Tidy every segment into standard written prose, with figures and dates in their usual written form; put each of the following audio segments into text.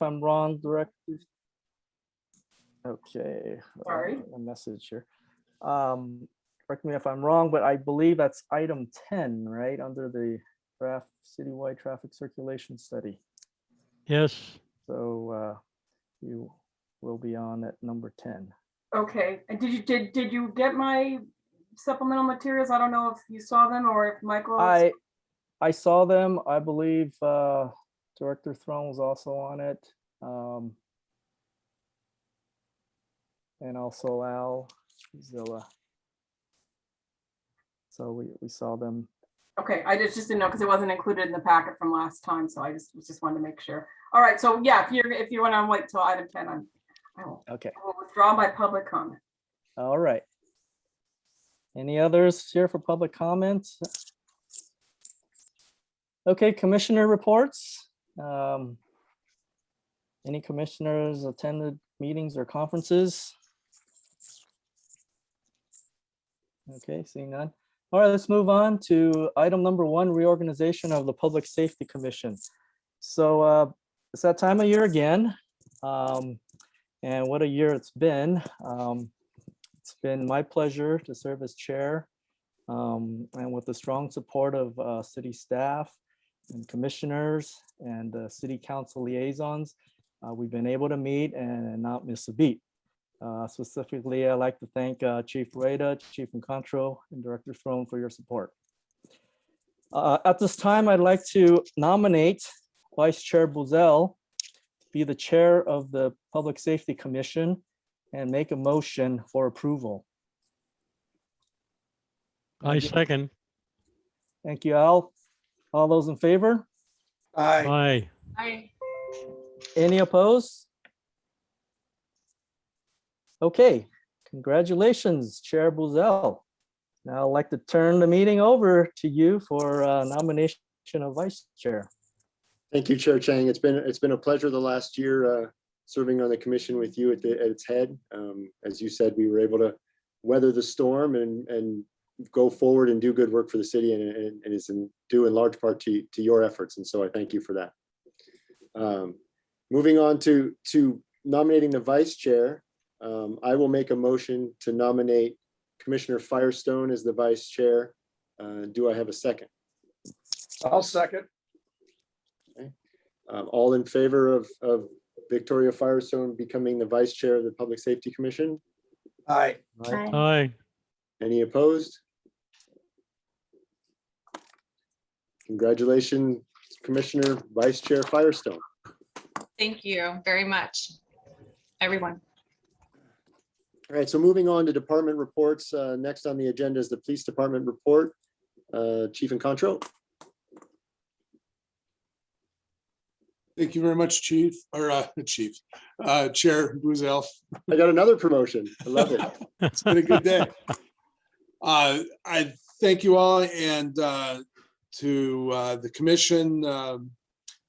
I'm wrong, Director. Okay. Sorry. A message here. Correct me if I'm wrong, but I believe that's item 10, right? Under the draft citywide traffic circulation study. Yes, So you will be on at number 10. Okay, and did you get my supplemental materials? I don't know if you saw them or if Michael. I saw them. I believe Director Throne was also on it. And also Al Zilla. So we saw them. Okay, I just didn't know because it wasn't included in the packet from last time, so I just wanted to make sure. All right, so yeah, if you want to wait till item 10, I will withdraw my public comment. All right. Any others here for public comments? Okay, commissioner reports. Any commissioners attended meetings or conferences? Okay, seeing none. All right, let's move on to item number 1, reorganization of the Public Safety Commission. So it's that time of year again. And what a year it's been. It's been my pleasure to serve as chair, and with the strong support of city staff and commissioners and city council liaisons, we've been able to meet and not miss a beat. Specifically, I'd like to thank Chief Rada, Chief Encontro, and Director Throne for your support. At this time, I'd like to nominate Vice Chair Buzzell to be the chair of the Public Safety Commission and make a motion for approval. I second. Thank you, Al. All those in favor? Aye. Any opposed? Okay, congratulations, Chair Buzzell. Now I'd like to turn the meeting over to you for nomination of Vice Chair. Thank you, Chair Chang. It's been a pleasure the last year serving on the commission with you at its head. As you said, we were able to weather the storm and go forward and do good work for the city, and it's due in large part to your efforts. And so I thank you for that. Moving on to nominating the Vice Chair, I will make a motion to nominate Commissioner Firestone as the Vice Chair. Do I have a second? I'll second. Okay. All in favor of Victoria Firestone becoming the Vice Chair of the Public Safety Commission? Aye. Aye. Any opposed? Congratulations, Commissioner Vice Chair Firestone. Thank you very much, everyone. All right, so moving on to department reports. Next on the agenda is the Police Department report. Chief Encontro. Thank you very much, Chair Buzzell. I got another promotion. I love it. It's been a good day. I thank you all, and to the commission.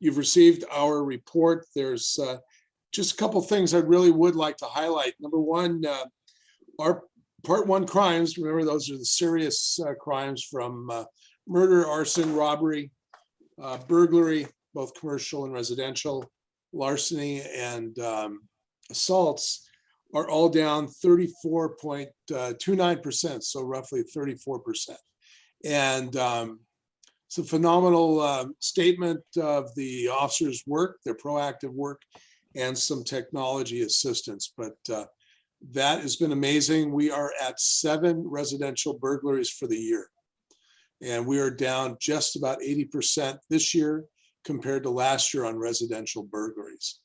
You've received our report. There's just a couple things I really would like to highlight. Number one, our Part 1 crimes, remember those are the serious crimes from murder, arson, robbery, burglary, both commercial and residential, larceny, and assaults are all down 34.29%, so roughly 34%. And it's a phenomenal statement of the officers' work, their proactive work, and some technology assistance. But that has been amazing. We are at 7 residential burglaries for the year. And we are down just about 80% this year compared to last year on residential burglaries.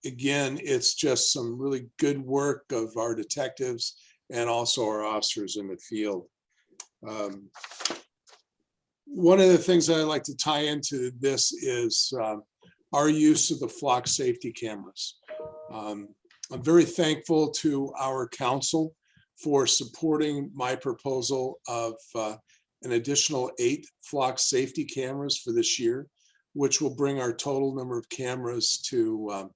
Again, it's just some really good work of our detectives and also our officers in the field. One of the things that I like to tie into this is our use of the flock safety cameras. I'm very thankful to our council for supporting my proposal of an additional 8 flock safety cameras for this year, which will bring our total number of cameras to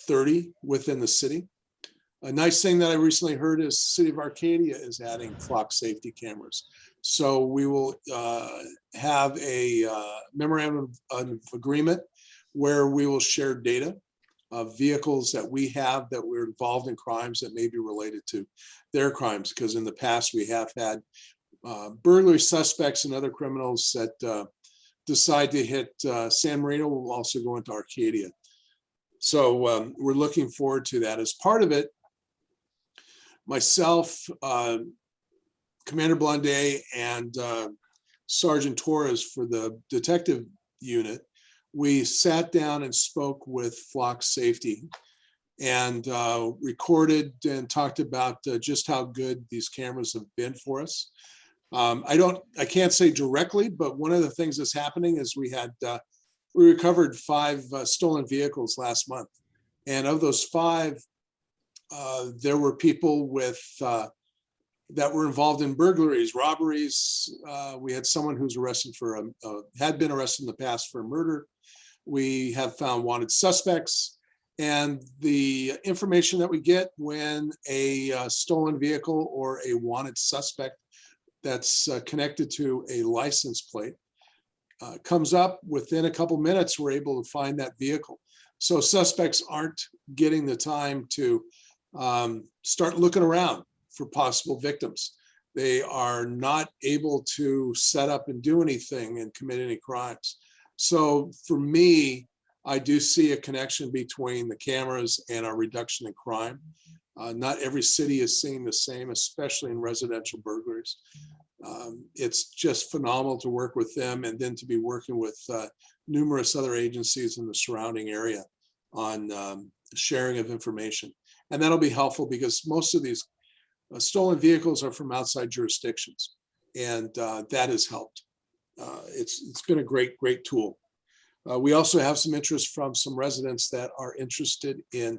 30 within the city. A nice thing that I recently heard is the City of Arcadia is adding flock safety cameras. So we will have a memorandum of agreement where we will share data of vehicles that we have that were involved in crimes that may be related to their crimes. Because in the past, we have had burglary suspects and other criminals that decide to hit San Marino, will also go into Arcadia. So we're looking forward to that. As part of it, myself, Commander Blondet, and Sergeant Torres for the detective unit, we sat down and spoke with Flock Safety and recorded and talked about just how good these cameras have been for us. I can't say directly, but one of the things that's happening is we recovered 5 stolen vehicles last month. And of those 5, there were people with that were involved in burglaries, robberies. We had someone who's arrested for had been arrested in the past for a murder. We have found wanted suspects. And the information that we get when a stolen vehicle or a wanted suspect that's connected to a license plate comes up, within a couple minutes, we're able to find that vehicle. So suspects aren't getting the time to start looking around for possible victims. They are not able to set up and do anything and commit any crimes. So for me, I do see a connection between the cameras and our reduction in crime. Not every city is seeing the same, especially in residential burglaries. It's just phenomenal to work with them, and then to be working with numerous other agencies in the surrounding area on sharing of information. And that'll be helpful because most of these stolen vehicles are from outside jurisdictions, and that has helped. It's been a great tool. We also have some interest from some residents that are interested in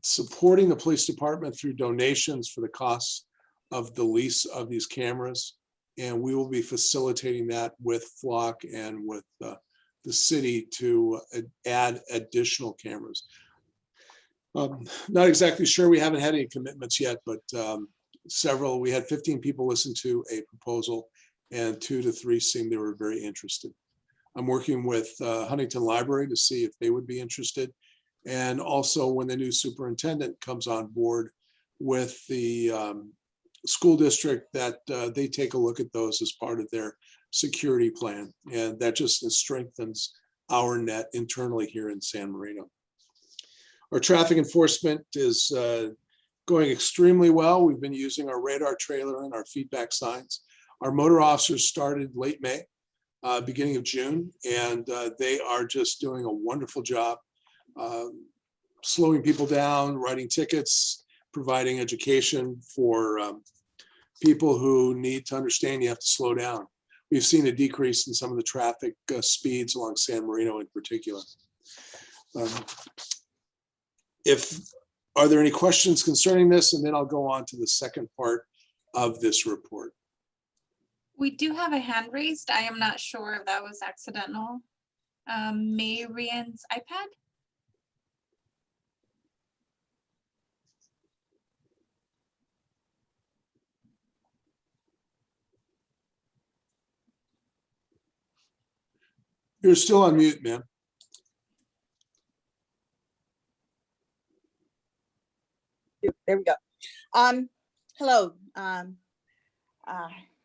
supporting the police department through donations for the costs of the lease of these cameras. And we will be facilitating that with Flock and with the city to add additional cameras. Not exactly sure, we haven't had any commitments yet, but several, we had 15 people listen to a proposal and 2 to 3 seemed they were very interested. I'm working with Huntington Library to see if they would be interested. And also when the new superintendent comes on board with the school district, that they take a look at those as part of their security plan. And that just strengthens our net internally here in San Marino. Our traffic enforcement is going extremely well. We've been using our radar trailer and our feedback signs. Our motor officers started late May, beginning of June, and they are just doing a wonderful job slowing people down, writing tickets, providing education for people who need to understand you have to slow down. We've seen a decrease in some of the traffic speeds along San Marino in particular. Are there any questions concerning this? And then I'll go on to the second part of this report. We do have a hand raised. I am not sure if that was accidental. Marian's iPad. You're still on mute, ma'am. There we go. Hello, Mr.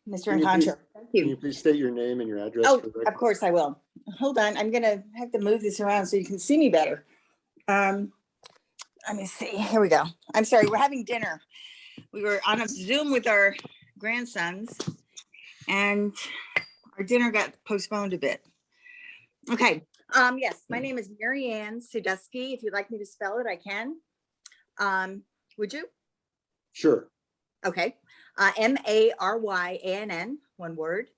Can you Encontro. Thank Can you you. please state your name and your address? Oh, for the of record? course I will. Hold on, I'm gonna have to move this around so you can see me better. Let me see, here we go. I'm sorry, we're having dinner. We were on a Zoom with our grandsons and our dinner got postponed a bit. Okay, yes, my name is Mary Ann Sudusky. If you'd like me to spell it, I can. Would you? Sure. Okay, Maryann, one word.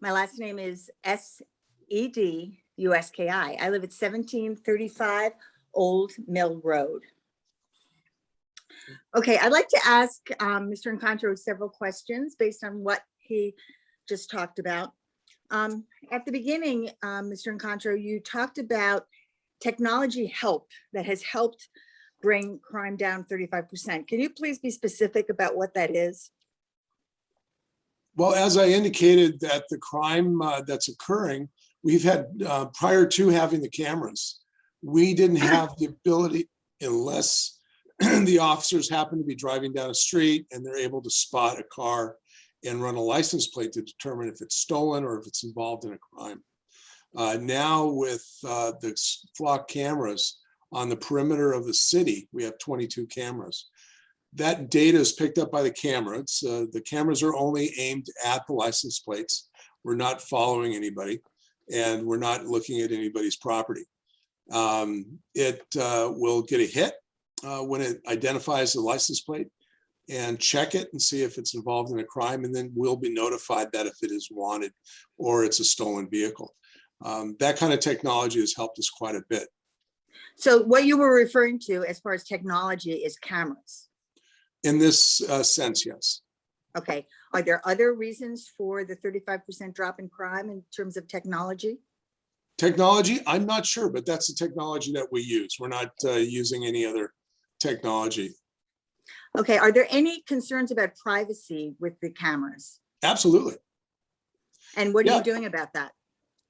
My last name is Seduski. I live at 1735 Old Mill Road. Okay, I'd like to ask Mr. Encontro several questions based on what he just talked about. At the beginning, Mr. Encontro, you talked about technology help that has helped bring crime down 35%. Can you please be specific about what that is? Well, as I indicated, that the crime that's occurring, we've had, prior to having the cameras, We didn't have the ability, unless the officers happen to be driving down a street and they're able to spot a car and run a license plate to determine if it's stolen or if it's involved in a crime. Now with the flock cameras on the perimeter of the city, we have 22 cameras. That data is picked up by the cameras. The cameras are only aimed at the license plates. We're not following anybody, and we're not looking at anybody's property. It will get a hit when it identifies the license plate and check it and see if it's involved in a crime, and then we'll be notified that if it is wanted or it's a stolen vehicle. That kind of technology has helped us quite a bit. So what you were referring to as far as technology is cameras. In this sense, yes. Okay. Are there other reasons for the 35% drop in crime in terms of technology? Technology, I'm not sure, but that's the technology that we use. We're not using any other technology. Okay. Are there any concerns about privacy with the cameras? Absolutely. And what are Yeah. you doing about that?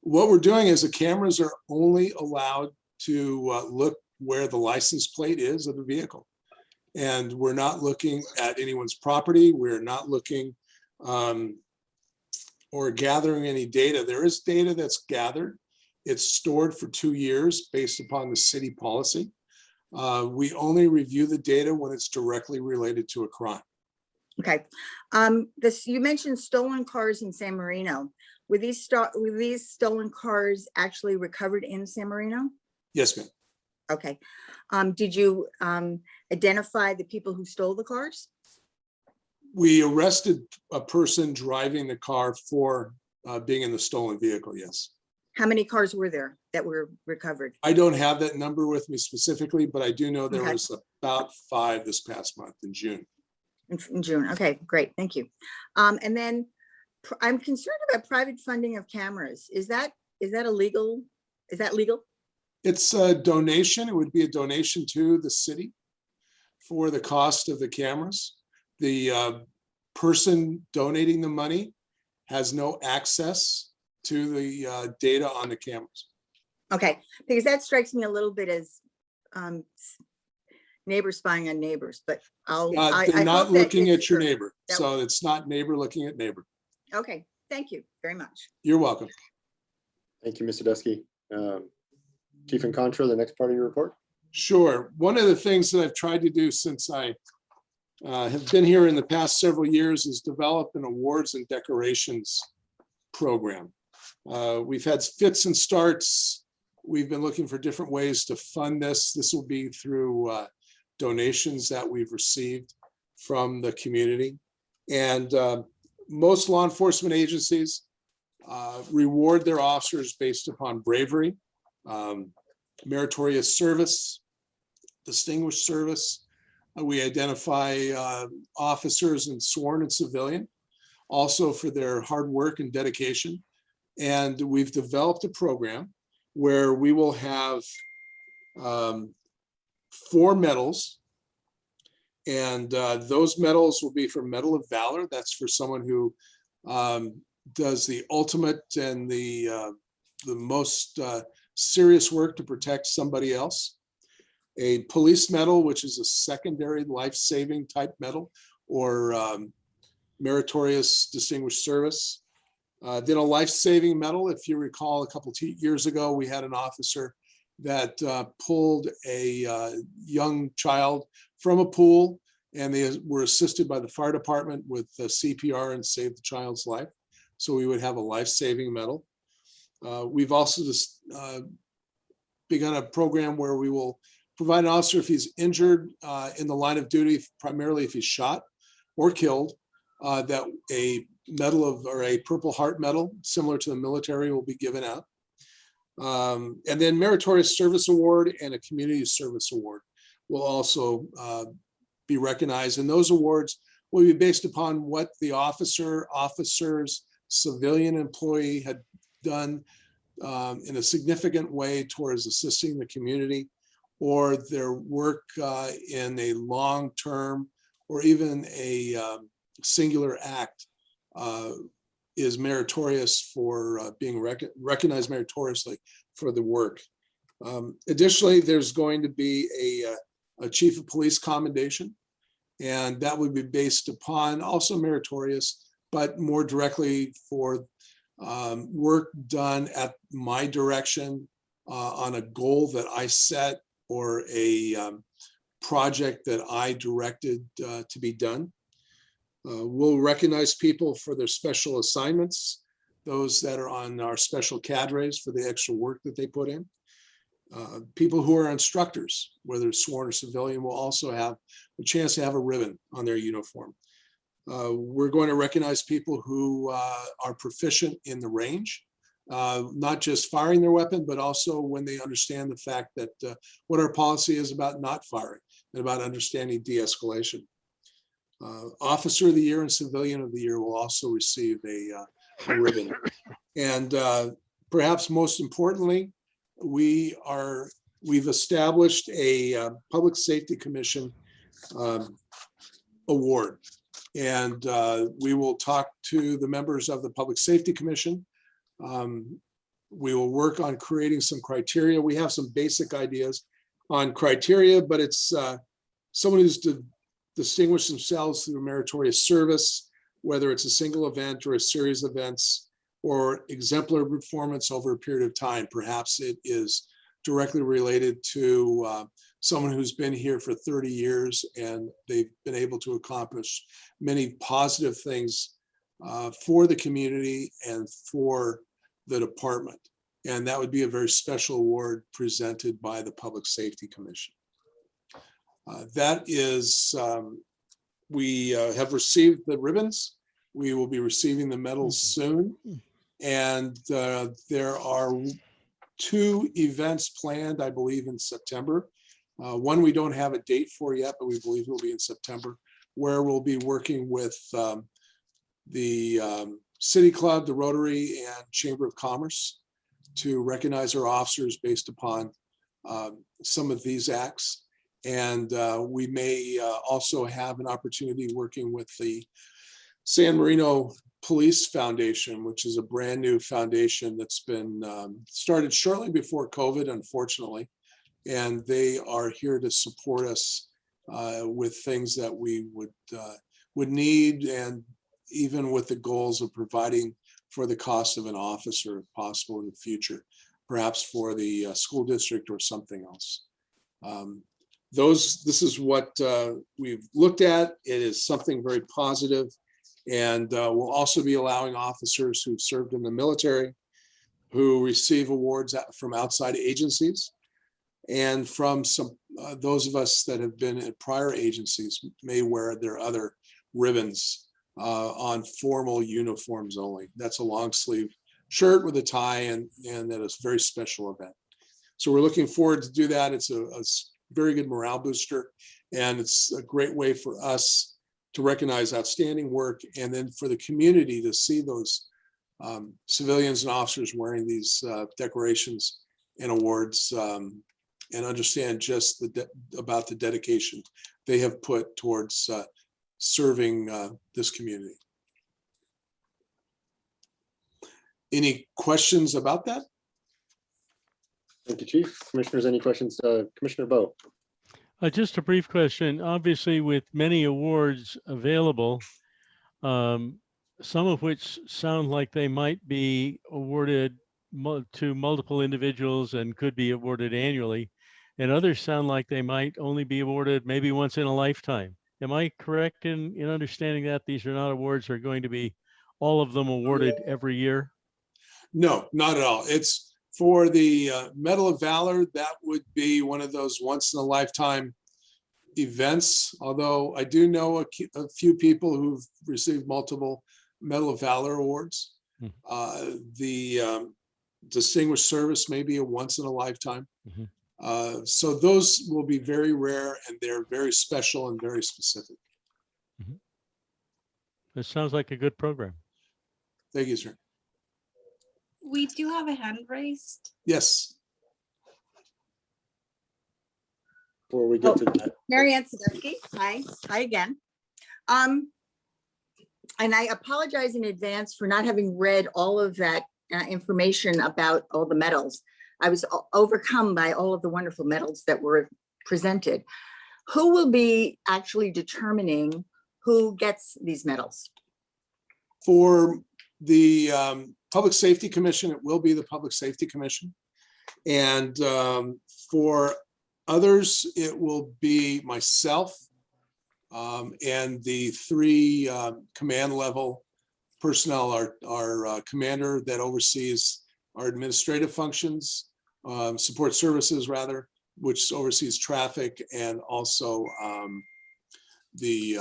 What we're doing is the cameras are only allowed to look where the license plate is of the vehicle. And we're not looking at anyone's property. We're not looking or gathering any data. There is data that's gathered. It's stored for 2 years based upon the city policy. We only review the data when it's directly related to a crime. Okay. You mentioned stolen cars in San Marino. Were these stolen cars actually recovered in San Marino? Yes, ma'am. Okay. Did you identify the people who stole the cars? We arrested a person driving the car for being in the stolen vehicle, yes. How many cars were there that were recovered? I don't have that number with me specifically, but I do know there Okay. was about 5 this past month in June. In June. Okay, great. Thank you. And then I'm concerned about private funding of cameras. Is that illegal? Is that legal? It's a donation. It would be a donation to the city for the cost of the cameras. The person donating the money has no access to the data on the cameras. Okay, because that strikes me a little bit as neighbors spying on neighbors, but They're not looking at your neighbor. That- So it's not neighbor looking at neighbor. Okay, thank you very much. You're welcome. Thank you, Mr. Dusky. Chief and Contra, the next part of your report. Sure. One of the things that I've tried to do since I have been here in the past several years is develop an awards and decorations program. We've had fits and starts. We've been looking for different ways to fund this. This will be through donations that we've received from the community. And most law enforcement agencies reward their officers based upon bravery, meritorious service, distinguished service. We identify officers in sworn and civilian, also for their hard work and dedication. And we've developed a program where we will have 4 medals. And those medals will be for Medal of Valor. That's for someone who does the ultimate and the most serious work to protect somebody else. A police medal, which is a secondary life-saving type medal, or meritorious distinguished service. Then a life-saving medal. If you recall, a couple of years ago, we had an officer that pulled a young child from a pool, and they were assisted by the fire department with CPR and saved the child's life. So we would have a life-saving medal. We've also just begun a program where we will provide an officer if he's injured in the line of duty, primarily if he's shot or killed, that a medal or a Purple Heart medal, similar to the military, will be given out. And then Meritorious Service Award and a Community Service Award will also be recognized. And those awards will be based upon what the officers, civilian employee had done in a significant way towards assisting the community, or their work in a long-term or even a singular act is meritorious for being recognized meritoriously for the work. Additionally, there's going to be a chief of police commendation, and that would be based upon also meritorious, but more directly for work done at my direction on a goal that I set or a project that I directed to be done. We'll recognize people for their special assignments, those that are on our special cadres for the extra work that they put in. People who are instructors, whether sworn or civilian, will also have a chance to have a ribbon on their uniform. We're going to recognize people who are proficient in the range, not just firing their weapon, but also when they understand the fact that what our policy is about not firing and about understanding de-escalation. Officer of the Year and Civilian of the Year will also receive a ribbon. And perhaps most importantly, we've established a Public Safety Commission award. And we will talk to the members of the Public Safety Commission. We will work on creating some criteria. We have some basic ideas on criteria, but it's someone who's distinguished themselves through meritorious service, whether it's a single event or a series of events, or exemplary performance over a period of time. Perhaps it is directly related to someone who's been here for 30 years and they've been able to accomplish many positive things for the community and for the department. And that would be a very special award presented by the Public Safety Commission. That is, we have received the ribbons. We will be receiving the medals soon. And there are 2 events planned, I believe, in September. One we don't have a date for yet, but we believe it will be in September, where we'll be working with the City Club, the Rotary, and Chamber of Commerce to recognize our officers based upon some of these acts. And we may also have an opportunity working with the San Marino Police Foundation, which is a brand new foundation that's been started shortly before COVID, unfortunately. And they are here to support us with things that we would need, and even with the goals of providing for the cost of an officer if possible in the future, perhaps for the school district or something else. This is what we've looked at. It is something very positive, and we'll also be allowing officers who've served in the military, who receive awards from outside agencies, and from some those of us that have been at prior agencies may wear their other ribbons on formal uniforms only. That's a long sleeve shirt with a tie, and that is a very special event. So we're looking forward to do that. It's a very good morale booster, and it's a great way for us to recognize outstanding work, and then for the community to see those civilians and officers wearing these decorations and awards, and understand just about the dedication they have put towards serving this community. Any questions about that? Thank you, Chief. Commissioners, any questions? Commissioner Bowe. Just a brief question. Obviously, with many awards available, some of which sound like they might be awarded to multiple individuals and could be awarded annually, and others sound like they might only be awarded maybe once in a lifetime. Am I correct in understanding that these are not awards that are going to be all of them awarded every year? No, not at all. It's for the Medal of Valor. That would be one of those once in a lifetime events. Although I do know a few people who've received multiple Medal of Valor awards. The Distinguished Service may be a once in a lifetime. So those will be very rare, and they're very special and very specific. It sounds like a good program. Thank you, sir. We do have a hand raised. Yes. Before we get to that, Mary Ann Sadowski, hi again. And I apologize in advance for not having read all of that information about all the medals. I was overcome by all of the wonderful medals that were presented. Who will be actually determining who gets these medals? For the Public Safety Commission, it will be the Public Safety Commission. And for others, it will be myself and the 3 command level personnel, our commander that oversees our administrative functions, support services rather, which oversees traffic, and also the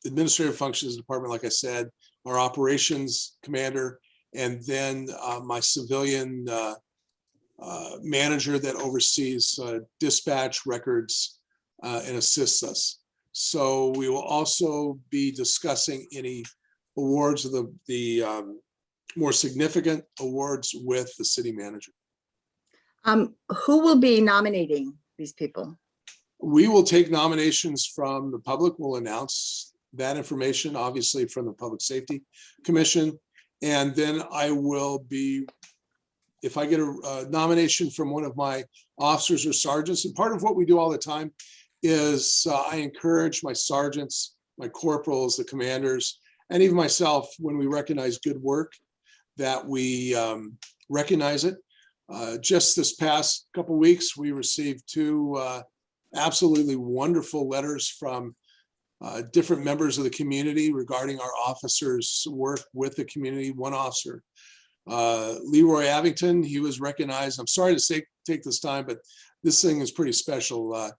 administrative functions department, like I said, our operations commander, and then my civilian manager that oversees dispatch records and assists us. So we will also be discussing any awards of the more significant awards with the city manager. Who will be nominating these people? We will take nominations from the public. We'll announce that information, obviously, from the Public Safety Commission. And then I will be, if I get a nomination from one of my officers or sergeants, and part of what we do all the time is I encourage my sergeants, my corporals, the commanders, and even myself, when we recognize good work, that we recognize it. Just this past couple weeks, we received 2 absolutely wonderful letters from different members of the community regarding our officers' work with the community. One officer, Leroy Abington, he was recognized. I'm sorry to take this time, but this thing is pretty special.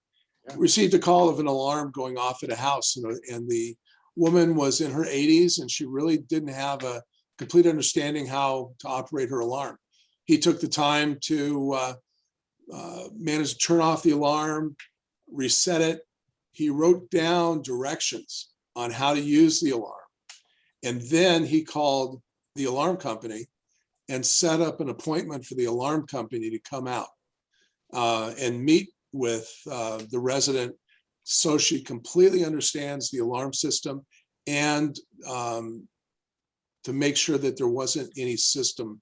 Received a call of an alarm going off at a house, and the woman was in her 80s, and she really didn't have a complete understanding how to operate her alarm. He took the time to manage to turn off the alarm, reset it. He wrote down directions on how to use the alarm. And then he called the alarm company and set up an appointment for the alarm company to come out and meet with the resident, so she completely understands the alarm system, and to make sure that there wasn't any system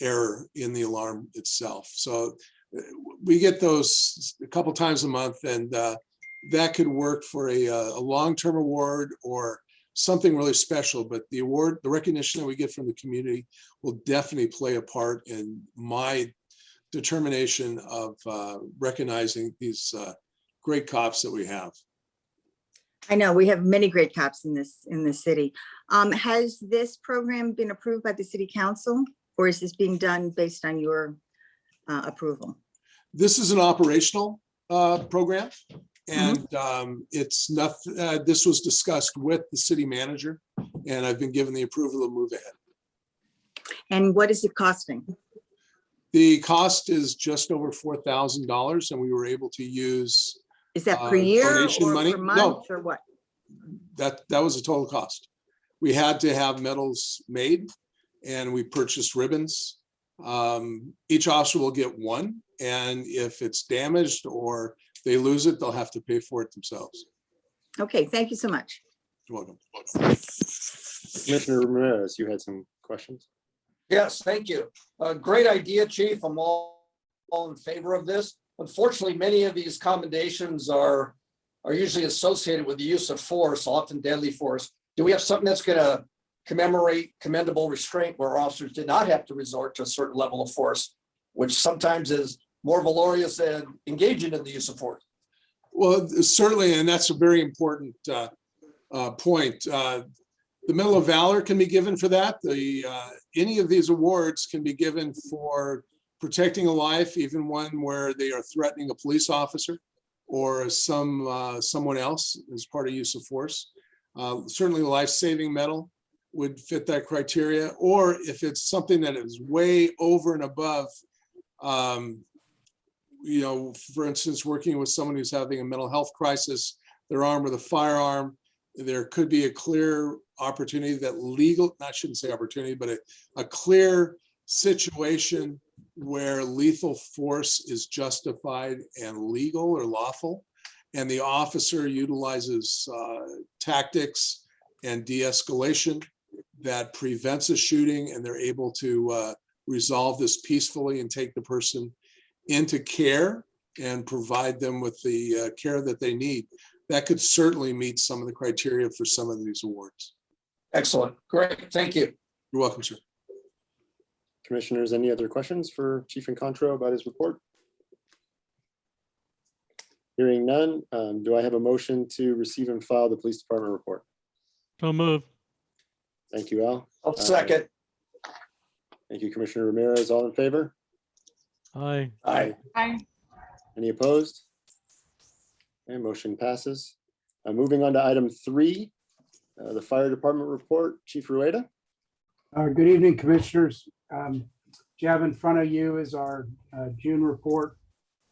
error in the alarm itself. So we get those a couple times a month, and that could work for a long-term award or something really special. But the award, the recognition that we get from the community, will definitely play a part in my determination of recognizing these great cops that we have. I know we have many great cops in this city. Has this program been approved by the city council, or is this being done based on your approval? This is an operational program, and it's not. This was discussed with the city manager, and I've been given the approval to move ahead. And what is it costing? The cost is just over $4,000, and we were able to use. Is that per year donation or money? per No. month or what? That was the total cost. We had to have medals made, and we purchased ribbons. Each officer will get one, and if it's damaged or they lose it, they'll have to pay for it themselves. Okay, thank you so much. You're welcome. Commissioner Ramirez, you had some questions? Yes, thank you. Great idea, Chief. I'm all in favor of this. Unfortunately, many of these commendations are usually associated with the use of force, often deadly force. Do we have something that's going to commemorate commendable restraint where officers did not have to resort to a certain level of force, which sometimes is more valorous than engaging in the use of force? Well, certainly, and that's a very important point. The Medal of Valor can be given for that. Any of these awards can be given for protecting a life, even one where they are threatening a police officer or someone else as part of use of force. Certainly, the life-saving medal would fit that criteria. Or if it's something that is way over and above, for instance, working with someone who's having a mental health crisis, they're armed with a firearm, there could be a clear opportunity that I shouldn't say opportunity, but a clear situation where lethal force is justified and legal or lawful, and the officer utilizes tactics and de-escalation that prevents a shooting, and they're able to resolve this peacefully and take the person into care and provide them with the care that they need. That could certainly meet some of the criteria for some of these awards. Excellent. Great. Thank you. You're welcome, sir. Commissioners, any other questions for Chief Incontro about his report? Hearing none, do I have a motion to receive and file the police department report? So move. Thank you, Al. I'll second. Thank you, Commissioner Ramirez. All in favor? Aye. Aye. Any opposed? Okay, motion passes. Moving on to item 3, the fire department report. Chief Rueda. Good evening, Commissioners. You have in front of you is our June report,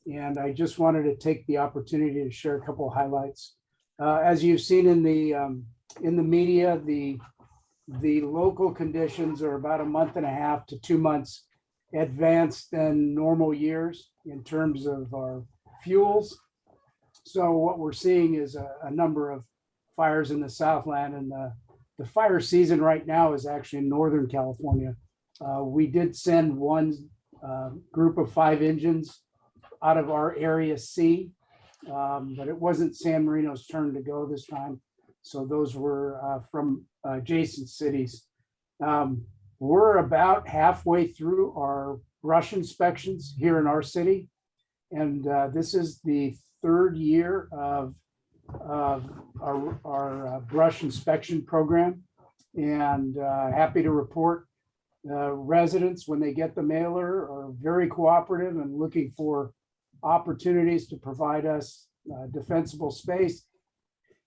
and I just wanted to take the opportunity to share a couple of highlights. As you've seen in the media, the local conditions are about a month and a half to 2 months advanced than normal years in terms of our fuels. So what we're seeing is a number of fires in the Southland, and the fire season right now is actually in Northern California. We did send one group of 5 engines out of our area C, but it wasn't San Marino's turn to go this time. So those were from adjacent cities. We're about halfway through our brush inspections here in our city. And this is the 3rd year of our brush inspection program. And happy to report residents, when they get the mailer, are very cooperative and looking for opportunities to provide us defensible space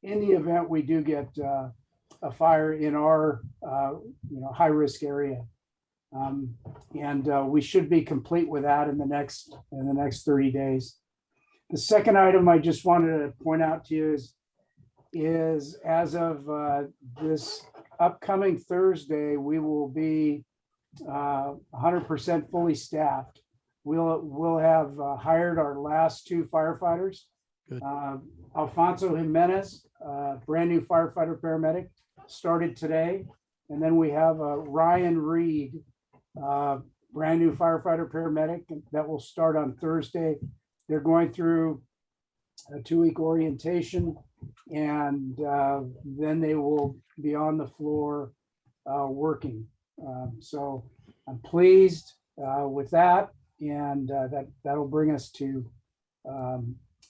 in the event we do get a fire in our high-risk area. And we should be complete with that in the next 30 days. The second item I just wanted to point out to you is as of this upcoming Thursday, we will be 100% fully staffed. We'll have hired our last 2 firefighters. Good. Alfonso Jimenez, brand new firefighter paramedic, started today. And then we have Ryan Reed, brand new firefighter paramedic that will start on Thursday. They're going through a 2-week orientation, and then they will be on the floor working. So I'm pleased with that, and that'll bring us to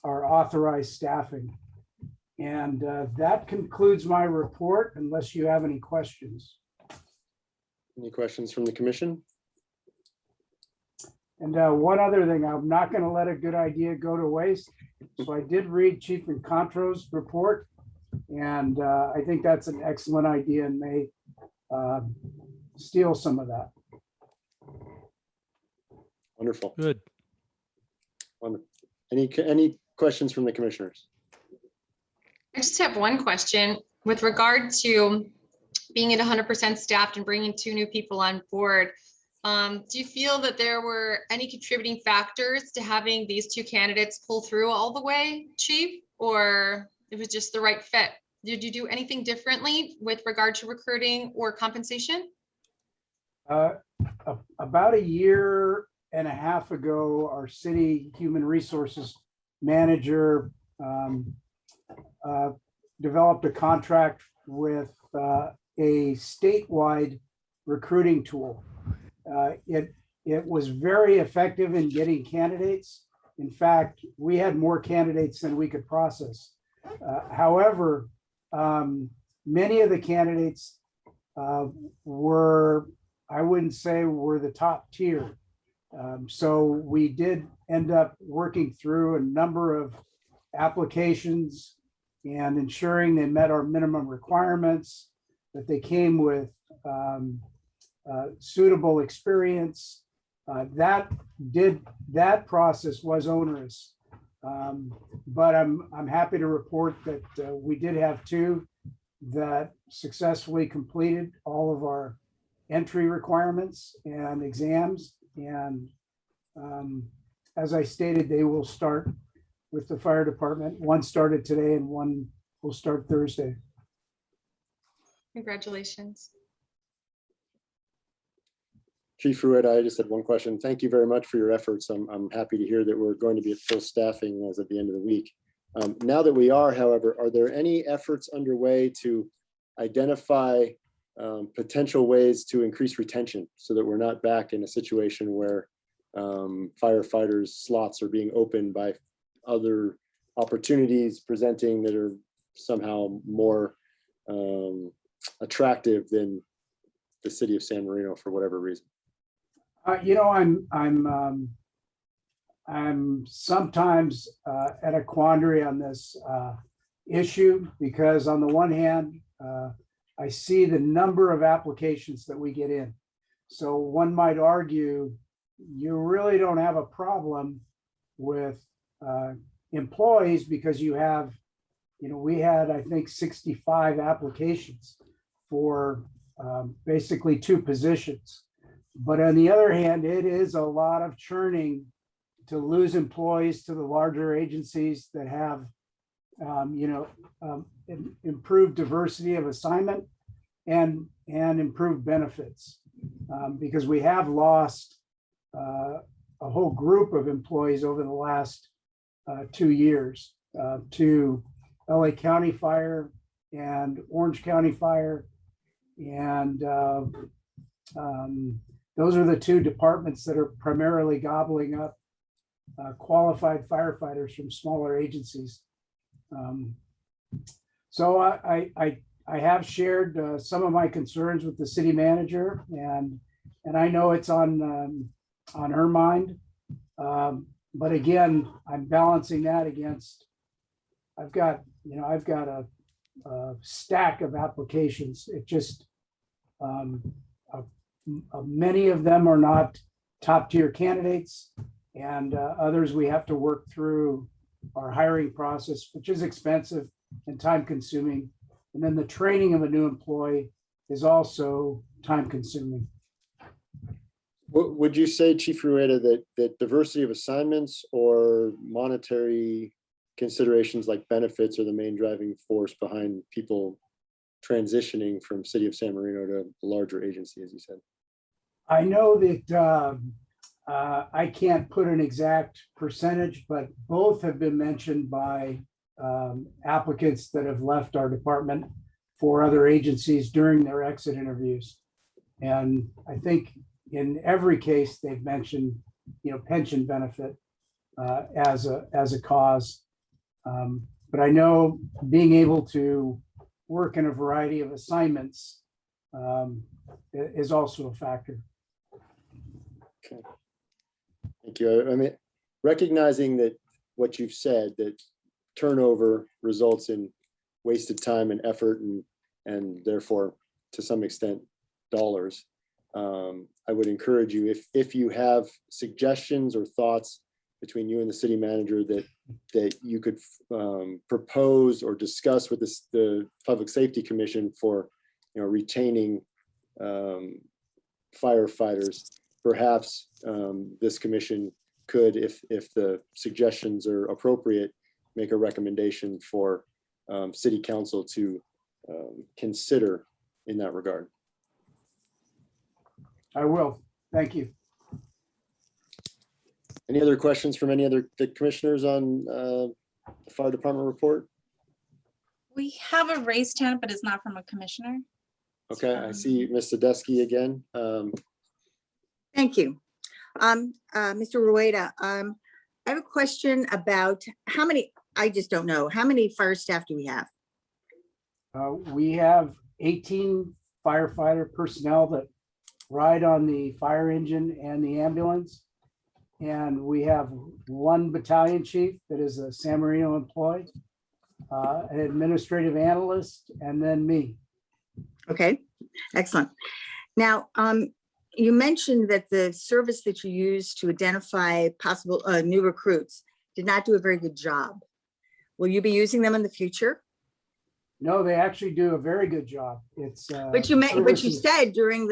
our authorized staffing. And that concludes my report, unless you have any questions. Any questions from the commission? And one other thing, I'm not going to let a good idea go to waste. So I did read Chief Incontro's report, and I think that's an excellent idea and may steal some of that. Wonderful. Good. Wonderful. Any questions from the commissioners? I just have one question with regard to being at 100% staffed and bringing 2 new people on board. Do you feel that there were any contributing factors to having these 2 candidates pull through all the way, Chief, or it was just the right fit? Did you do anything differently with regard to recruiting or compensation? About 1.5 years ago, our city human resources manager developed a contract with a statewide recruiting tool. It was very effective in getting candidates. In fact, we had more candidates than we could process. However, many of the candidates were, I wouldn't say were the top tier. So we did end up working through a number of applications and ensuring they met our minimum requirements, that they came with suitable experience. That process was onerous, but I'm happy to report that we did have 2 that successfully completed all of our entry requirements and exams. And as I stated, they will start with the fire department. One started today and one will start Thursday. Congratulations. Chief Rueda, I just had one question. Thank you very much for your efforts. I'm happy to hear that we're going to be at full staffing as at the end of the week. Now that we are, however, are there any efforts underway to identify potential ways to increase retention so that we're not back in a situation where firefighters slots are being opened by other opportunities presenting that are somehow more attractive than the city of San Marino for whatever reason? You know, I'm sometimes at a quandary on this issue because on the one hand, I see the number of applications that we get in. So one might argue you really don't have a problem with employees because you have, you know, we had, I think, 65 applications for basically 2 positions. But on the other hand, it is a lot of churning to lose employees to the larger agencies that have, improved diversity of assignment and improved benefits. Because we have lost a whole group of employees over the last 2 years to LA County Fire and Orange County Fire. And those are the 2 departments that are primarily gobbling up qualified firefighters from smaller agencies. So I have shared some of my concerns with the city manager, and I know it's on her mind. But again, I'm balancing that against, I've got a stack of applications. It just, many of them are not top tier candidates, and others we have to work through our hiring process, which is expensive and time consuming. And then the training of a new employee is also time consuming. Would you say, Chief Rueda, that diversity of assignments or monetary considerations like benefits are the main driving force behind people transitioning from City of San Marino to a larger agency, as you said? I know that I can't put an exact percentage, but both have been mentioned by applicants that have left our department for other agencies during their exit interviews. And I think in every case, they've mentioned, pension benefit as a cause. But I know being able to work in a variety of assignments is also a factor. Okay. Thank you. I mean, recognizing that what you've said, that turnover results in wasted time and effort and therefore, to some extent, dollars. I would encourage you, if you have suggestions or thoughts between you and the city manager that you could propose or discuss with the Public Safety Commission for retaining firefighters, perhaps this commission could, if the suggestions are appropriate, make a recommendation for city council to consider in that regard. I will. Thank you. Any other questions from any other the commissioners on the fire department report? We have a raised hand, but it's not from a commissioner. Okay, I see Ms. Sadesky again. Thank you. Mr. Rueda, I have a question about how many, I just don't know, how many fire staff do we have? We have 18 firefighter personnel that ride on the fire engine and the ambulance. And we have 1 battalion chief that is a San Marino employee, an administrative analyst, and then me. Okay, excellent. Now, you mentioned that the service that you use to identify possible new recruits did not do a very good job. Will you be using them in the future? No, they actually do a very good job. It's But you said during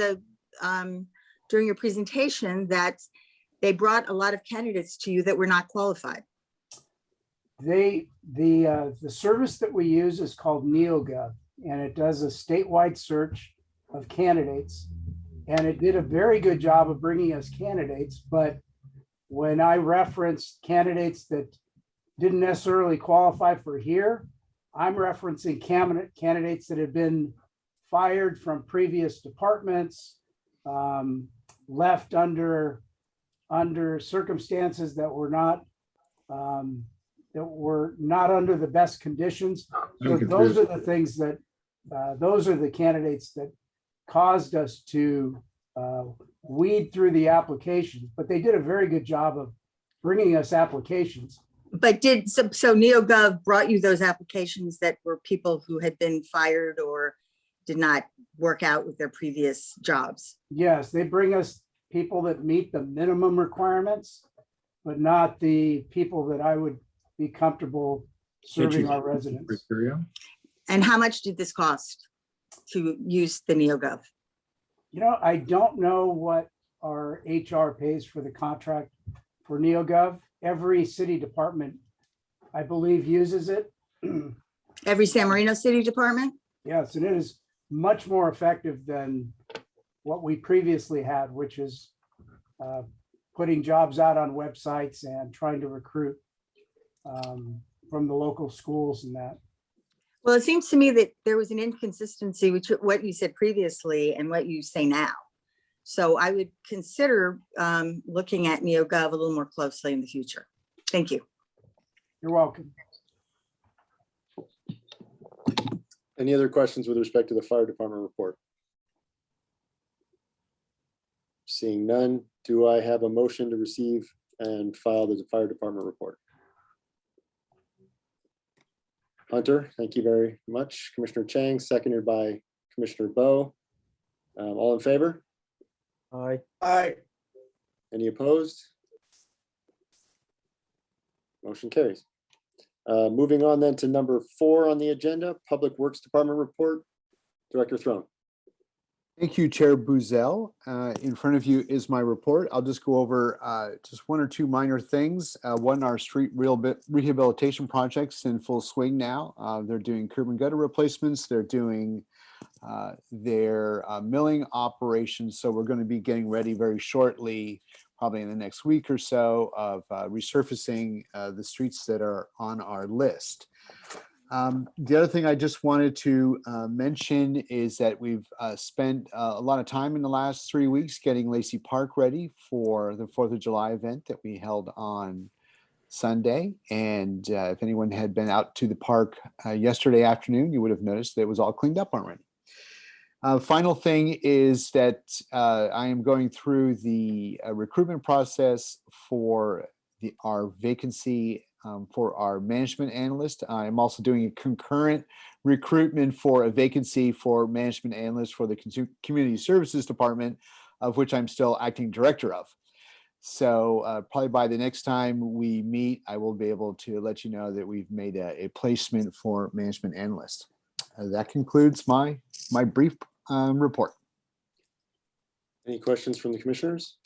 your presentation that they brought a lot of candidates to you that were not qualified. The service that we use is called NeoGov, and it does a statewide search of candidates. and it did a very good job of bringing us candidates. But when I referenced candidates that didn't necessarily qualify for here, I'm referencing candidates that had been fired from previous departments, left under circumstances that were not under the best conditions. So those are the things that those are the candidates that caused us to weed through the applications, but they did a very good job of bringing us applications. But so NeoGov brought you those applications that were people who had been fired or did not work out with their previous jobs? Yes, they bring us people that meet the minimum requirements, but not the people that I would be comfortable serving our residents. And how much did this cost to use the NeoGov? I don't know what our HR pays for the contract for NeoGov. Every city department, I believe, uses it. Every San Marino City Department? Yes, and it is much more effective than what we previously had, which is putting jobs out on websites and trying to recruit from the local schools and that. Well, it seems to me that there was an inconsistency between what you said previously and what you say now. So I would consider looking at NeoGov a little more closely in the future. Thank you. You're welcome. Any other questions with respect to the fire department report? Seeing none, do I have a motion to receive and file the fire department report? Hunter, thank you very much. Commissioner Chang, seconded by Commissioner Bowe. All in favor? Aye. Aye. Any opposed? Motion carries. Moving on then to number 4 on the agenda, Public Works Department report. Director Throne. Thank you, Chair Buzel. In front of you is my report. I'll just go over just one or two minor things. One, our street rehabilitation projects in full swing now. They're doing curb and gutter replacements. They're doing their milling operations. So we're going to be getting ready very shortly, probably in the next week or so, of resurfacing the streets that are on our list. The other thing I just wanted to mention is that we've spent a lot of time in the last 3 weeks getting Lacey Park ready for the 4th of July event that we held on Sunday. And if anyone had been out to the park yesterday afternoon, you would have noticed that it was all cleaned up already. Final thing is that I am going through the recruitment process for our vacancy for our management analyst. I'm also doing a concurrent recruitment for a vacancy for management analyst for the Community Services Department, of which I'm still acting director of. So probably by the next time we meet, I will be able to let you know that we've made a placement for management analyst. That concludes my brief report. Any questions from the commissioners?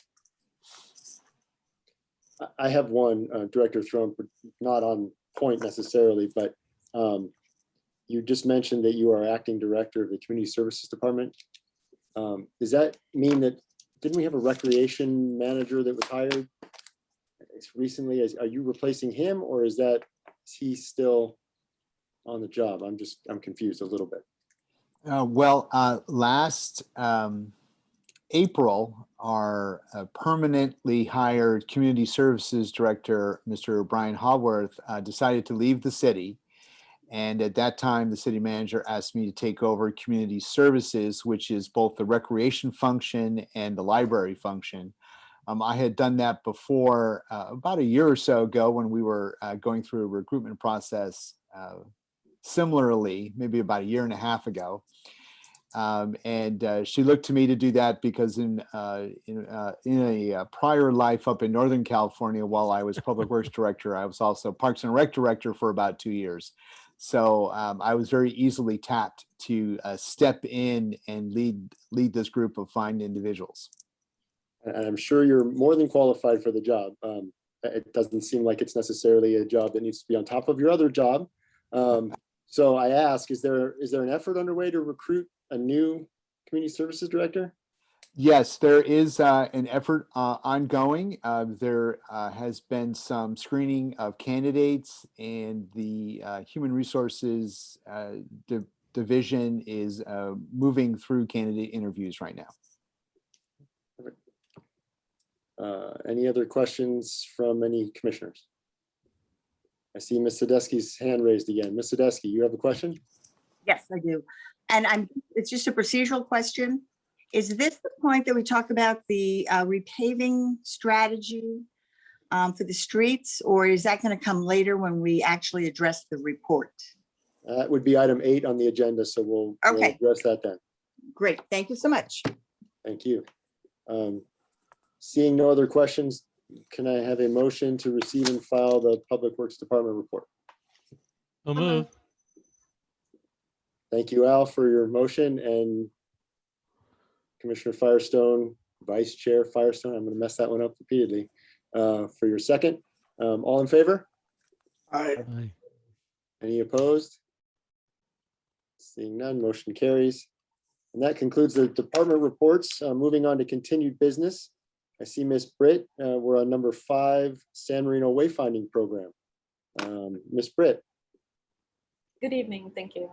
I have one, Director Throne, not on point necessarily, but you just mentioned that you are acting director of the Community Services Department. Does that mean that, didn't we have a recreation manager that was hired recently? Are you replacing him, or is he still on the job? I'm confused a little bit. Last April, our permanently hired community services director, Mr. Brian Haworth, decided to leave the city. And at that time, the city manager asked me to take over community services, which is both the recreation function and the library function. I had done that before about a year or so ago when we were going through a recruitment process similarly, maybe about a year and a half ago. And she looked to me to do that because in a prior life up in Northern California, while I was Public Works Director, I was also Parks and Rec Director for about 2 years. So I was very easily tapped to step in and lead this group of fine individuals. And I'm sure you're more than qualified for the job. It doesn't seem like it's necessarily a job that needs to be on top of your other job. So I ask, is there an effort underway to recruit a new community services director? Yes, there is an effort ongoing. There has been some screening of candidates, and the Human Resources Division is moving through candidate interviews right now. Any other questions from any commissioners? I see Ms. Sadesky's hand raised again. Ms. Sadesky, you have a question? Yes, I do. And it's just a procedural question. Is this the point that we talk about the repaving strategy for the streets, or is that going to come later when we actually address the report? That would be item 8 on the agenda, so we'll Okay. address that then. Great, thank you so much. Thank you. Seeing no other questions, can I have a motion to receive and file the Public Works Department report? So move. Thank you, Al, for your motion, and Commissioner Firestone, Vice Chair Firestone, I'm going to mess that one up repeatedly, for your second. All in favor? Aye. Any opposed? Seeing none, motion carries. And that concludes the department reports. Moving on to continued business. I see Miss Britt. We're on number 5, San Marino Wayfinding Program. Miss Britt. Good evening, thank you.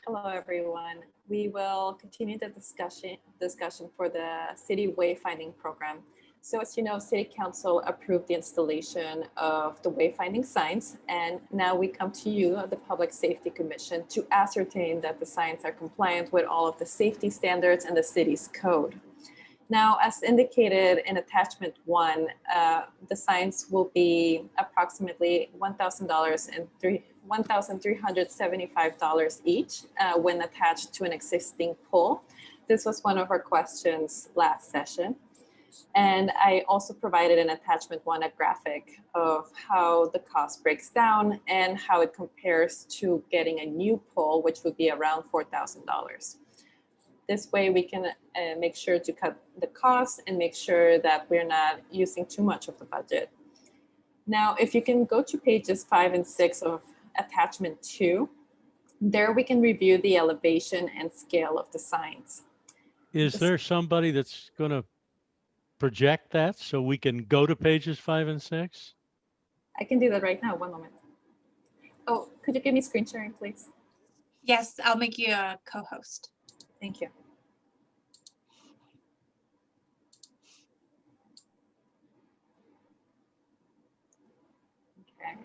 Hello, everyone. We will continue the discussion for the city wayfinding program. So as you know, City Council approved the installation of the wayfinding signs, and now we come to you, the Public Safety Commission, to ascertain that the signs are compliant with all of the safety standards and the city's code. Now, as indicated in attachment 1, the signs will be approximately $1,375 each when attached to an existing pole. This was one of our questions last session. And I also provided in attachment 1 a graphic of how the cost breaks down and how it compares to getting a new pole, which would be around $4,000. This way we can make sure to cut the costs and make sure that we're not using too much of the budget. Now, if you can go to pages 5 and 6 of attachment 2, there we can review the elevation and scale of the signs. Is there somebody that's going to project that so we can go to pages 5 and 6? I can do that right now, one moment. Oh, could you give me screen sharing, please? Yes, I'll make you a co-host. Thank you. Okay.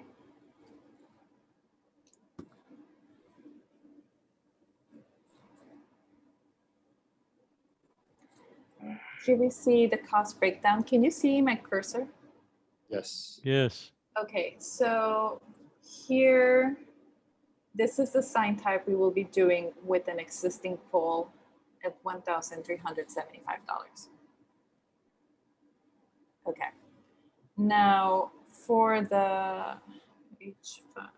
Here we see the cost breakdown. Can you see my cursor? Yes. Yes. Okay, so here, this is the sign type we will be doing with an existing pole at $1,375. Okay, now for the H5.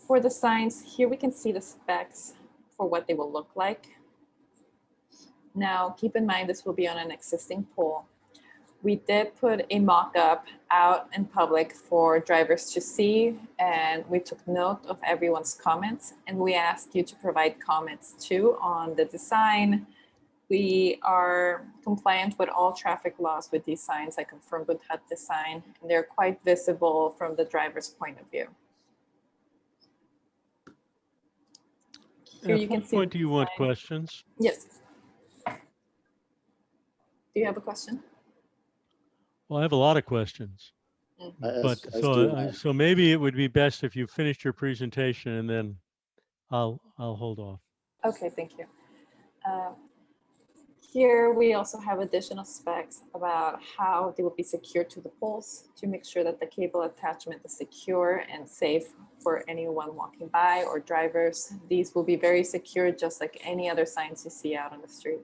For the signs, here we can see the specs for what they will look like. Now, keep in mind, this will be on an existing pole. We did put a mock-up out in public for drivers to see, and we took note of everyone's comments, and we asked you to provide comments too on the design. We are compliant with all traffic laws with these signs. I confirmed with HUD Design, and they're quite visible from the driver's point of view. Here At you can what see point the do you want design. questions? Yes. Do you have a question? Well, I have a lot of questions, but so maybe it would be best if you finished your presentation and then I'll hold off. Okay, thank you. Here we also have additional specs about how they will be secured to the poles to make sure that the cable attachment is secure and safe for anyone walking by or drivers. These will be very secure, just like any other signs you see out on the street.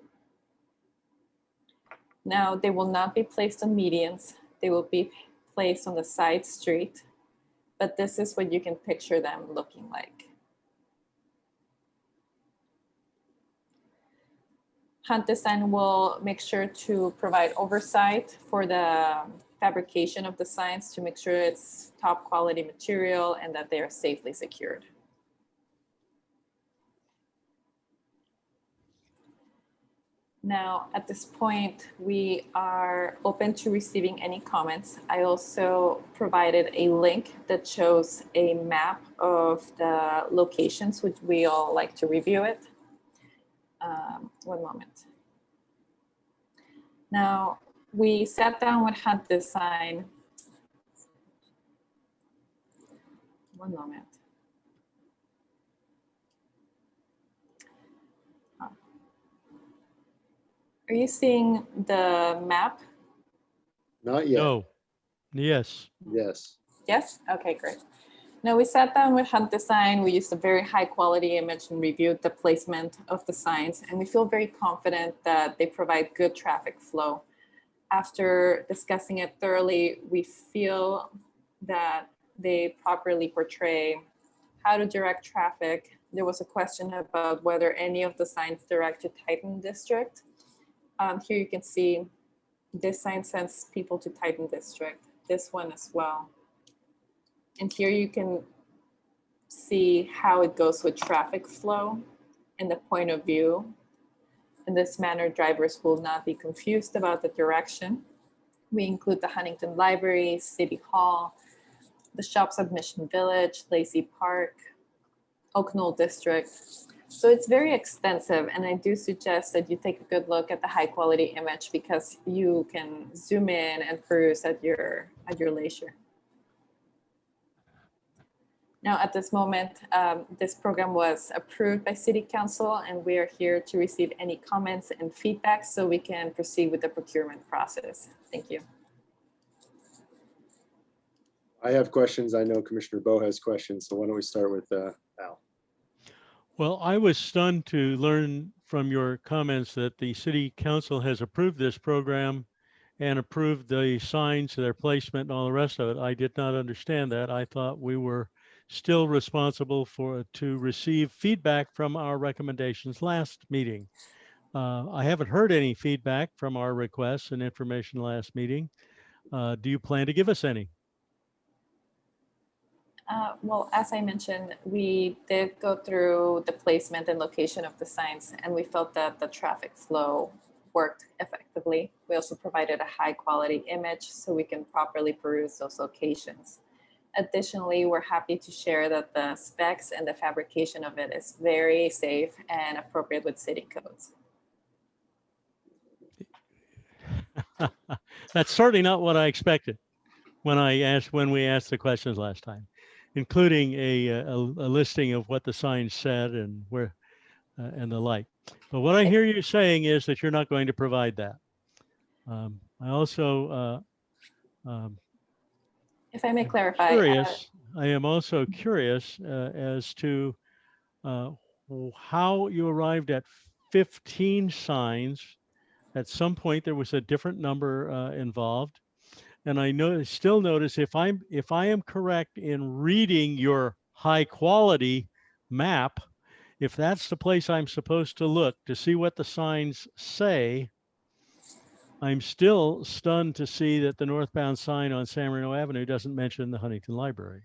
Now, they will not be placed on medians. They will be placed on the side street, but this is what you can picture them looking like. HUD Design will make sure to provide oversight for the fabrication of the signs to make sure it's top quality material and that they are safely secured. Now, at this point, we are open to receiving any comments. I also provided a link that shows a map of the locations, which we all like to review it. One moment. Now, we sat down with Hunt Design. One moment. Are you seeing the map? Not yet. No. Yes. Yes. Yes? Okay, great. Now we sat down with Hunt Design. We used a very high quality image and reviewed the placement of the signs, and we feel very confident that they provide good traffic flow. After discussing it thoroughly, we feel that they properly portray how to direct traffic. There was a question about whether any of the signs direct to Titan District. Here you can see this sign sends people to Titan District, this one as well. And here you can see how it goes with traffic flow and the point of view. In this manner, drivers will not be confused about the direction. We include the Huntington Library, City Hall, the shops of Mission Village, Lacey Park, Oak Knoll District. So it's very extensive, and I do suggest that you take a good look at the high quality image because you can zoom in and peruse at your leisure. Now, at this moment, this program was approved by City Council, and we are here to receive any comments and feedback so we can proceed with the procurement process. Thank you. I have questions. I know Commissioner Bo has questions, so why don't we start with Al? Well, I was stunned to learn from your comments that the city council has approved this program and approved the signs, their placement and all the rest of it. I did not understand that. I thought we were still responsible to receive feedback from our recommendations last meeting. I haven't heard any feedback from our requests and information last meeting. Do you plan to give us any? Well, as I mentioned, we did go through the placement and location of the signs, and we felt that the traffic flow worked effectively. We also provided a high quality image so we can properly peruse those locations. Additionally, we're happy to share that the specs and the fabrication of it is very safe and appropriate with city codes. That's certainly not what I expected when we asked the questions last time, including a listing of what the sign said and where and the like. But what I hear you saying is that you're not going to provide that. I also if I may clarify, I am also curious as to how you arrived at 15 signs. At some point, there was a different number involved. And I still notice if I am correct in reading your high quality map, if that's the place I'm supposed to look to see what the signs say, I'm still stunned to see that the northbound sign on San Marino Avenue doesn't mention the Huntington Library.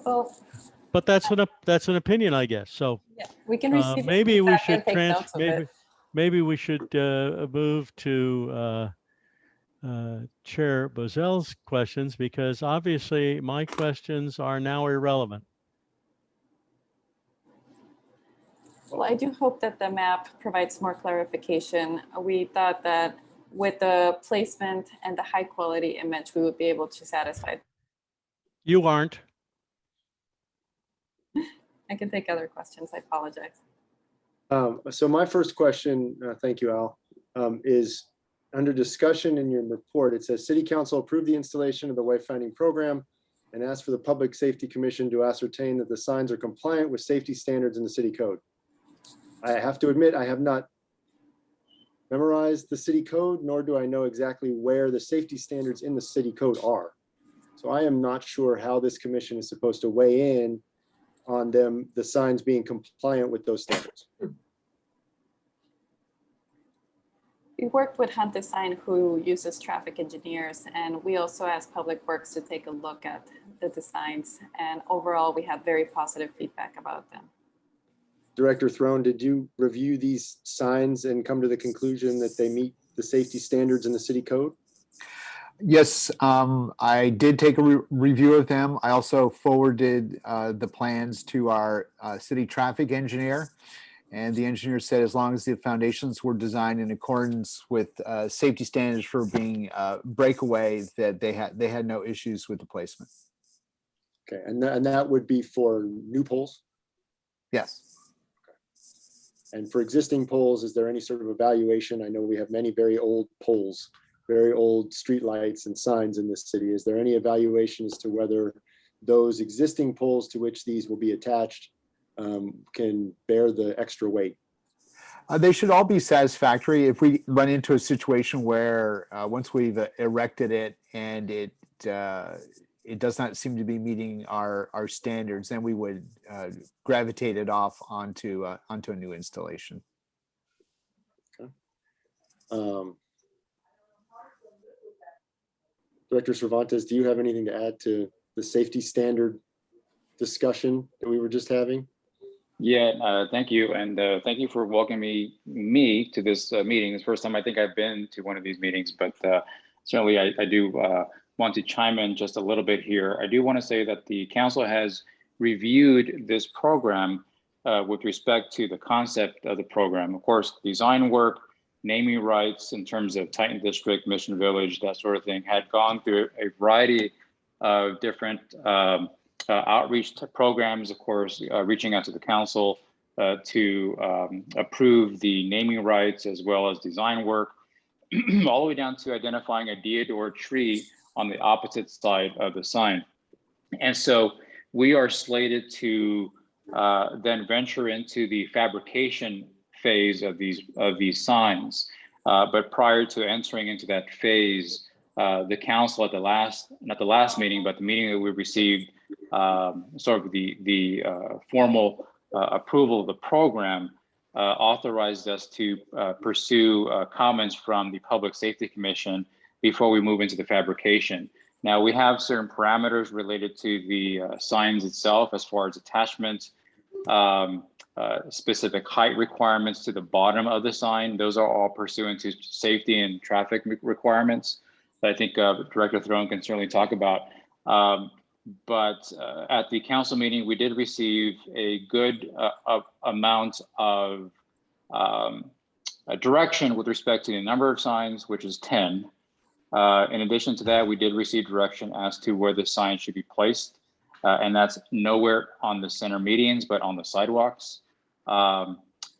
well, But that's an opinion, I guess. So yeah, we can receive maybe we feedback and should take notes of it. maybe we should move to Chair Bozel's questions, because obviously my questions are now irrelevant. Well, I do hope that the map provides more clarification. We thought that with the placement and the high quality image, we would be able to satisfy. You aren't. I can take other questions. I apologize. So my first question, thank you, Al, is under discussion in your report. It says City Council approved the installation of the wayfinding program and asked for the Public Safety Commission to ascertain that the signs are compliant with safety standards in the city code. I have to admit, I have not memorized the city code, nor do I know exactly where the safety standards in the city code are. So I am not sure how this commission is supposed to weigh in on the signs being compliant with those standards. We worked with Hunt Design, who uses traffic engineers, and we also asked Public Works to take a look at the designs. And overall, we had very positive feedback about them. Director Throne, did you review these signs and come to the conclusion that they meet the safety standards in the city code? Yes, I did take a review of them. I also forwarded the plans to our city traffic engineer. And the engineer said as long as the foundations were designed in accordance with safety standards for being breakaway, that they had no issues with the placement. Okay, and that would be for new poles? Yes. And for existing poles, is there any sort of evaluation? I know we have many very old poles, very old streetlights and signs in this city. Is there any evaluation as to whether those existing poles to which these will be attached can bear the extra weight? They should all be satisfactory. If we run into a situation where once we've erected it and it does not seem to be meeting our standards, then we would gravitate it off onto a new installation. Okay. Director Cervantes, do you have anything to add to the safety standard discussion that we were just having? Yeah, thank you. And thank you for welcoming me to this meeting. It's the first time I think I've been to one of these meetings, but certainly I do want to chime in just a little bit here. I do want to say that the council has reviewed this program with respect to the concept of the program. Of course, design work, naming rights in terms of Titan District, Mission Village, that sort of thing, had gone through a variety of different outreach programs, of course, reaching out to the council to approve the naming rights as well as design work, all the way down to identifying a deodar tree on the opposite side of the sign. And so we are slated to then venture into the fabrication phase of these signs. But prior to entering into that phase, the council at not the last meeting, but the meeting that we received sort of the formal approval of the program, authorized us to pursue comments from the Public Safety Commission before we move into the fabrication. Now, we have certain parameters related to the signs itself as far as attachments, specific height requirements to the bottom of the sign. Those are all pursuant to safety and traffic requirements that I think Director Throne can certainly talk about. But at the council meeting, we did receive a good amount of direction with respect to the number of signs, which is 10. In addition to that, we did receive direction as to where the sign should be placed. And that's nowhere on the center medians, but on the sidewalks,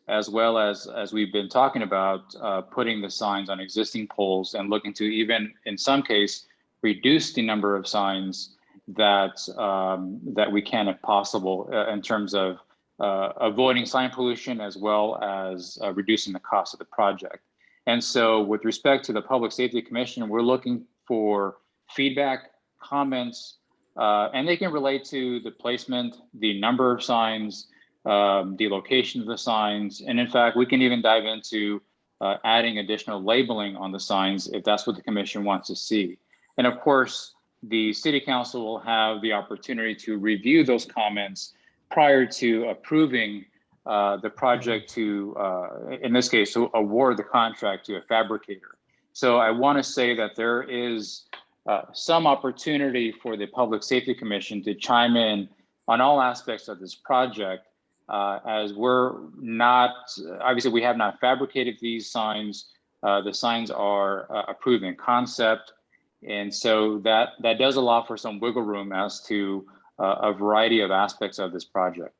as well as we've been talking about, putting the signs on existing poles and looking to even, in some case, reduce the number of signs that we can, if possible, in terms of avoiding sign pollution as well as reducing the cost of the project. And so with respect to the Public Safety Commission, we're looking for feedback, comments, and they can relate to the placement, the number of signs, the location of the signs. And in fact, we can even dive into adding additional labeling on the signs if that's what the commission wants to see. And of course, the City Council will have the opportunity to review those comments prior to approving the project to, in this case, to award the contract to a fabricator. So I want to say that there is some opportunity for the Public Safety Commission to chime in on all aspects of this project, as we're not, obviously we have not fabricated these signs. The signs are approved in concept. And so that does allow for some wiggle room as to a variety of aspects of this project.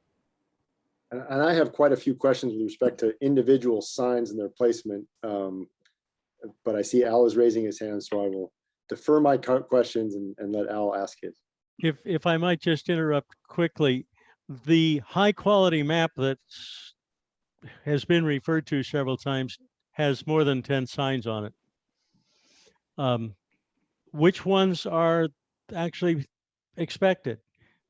And I have quite a few questions with respect to individual signs and their placement. But I see Al is raising his hand, so I will defer my questions and let Al ask his. If I might just interrupt quickly, the high quality map that has been referred to several times has more than 10 signs on it. Which ones are actually expected?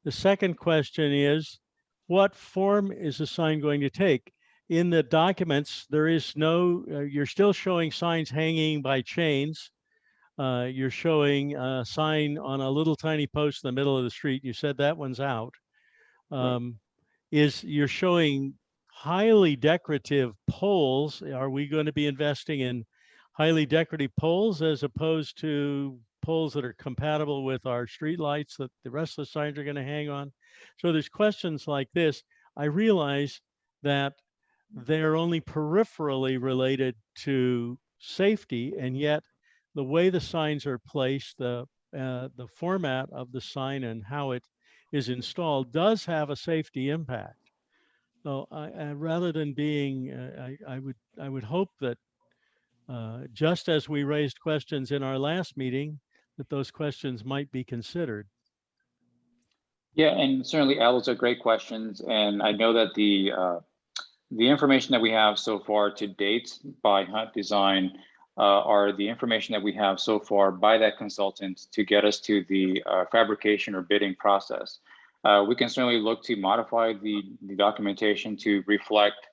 The second question is, what form is the sign going to take? in the documents, there is no, you're still showing signs hanging by chains. You're showing a sign on a little tiny post in the middle of the street. You said that one's out. You're showing highly decorative poles. Are we going to be investing in highly decorative poles as opposed to poles that are compatible with our street lights that the rest of the signs are going to hang on? So there's questions like this. I realize that they're only peripherally related to safety, and yet the way the signs are placed, the format of the sign and how it is installed does have a safety impact. So rather than being, I would hope that just as we raised questions in our last meeting, that those questions might be considered. Yeah, and certainly, Al, those are great questions. And I know that the information that we have so far to date by Hunt Design are the information that we have so far by that consultant to get us to the fabrication or bidding process. We can certainly look to modify the documentation to reflect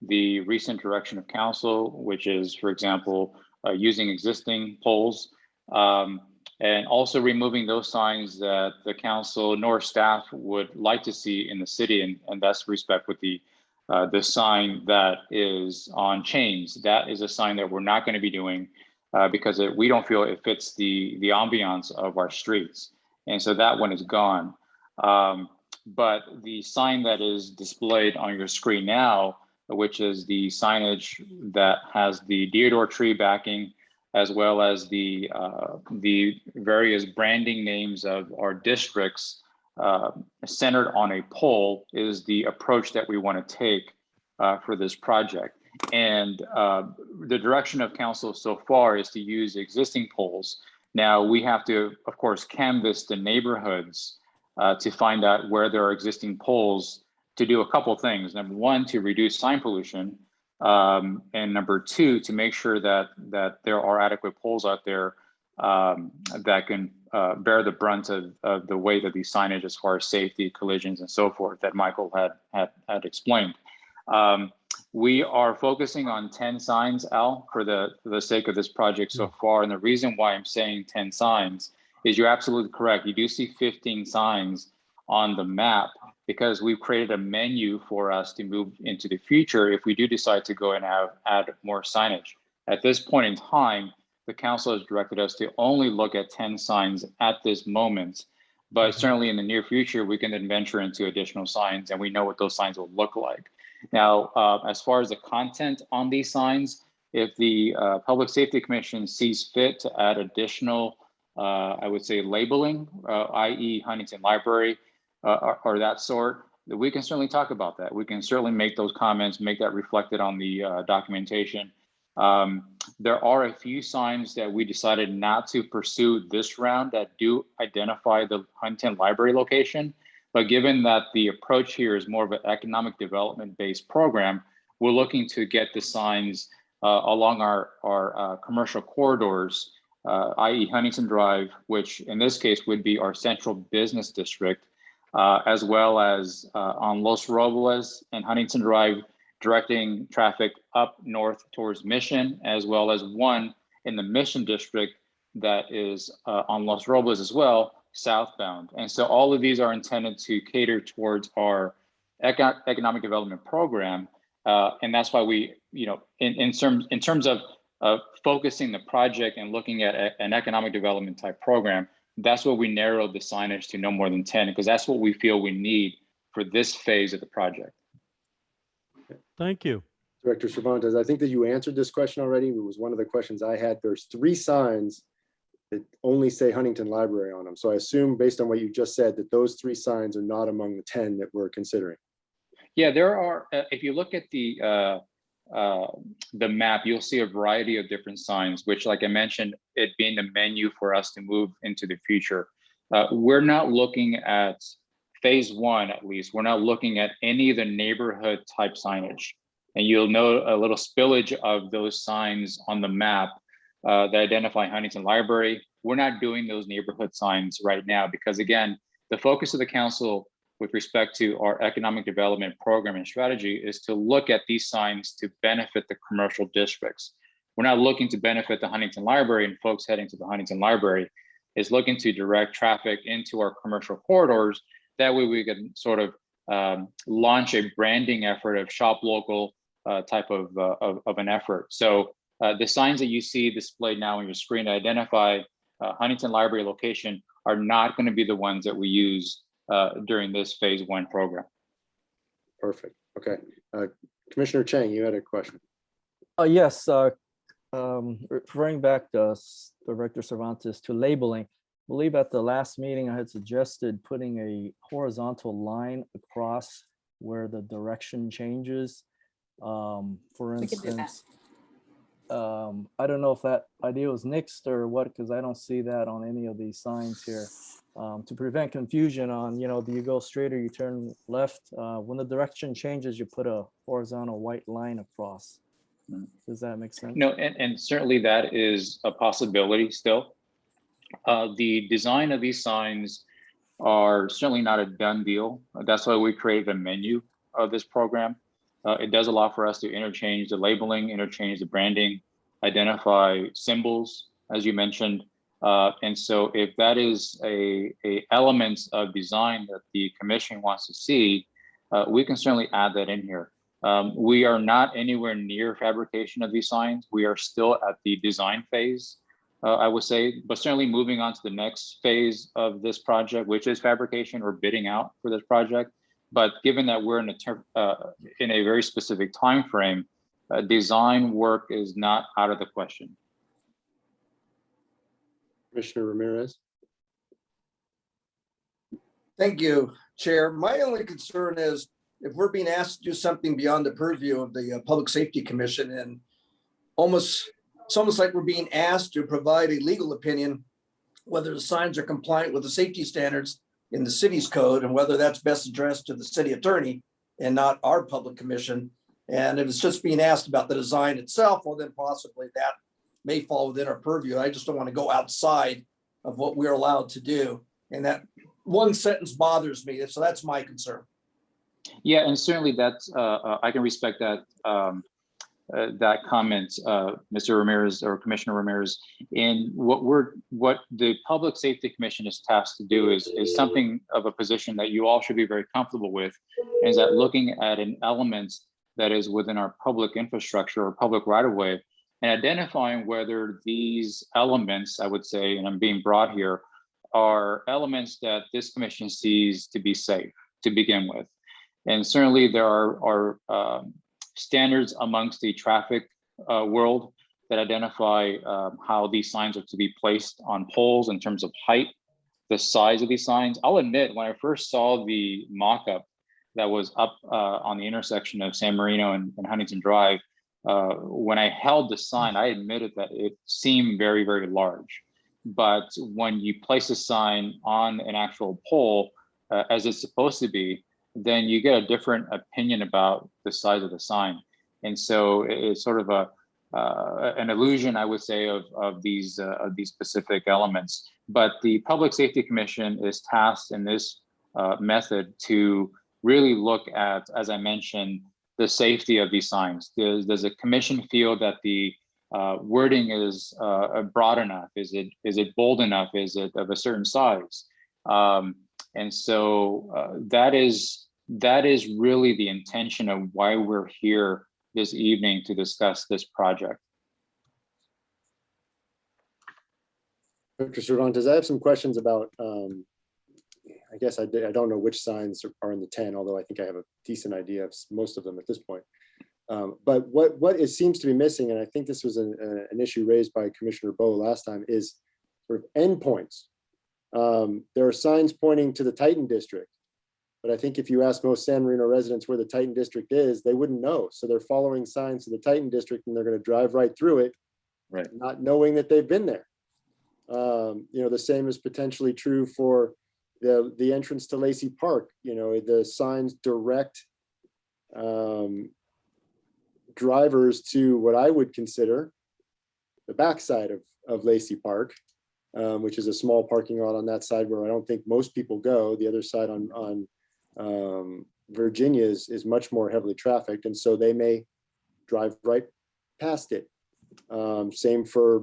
the recent direction of council, which is, for example, using existing poles, and also removing those signs that the council nor staff would like to see in the city, and that's respect with the sign that is on chains. That is a sign that we're not going to be doing because we don't feel it fits the ambiance of our streets. And so that one is gone. But the sign that is displayed on your screen now, which is the signage that has the deodar tree backing, as well as the various branding names of our districts, centered on a pole, is the approach that we want to take for this project. And the direction of council so far is to use existing poles. Now we have to, of course, canvass the neighborhoods to find out where there are existing poles to do a couple things. Number one, to reduce sign pollution. And number two, to make sure that there are adequate poles out there that can bear the brunt of the weight of the signage as far as safety, collisions, and so forth that Michael had explained. We are focusing on 10 signs, Al, for the sake of this project so far. And the reason why I'm saying 10 signs is you're absolutely correct. You do see 15 signs on the map because we've created a menu for us to move into the future if we do decide to go and add more signage. At this point in time, the council has directed us to only look at 10 signs at this moment, but certainly in the near future, we can then venture into additional signs and we know what those signs will look like. Now, as far as the content on these signs, if the Public Safety Commission sees fit to add additional, I would say labeling, i.e. Huntington Library or that sort, we can certainly talk about that. We can certainly make those comments, make that reflected on the documentation. There are a few signs that we decided not to pursue this round that do identify the Huntington Library location. But given that the approach here is more of an economic development based program, we're looking to get the signs along our commercial corridors, i.e. Huntington Drive, which in this case would be our central business district, as well as on Los Robles and Huntington Drive, directing traffic up north towards Mission, as well as one in the Mission district that is on Los Robles as well, southbound. And so all of these are intended to cater towards our economic development program. And that's why we, in terms of focusing the project and looking at an economic development type program, that's what we narrowed the signage to no more than 10, because that's what we feel we need for this phase of the project. Thank you. Director Cervantes, I think that you answered this question already. It was one of the questions I had. There's 3 signs that only say Huntington Library on them. So I assume based on what you just said that those 3 signs are not among the 10 that we're considering. Yeah, there are, if you look at the map, you'll see a variety of different signs, which, like I mentioned, it being the menu for us to move into the future. We're not looking at phase 1, at least. We're not looking at any of the neighborhood type signage. And you'll note a little spillage of those signs on the map that identify Huntington Library. We're not doing those neighborhood signs right now because, again, the focus of the council with respect to our economic development program and strategy is to look at these signs to benefit the commercial districts. We're not looking to benefit the Huntington Library and folks heading to the Huntington Library. Is looking to direct traffic into our commercial corridors. That way we can sort of launch a branding effort of shop local type of an effort. So the signs that you see displayed now on your screen to identify Huntington Library location are not going to be the ones that we use during this phase 1 program. Perfect. Okay. Commissioner Chang, you had a question. Yes, referring back to Director Cervantes to labeling, I believe at the last meeting I had suggested putting a horizontal line across where the direction changes. For We can do that. instance, I don't know if that idea was nixed or what, because I don't see that on any of these signs here. To prevent confusion on, do you go straight or you turn left? When the direction changes, you put a horizontal white line across. Does that make sense? No, and certainly that is a possibility still. The design of these signs are certainly not a done deal. That's why we created a menu of this program. It does allow for us to interchange the labeling, interchange the branding, identify symbols, as you mentioned. And so if that is a element of design that the commission wants to see, we can certainly add that in here. We are not anywhere near fabrication of these signs. We are still at the design phase, I would say, but certainly moving on to the next phase of this project, which is fabrication or bidding out for this project. But given that we're in a very specific time frame, design work is not out of the question. Commissioner Ramirez. Thank you, Chair. My only concern is if we're being asked to do something beyond the purview of the Public Safety Commission, and it's almost like we're being asked to provide a legal opinion, whether the signs are compliant with the safety standards in the city's code and whether that's best addressed to the city attorney and not our public commission. And if it's just being asked about the design itself, well, then possibly that may fall within our purview. I just don't want to go outside of what we're allowed to do. And that one sentence bothers me. So that's my concern. Yeah, and certainly that's, I can respect that that comment, Mr. Ramirez or Commissioner Ramirez. And what the Public Safety Commission is tasked to do is something of a position that you all should be very comfortable with, is that looking at an element that is within our public infrastructure or public right-of-way and identifying whether these elements, I would say, and I'm being broad here, are elements that this commission sees to be safe to begin with. And certainly there are standards amongst the traffic world that identify how these signs are to be placed on poles in terms of height, the size of these signs. I'll admit, when I first saw the mock-up that was up on the intersection of San Marino and Huntington Drive, when I held the sign, I admitted that it seemed very, very large. But when you place a sign on an actual pole, as it's supposed to be, then you get a different opinion about the size of the sign. And so it's sort of an illusion, I would say, of these specific elements. But the Public Safety Commission is tasked in this method to really look at, as I mentioned, the safety of these signs. Does the commission feel that the wording is broad enough? Is it bold enough? Is it of a certain size? And so that is really the intention of why we're here this evening to discuss this project. Dr. Cervantes, I have some questions about, I guess I don't know which signs are in the 10, although I think I have a decent idea of most of them at this point. But what it seems to be missing, and I think this was an issue raised by Commissioner Bowe last time, is sort of endpoints. There are signs pointing to the Titan District, but I think if you ask most San Marino residents where the Titan District is, they wouldn't know. So they're following signs to the Titan District and they're going to drive right through it, right, not knowing that they've been there. The same is potentially true for the entrance to Lacey Park. The signs direct drivers to what I would consider the backside of Lacey Park, which is a small parking lot on that side where I don't think most people go. The other side on Virginia is much more heavily trafficked, and so they may drive right past it. Same for,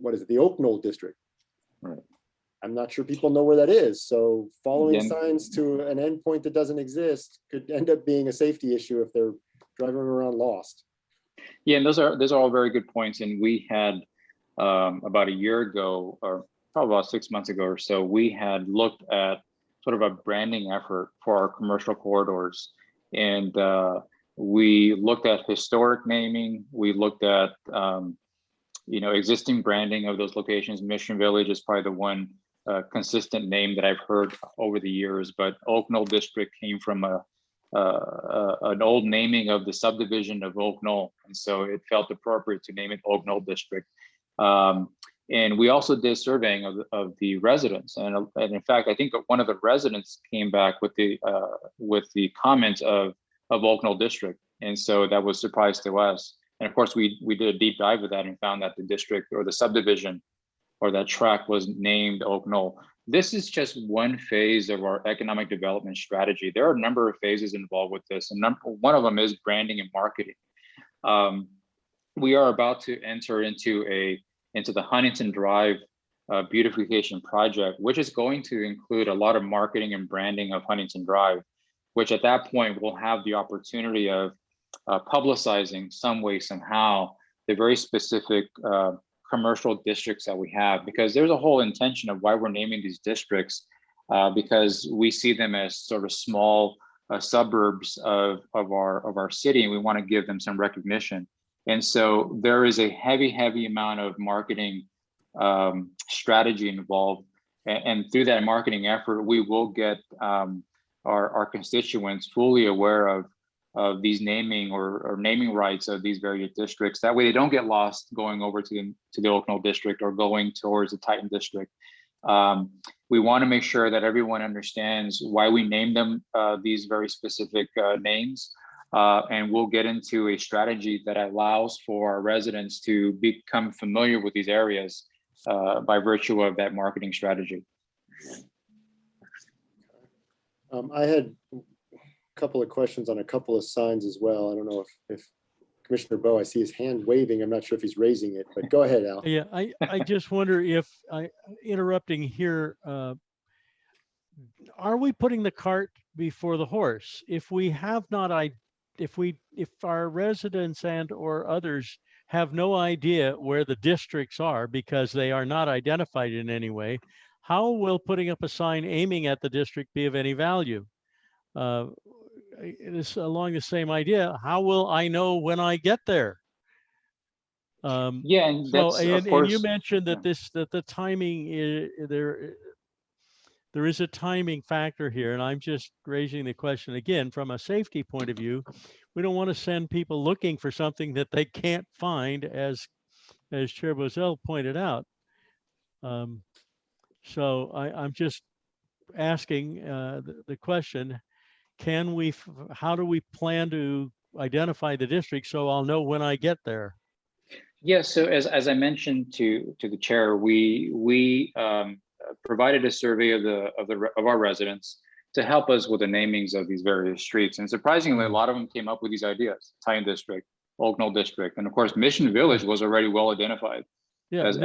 what is it, the Oak Knoll district. Right. I'm not sure people know where that is. So following Yeah. signs to an endpoint that doesn't exist could end up being a safety issue if they're driving around lost. Yeah, and those are all very good points. And we had about a year ago, or probably about 6 months ago or so, we had looked at sort of a branding effort for our commercial corridors. And we looked at historic naming. We looked at existing branding of those locations. Mission Village is probably the one consistent name that I've heard over the years, but Oak Knoll District came from an old naming of the subdivision of Oak Knoll, and so it felt appropriate to name it Oak Knoll District. And we also did surveying of the residents, and in fact, I think one of the residents came back with the comments of Oak Knoll District, and so that was a surprise to us. And of course, we did a deep dive with that and found that the district or the subdivision or that tract was named Oak Knoll. This is just one phase of our economic development strategy. There are a number of phases involved with this, and one of them is branding and marketing. We are about to enter into the Huntington Drive beautification project, which is going to include a lot of marketing and branding of Huntington Drive, which at that point will have the opportunity of publicizing some way, somehow, the very specific commercial districts that we have, because there's a whole intention of why we're naming these districts, because we see them as sort of small suburbs of our city, and we want to give them some recognition. And so there is a heavy amount of marketing strategy involved, and through that marketing effort, we will get our constituents fully aware of these naming or naming rights of these various districts. That way they don't get lost going over to the Oak Knoll District or going towards the Titan District. We want to make sure that everyone understands why we named them these very specific names. And we'll get into a strategy that allows for our residents to become familiar with these areas by virtue of that marketing strategy. I had couple of questions on a couple of signs as well. I don't know if Commissioner Bowe, I see his hand waving. I'm not sure if he's raising it, but go ahead, Al. Yeah, I just wonder if interrupting here, are we putting the cart before the horse? If our residents and or others have no idea where the districts are because they are not identified in any way, how will putting up a sign aiming at the district be of any value? It is along the same idea. How will I know when I get there? Yeah, and So, that's and of course, you mentioned that yeah. that the timing is there is a timing factor here, and I'm just raising the question again from a safety point of view. We don't want to send people looking for something that they can't find, as Chair Boiselle pointed out. So I'm just asking the question. How do we plan to identify the district so I'll know when I get there? Yeah, so as I mentioned to the chair, we provided a survey of our residents to help us with the namings of these various streets, and surprisingly, a lot of them came up with these ideas: Titan District, Oak Knoll District, and of course, Mission Village was already well identified, Yeah, as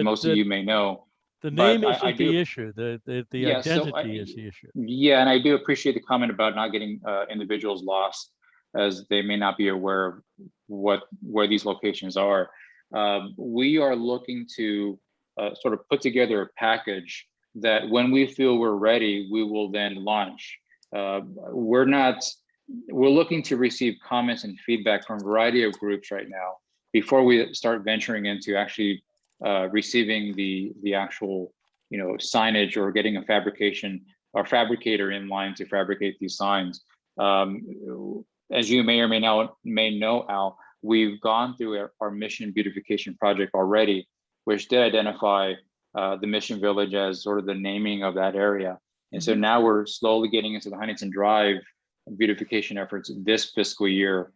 most of you may know. The But name I isn't do- the issue. The Yeah, so identity is the issue. Yeah, and I do appreciate the comment about not getting individuals lost, as they may not be aware of where these locations are. We are looking to sort of put together a package that when we feel we're ready, we will then launch. We're looking to receive comments and feedback from a variety of groups right now before we start venturing into actually receiving the actual signage or getting a fabricator in line to fabricate these signs. As you may or may know, Al, we've gone through our Mission Beautification project already, which did identify the Mission Village as sort of the naming of that area. And so now we're slowly getting into the Huntington Drive beautification efforts this fiscal year,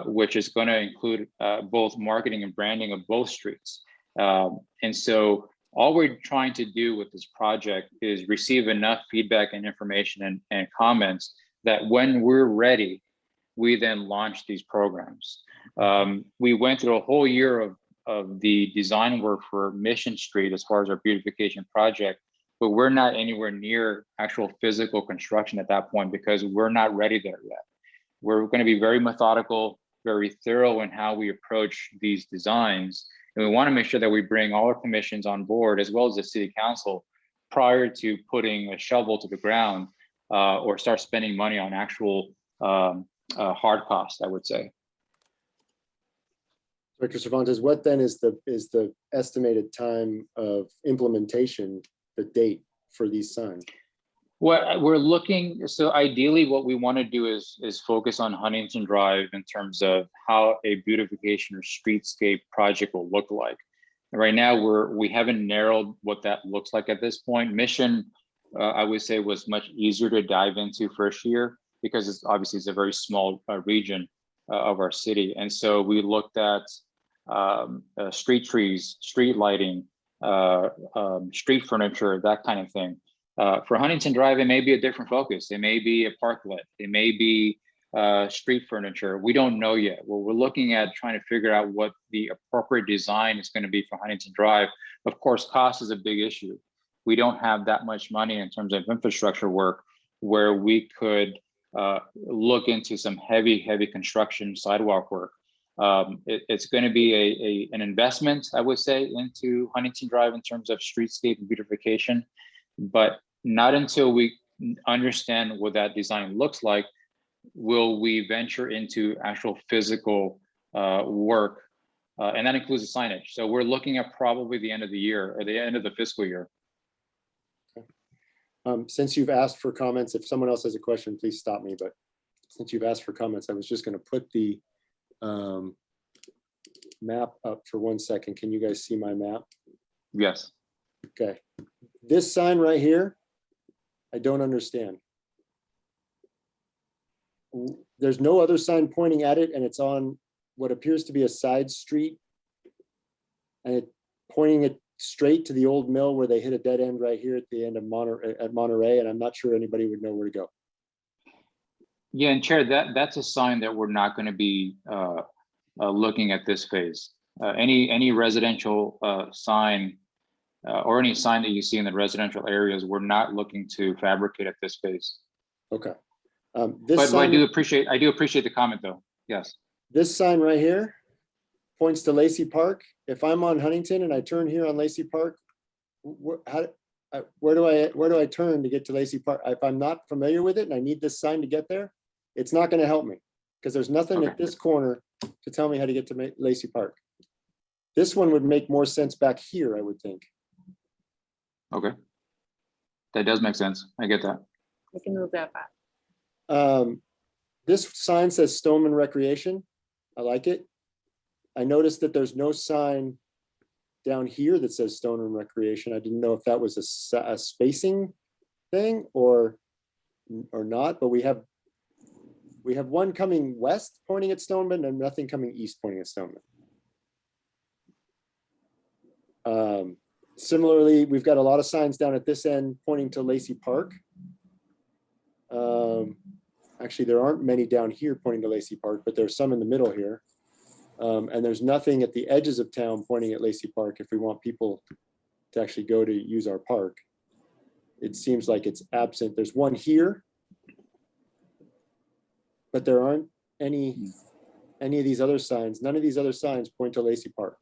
which is going to include both marketing and branding of both streets. And so all we're trying to do with this project is receive enough feedback and information and comments that when we're ready, we then launch these programs. We went through a whole year of the design work for Mission Street as far as our beautification project, but we're not anywhere near actual physical construction at that point because we're not ready there yet. We're going to be very methodical, very thorough in how we approach these designs. And we want to make sure that we bring all our commissions on board as well as the city council prior to putting a shovel to the ground or start spending money on actual hard costs, I would say. Director Cervantes, what then is the estimated time of implementation, the date for these signs? What we're looking, so ideally what we want to do is focus on Huntington Drive in terms of how a beautification or streetscape project will look like. And right now we haven't narrowed what that looks like at this point. Mission, I would say, was much easier to dive into first year because it's obviously a very small region of our city. And so we looked at street trees, street lighting, street furniture, that kind of thing. For Huntington Drive, it may be a different focus. It may be a parklet. It may be street furniture. We don't know yet. Well, we're looking at trying to figure out what the appropriate design is going to be for Huntington Drive. Of course, cost is a big issue. We don't have that much money in terms of infrastructure work where we could look into some heavy construction sidewalk work. It's going to be an investment, I would say, into Huntington Drive in terms of streetscape and beautification, but not until we understand what that design looks like will we venture into actual physical work, and that includes the signage. So we're looking at probably the end of the year or the end of the fiscal year. Since you've asked for comments, if someone else has a question, please stop me. But since you've asked for comments, I was just going to put the map up for 1 second. Can you guys see my map? Yes. Okay. This sign right here, I don't understand. There's no other sign pointing at it, and it's on what appears to be a side street, and it pointing it straight to the old mill where they hit a dead end right here at the end of Monterey, and I'm not sure anybody would know where to go. Yeah, and Chair, that's a sign that we're not going to be looking at this phase. Any residential sign or any sign that you see in the residential areas, we're not looking to fabricate at this phase. Okay. But I do appreciate the comment though. Yes. This sign right here points to Lacey Park. If I'm on Huntington and I turn here on Lacey Park, where do I turn to get to Lacey Park? If I'm not familiar with it and I need this sign to get there, it's not going to help me because there's nothing at this corner to tell me how to get to Lacey Park. This one would make more sense back here, I would think. Okay. That does make sense. I get that. We can move that back. This sign says Stoneman Recreation. I like it. I noticed that there's no sign down here that says Stoneman Recreation. I didn't know if that was a spacing thing or not, but we have one coming west pointing at Stoneman and nothing coming east pointing at Stoneman. Similarly, we've got a lot of signs down at this end pointing to Lacey Park. Actually, there aren't many down here pointing to Lacey Park, but there's some in the middle here. And there's nothing at the edges of town pointing at Lacey Park if we want people to actually go to use our park. It seems like it's absent. There's one here, but there aren't any of these other signs. None of these other signs point to Lacey Park.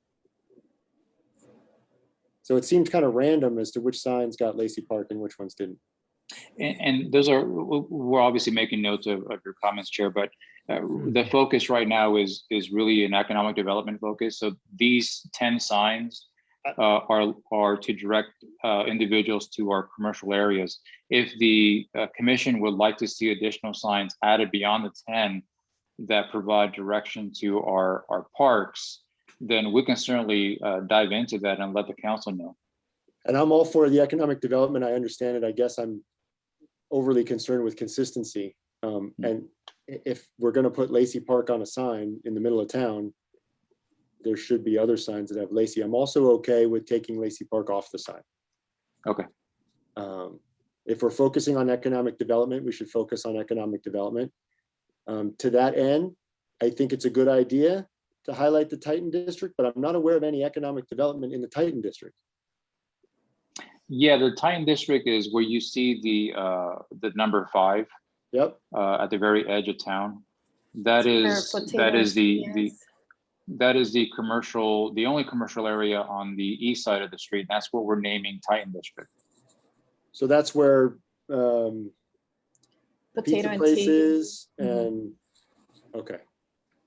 So it seems kind of random as to which signs got Lacey Park and which ones didn't. And those are, we're obviously making notes of your comments, Chair, but the focus right now is really an economic development focus. So these 10 signs are to direct individuals to our commercial areas. If the commission would like to see additional signs added beyond the 10 that provide direction to our parks, then we can certainly dive into that and let the council know. And I'm all for the economic development. I understand it. I guess I'm overly concerned with consistency. And if we're going to put Lacey Park on a sign in the middle of town, there should be other signs that have Lacey. I'm also okay with taking Lacey Park off the sign. Okay. If we're focusing on economic development, we should focus on economic development. To that end, I think it's a good idea to highlight the Titan district, but I'm not aware of any economic development in the Titan district. Yeah, the Titan district is where you see the number 5 Yep. at the very edge of town. That Where is potatoes the is. that is the only commercial area on the east side of the street. That's what we're naming Titan district. So that's where Potato pizza and place tea. is Mhm. and, okay.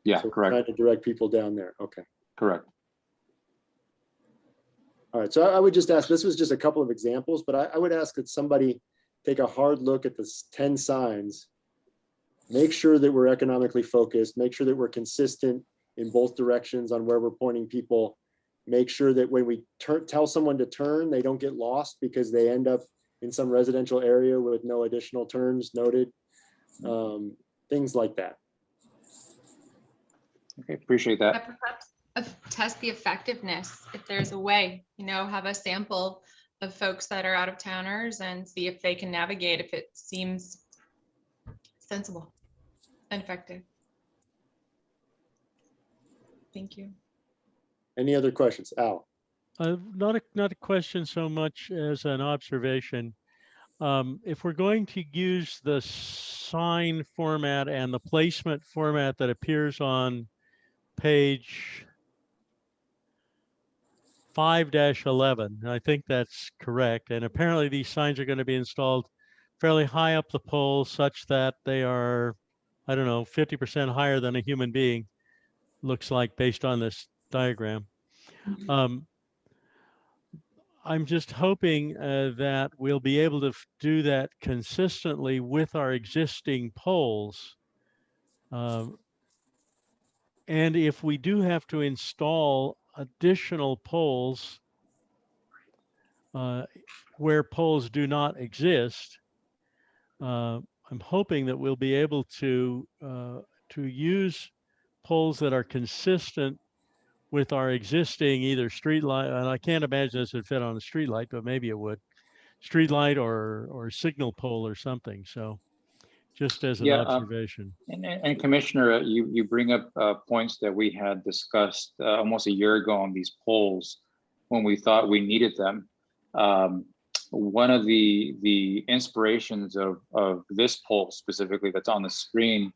Yeah, So we're correct, trying to direct people down there. Okay. correct. All right. So I would just ask, this was just a couple of examples, but I would ask that somebody take a hard look at the 10 signs. Make sure that we're economically focused, make sure that we're consistent in both directions on where we're pointing people. Make sure that when we tell someone to turn, they don't get lost because they end up in some residential area with no additional turns noted. Things like that. Okay, appreciate that. But perhaps test the effectiveness if there's a way, have a sample of folks that are out of towners and see if they can navigate, if it seems sensible and effective. Thank you. Any other questions? Al? Not a question so much as an observation. If we're going to use the sign format and the placement format that appears on page 5-11, I think that's correct. And apparently these signs are going to be installed fairly high up the pole such that they are, I don't know, 50% higher than a human being, looks like, based on this diagram. I'm just hoping that we'll be able to do that consistently with our existing poles. And if we do have to install additional poles where poles do not exist, I'm hoping that we'll be able to use poles that are consistent with our existing either street light, and I can't imagine this would fit on a street light, but maybe it would, street light or signal pole or something. So just as an observation. And Commissioner, you bring up points that we had discussed almost a year ago on these poles when we thought we needed them. One of the inspirations of this pole specifically that's on the screen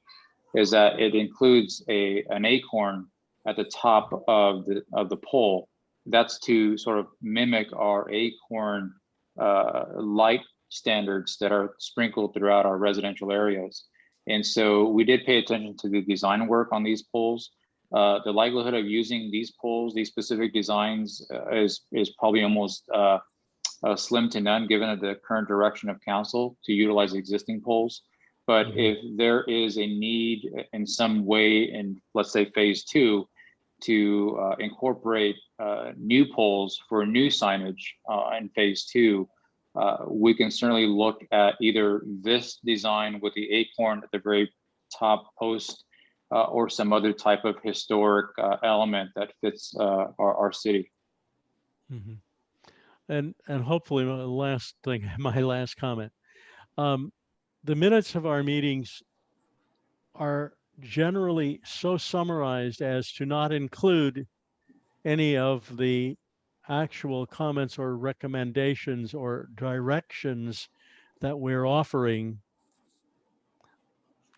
is that it includes an acorn at the top of the pole. That's to sort of mimic our acorn light standards that are sprinkled throughout our residential areas. And so we did pay attention to the design work on these poles. The likelihood of using these poles, these specific designs is probably almost slim to none given the current direction of council to utilize existing poles. But if there is a need in some way in, let's say, phase 2 to incorporate new poles for new signage in phase 2, we can certainly look at either this design with the acorn at the very top post or some other type of historic element that fits our city. Mm-hmm. And hopefully my last comment. The minutes of our meetings are generally so summarized as to not include any of the actual comments or recommendations or directions that we're offering.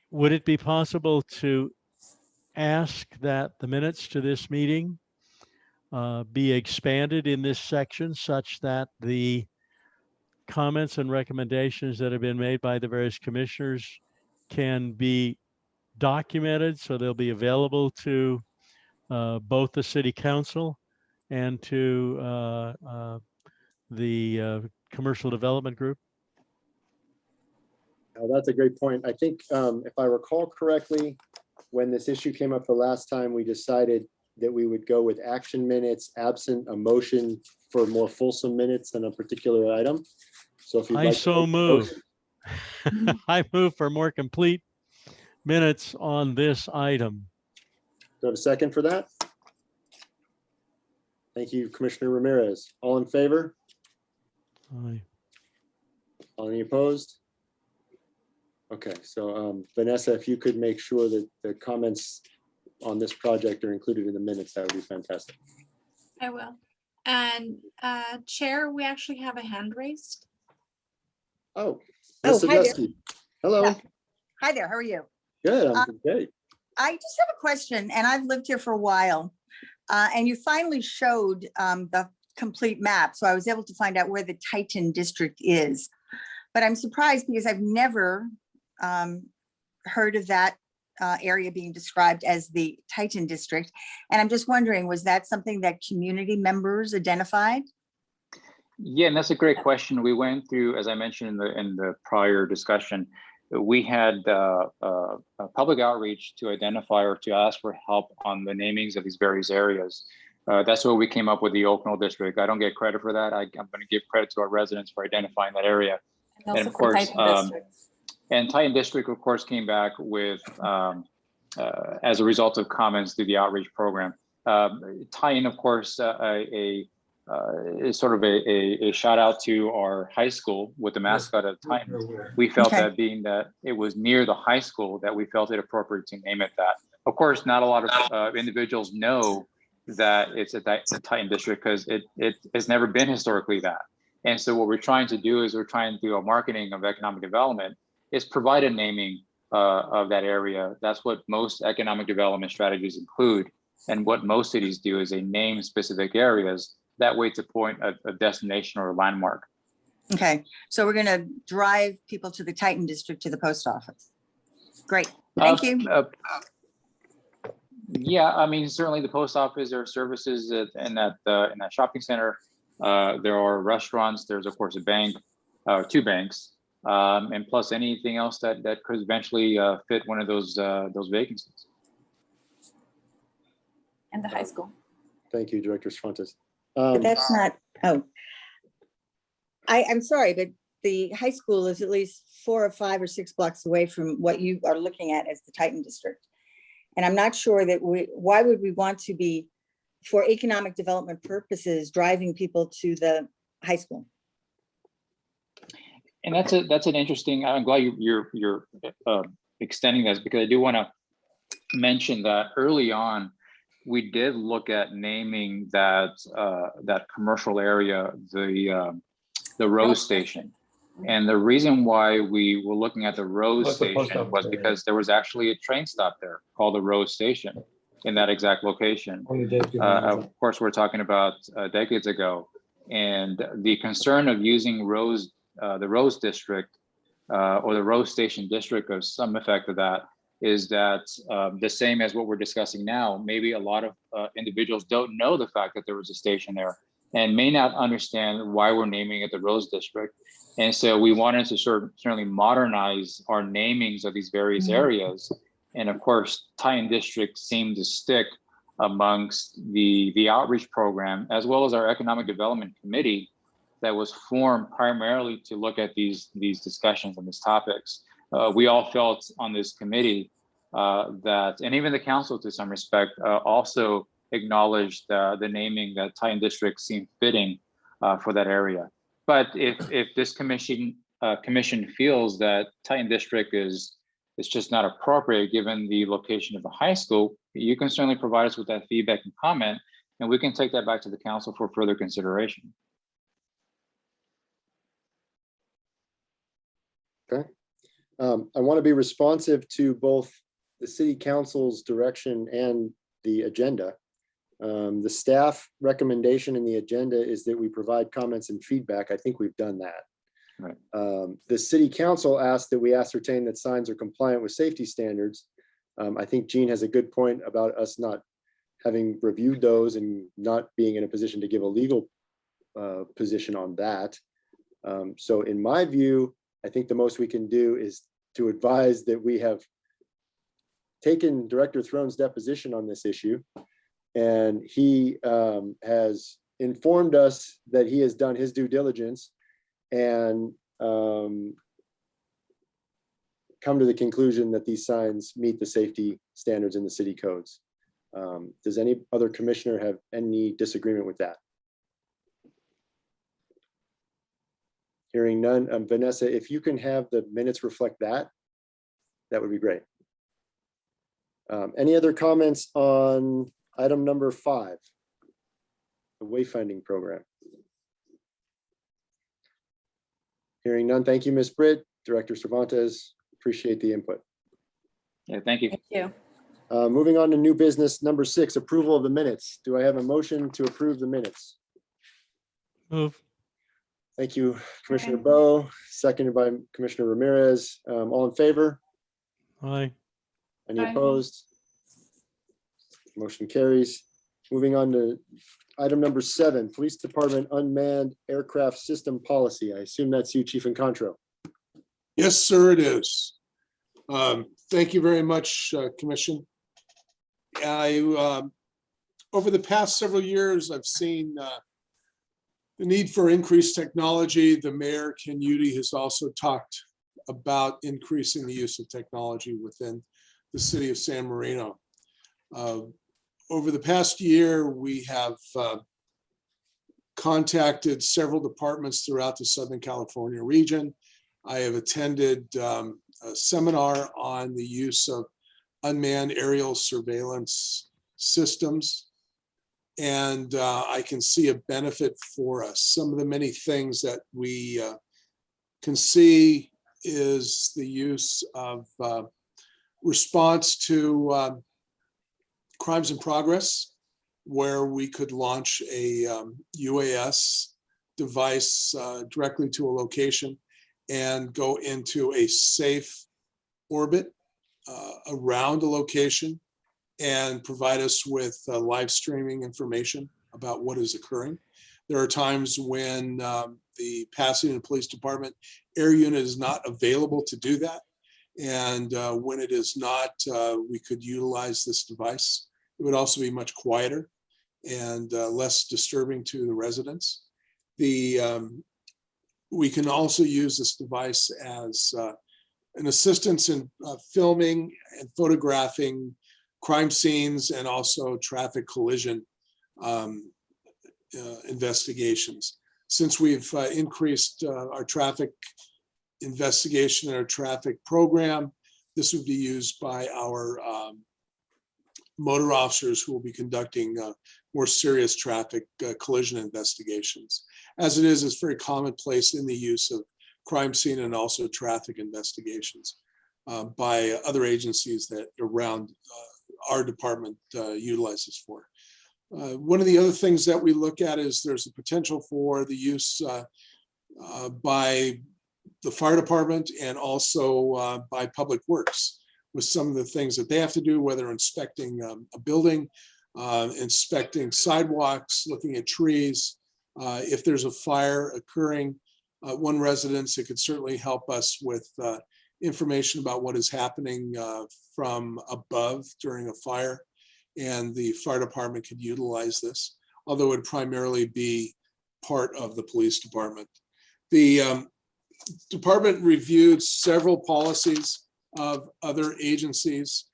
Would it be possible to ask that the minutes to this meeting be expanded in this section such that the comments and recommendations that have been made by the various commissioners can be documented so they'll be available to both the city council and to the commercial development group? That's a great point. I think if I recall correctly, when this issue came up the last time, we decided that we would go with action minutes absent a motion for more fulsome minutes on a particular item. So if you'd I like so move. I move for more complete minutes on this item. Do I have a second for that? Thank you, Commissioner Ramirez. All in favor? Aye. Any opposed? Okay, so Vanessa, if you could make sure that the comments on this project are included in the minutes, that would be fantastic. I will. And Chair, we actually have a hand raised. Oh, Oh, Ms. hi there. Sadusky. Hello, Yeah. Hi there, how are you? good, I'm great. I just have a question, and I've lived here for a while. And you finally showed the complete map, so I was able to find out where the Titan district is. But I'm surprised because I've never heard of that area being described as the Titan district. And I'm just wondering, was that something that community members identified? Yeah, and that's a great question. We went through, as I mentioned in the prior discussion, we had a public outreach to identify or to ask for help on the namings of these various areas. That's where we came up with the Oak Knoll district. I don't get credit for that. I'm going to give credit to our residents for identifying that area. And also of for course, Titan districts. And Titan District, of course, came back with, as a result of comments through the outreach program. Titan, of course, is sort of a shout out to our high school with the mascot of Titan. We felt Okay. that being that it was near the high school that we felt it appropriate to name it that. Of course, not a lot of individuals know that it's a Titan district because it has never been historically that. And so what we're trying to do is we're trying to do a marketing of economic development is provide a naming of that area. That's what most economic development strategies include. And what most cities do is they name specific areas. That way to point a destination or a landmark. Okay, so we're gonna drive people to the Titan district to the post office. Great, thank you. Yeah, I mean, certainly the post office, there are services in that shopping center. There are restaurants. There's of course a bank, 2 banks, and plus anything else that could eventually fit one of those vacancies. And the high school. Thank you, Director Sfontes. But that's not, oh. I'm sorry, but the high school is at least 4 or 5 or 6 blocks away from what you are looking at as the Titan district. And I'm not sure that why would we want to be, for economic development purposes, driving people to the high school? And that's an interesting. I'm glad you're extending this because I do want to mention that early on we did look at naming that commercial area the Rose Station. And the reason why we were looking at the Rose Station was because there was actually a train stop there called the Rose Station in that exact location. Of course, we're talking about decades ago. And the concern of using the Rose District or the Rose Station District or some effect of that is that the same as what we're discussing now. Maybe a lot of individuals don't know the fact that there was a station there and may not understand why we're naming it the Rose District. And so we wanted to certainly modernize our namings of these various areas. And of course, Titan District seemed to stick amongst the outreach program, as well as our Economic Development Committee that was formed primarily to look at these discussions and these topics. We all felt on this committee that, and even the council to some respect, also acknowledged the naming that Titan District seemed fitting for that area. But if this commission feels that Titan District is just not appropriate given the location of the high school, you can certainly provide us with that feedback and comment, and we can take that back to the council for further consideration. Okay. I want to be responsive to both the city council's direction and the agenda. The staff recommendation in the agenda is that we provide comments and feedback. I think we've done that. Right. The city council asked that we ascertain that signs are compliant with safety standards. I think Jean has a good point about us not having reviewed those and not being in a position to give a legal position on that. So in my view, I think the most we can do is to advise that we have taken Director Throne's deposition on this issue. And he has informed us that he has done his due diligence and come to the conclusion that these signs meet the safety standards in the city codes. Does any other commissioner have any disagreement with that? Hearing none. Vanessa, if you can have the minutes reflect that, that would be great. Any other comments on item number 5? The wayfinding program. Hearing none. Thank you, Ms. Britt. Director Cervantes, appreciate the input. Yeah, thank you. Thank you. Moving on to new business number 6, approval of the minutes. Do I have a motion to approve the minutes? Move. Thank you, Commissioner Second. Bo, seconded by Commissioner Ramirez. All in favor? Aye. Any Aye. opposed? Motion carries. Moving on to item number 7, Police Department Unmanned Aircraft System Policy. I assume that's you, Chief Encontro. Yes, sir, it is. Thank you very much, Commission. Over the past several years, I've seen the need for increased technology. The Mayor, Ken Udy, has also talked about increasing the use of technology within the city of San Marino. Over the past year, we have contacted several departments throughout the Southern California region. I have attended a seminar on the use of unmanned aerial surveillance systems. And I can see a benefit for us. Some of the many things that we can see is the use of response to crimes in progress, where we could launch a UAS device directly to a location and go into a safe orbit around a location and provide us with live streaming information about what is occurring. There are times when the Pasadena Police Department air unit is not available to do that. And when it is not, we could utilize this device. It would also be much quieter and less disturbing to the residents. We can also use this device as an assistance in filming and photographing crime scenes and also traffic collision investigations. Since we've increased our traffic investigation and our traffic program, this would be used by our motor officers who will be conducting more serious traffic collision investigations. As it is, it's very commonplace in the use of crime scene and also traffic investigations by other agencies that around our department utilizes for. One of the other things that we look at is there's a potential for the use by the fire department and also by Public Works with some of the things that they have to do, whether inspecting a building, inspecting sidewalks, looking at trees. If there's a fire occurring at one residence, it could certainly help us with information about what is happening from above during a fire. And the fire department could utilize this, although it would primarily be part of the police department. The department reviewed several policies of other agencies,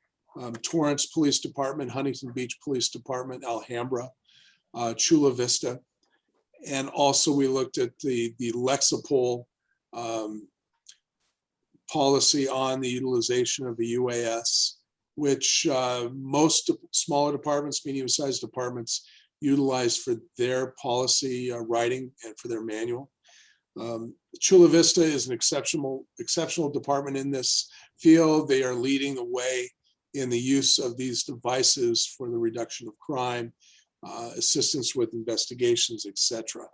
Torrance Police Department, Huntington Beach Police Department, Alhambra, Chula Vista. And also we looked at the Lexipol policy on the utilization of the UAS, which most smaller departments, medium-sized departments utilize for their policy writing and for their manual. Chula Vista is an exceptional department in this field. They are leading the way in the use of these devices for the reduction of crime, assistance with investigations, etc.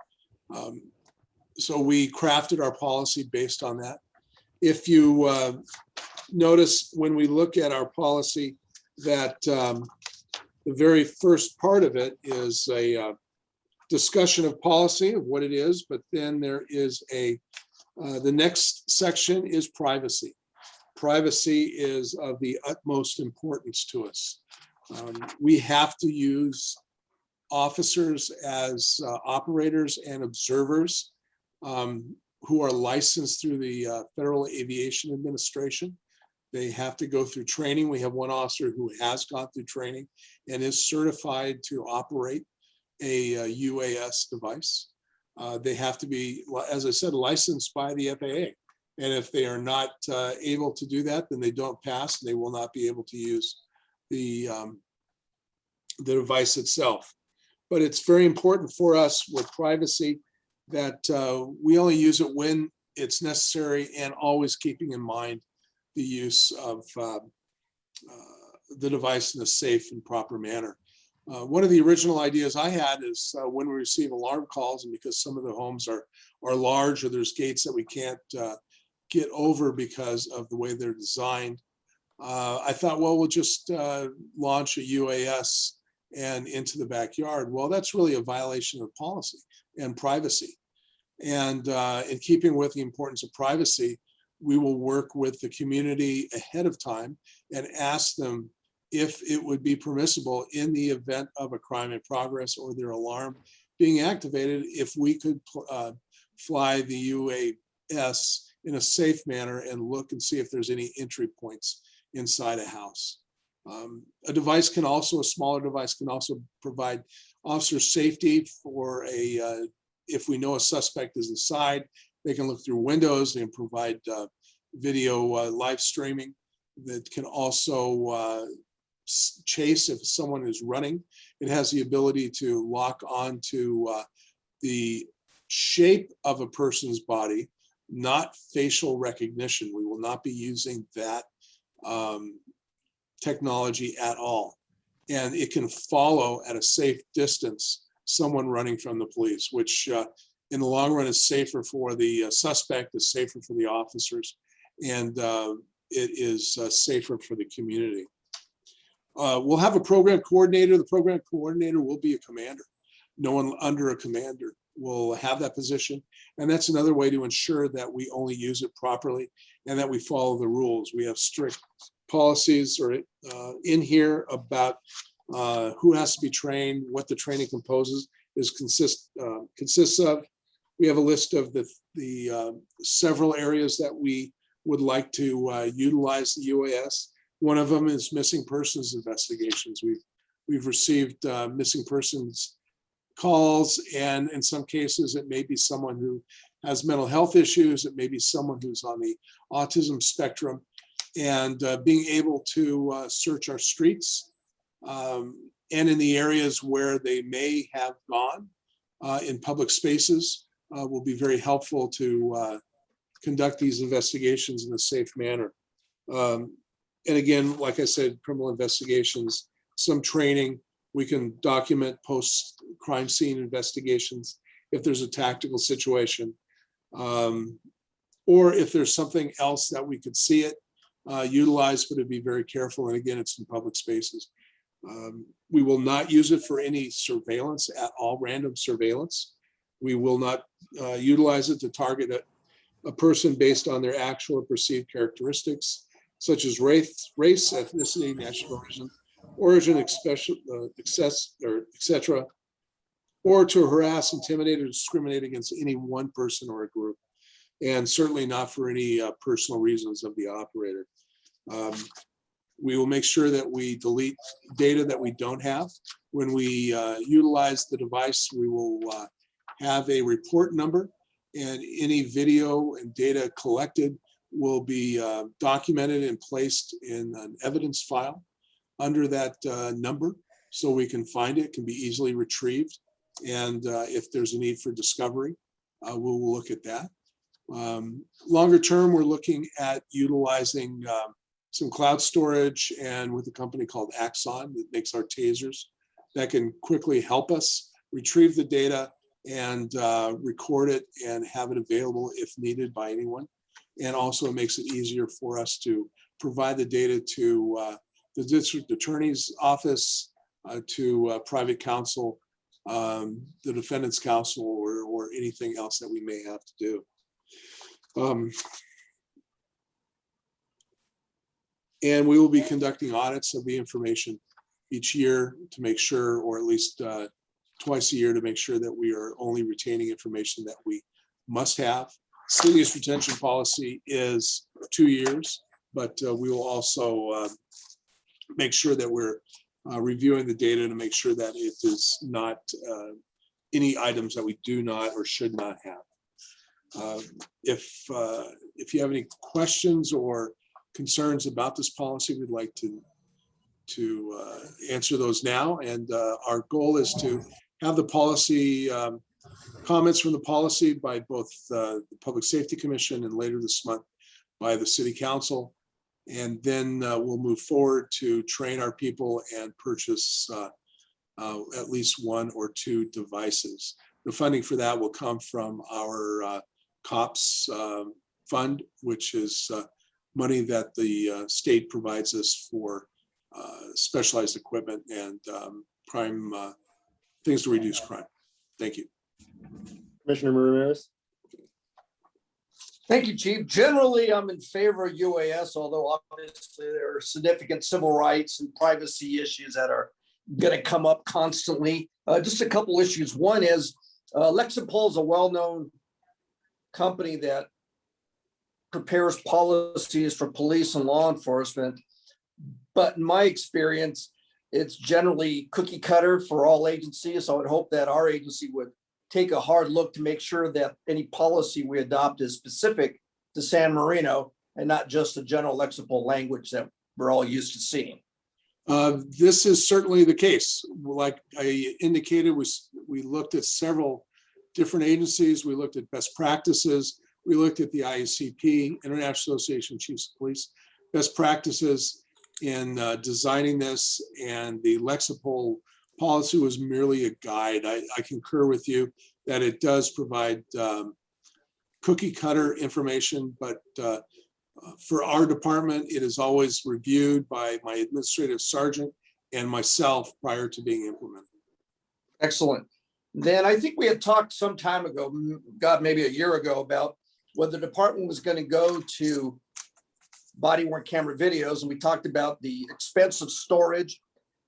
So we crafted our policy based on that. If you notice when we look at our policy that the very first part of it is a discussion of policy of what it is, but then there is the next section is privacy. Privacy is of the utmost importance to us. We have to use officers as operators and observers who are licensed through the Federal Aviation Administration. They have to go through training. We have one officer who has gone through training and is certified to operate a UAS device. They have to be, as I said, licensed by the FAA. And if they are not able to do that, then they don't pass, and they will not be able to use the device itself. But it's very important for us with privacy that we only use it when it's necessary, and always keeping in mind the use of the device in a safe and proper manner. One of the original ideas I had is when we receive alarm calls, and because some of the homes are large, or there's gates that we can't get over because of the way they're designed, I thought, well, we'll just launch a UAS and into the backyard. Well, that's really a violation of policy and privacy. And in keeping with the importance of privacy, we will work with the community ahead of time and ask them if it would be permissible in the event of a crime in progress or their alarm being activated, if we could fly the UAS in a safe manner and look and see if there's any entry points inside a house. A device can also, a smaller device can also provide officer safety for if we know a suspect is inside, they can look through windows and provide video live streaming that can also chase if someone is running. It has the ability to lock on to the shape of a person's body, not facial recognition. We will not be using that technology at all. And it can follow at a safe distance someone running from the police, which in the long run is safer for the suspect, is safer for the officers, and it is safer for the community. We'll have a program coordinator. The program coordinator will be a commander. No one under a commander will have that position. And that's another way to ensure that we only use it properly and that we follow the rules. We have strict policies or in here about who has to be trained, what the training consists of. We have a list of the several areas that we would like to utilize the UAS. One of them is missing persons investigations. We've received missing persons calls, and in some cases it may be someone who has mental health issues. It may be someone who's on the autism spectrum, and being able to search our streets and in the areas where they may have gone in public spaces will be very helpful to conduct these investigations in a safe manner. And again, like I said, criminal investigations, some training, we can document post-crime scene investigations if there's a tactical situation. Or if there's something else that we could see it, utilize, but to be very careful. And again, it's in public spaces. We will not use it for any surveillance at all, random surveillance. We will not utilize it to target a person based on their actual or perceived characteristics, such as race, ethnicity, national origin, etc., or to harass, intimidate, or discriminate against any one person or a group, and certainly not for any personal reasons of the operator. We will make sure that we delete data that we don't have. When we utilize the device, we will have a report number, and any video and data collected will be documented and placed in an evidence file under that number, so we can find it, can be easily retrieved. And if there's a need for discovery, we'll look at that. Longer term, we're looking at utilizing some cloud storage, and with a company called Axon that makes our tasers that can quickly help us retrieve the data and record it and have it available if needed by anyone. And also it makes it easier for us to provide the data to the district attorney's office, to private counsel, the defendant's counsel, or anything else that we may have to do. And we will be conducting audits of the information each year to make sure, or at least twice a year, to make sure that we are only retaining information that we must have. City use retention policy is 2 years, but we will also make sure that we're reviewing the data to make sure that it is not any items that we do not or should not have. If you have any questions or concerns about this policy, we'd like to answer those now. And our goal is to have the policy, comments from the policy by both the Public Safety Commission and later this month by the City Council. And then we'll move forward to train our people and purchase at least 1 or 2 devices. The funding for that will come from our COPS fund, which is money that the state provides us for specialized equipment and crime, things to reduce crime. Thank you. Commissioner Ramirez. Thank you, Chief. Generally, I'm in favor of UAS, although obviously there are significant civil rights and privacy issues that are going to come up constantly. Just a couple issues. One is Lexipol is a well-known company that prepares policies for police and law enforcement. But in my experience, it's generally cookie cutter for all agencies. So I would hope that our agency would take a hard look to make sure that any policy we adopt is specific to San Marino and not just the general Lexipol language that we're all used to seeing. This is certainly the case. Like I indicated, we looked at several different agencies. We looked at best practices. We looked at the IACP, International Association of Chiefs of Police, best practices in designing this, and the Lexipol policy was merely a guide. I concur with you that it does provide cookie cutter information, but for our department, it is always reviewed by my administrative sergeant and myself prior to being implemented. Excellent. Then I think we had talked some time ago, God, maybe a year ago, about whether the department was going to go to body-worn camera videos. And we talked about the expensive storage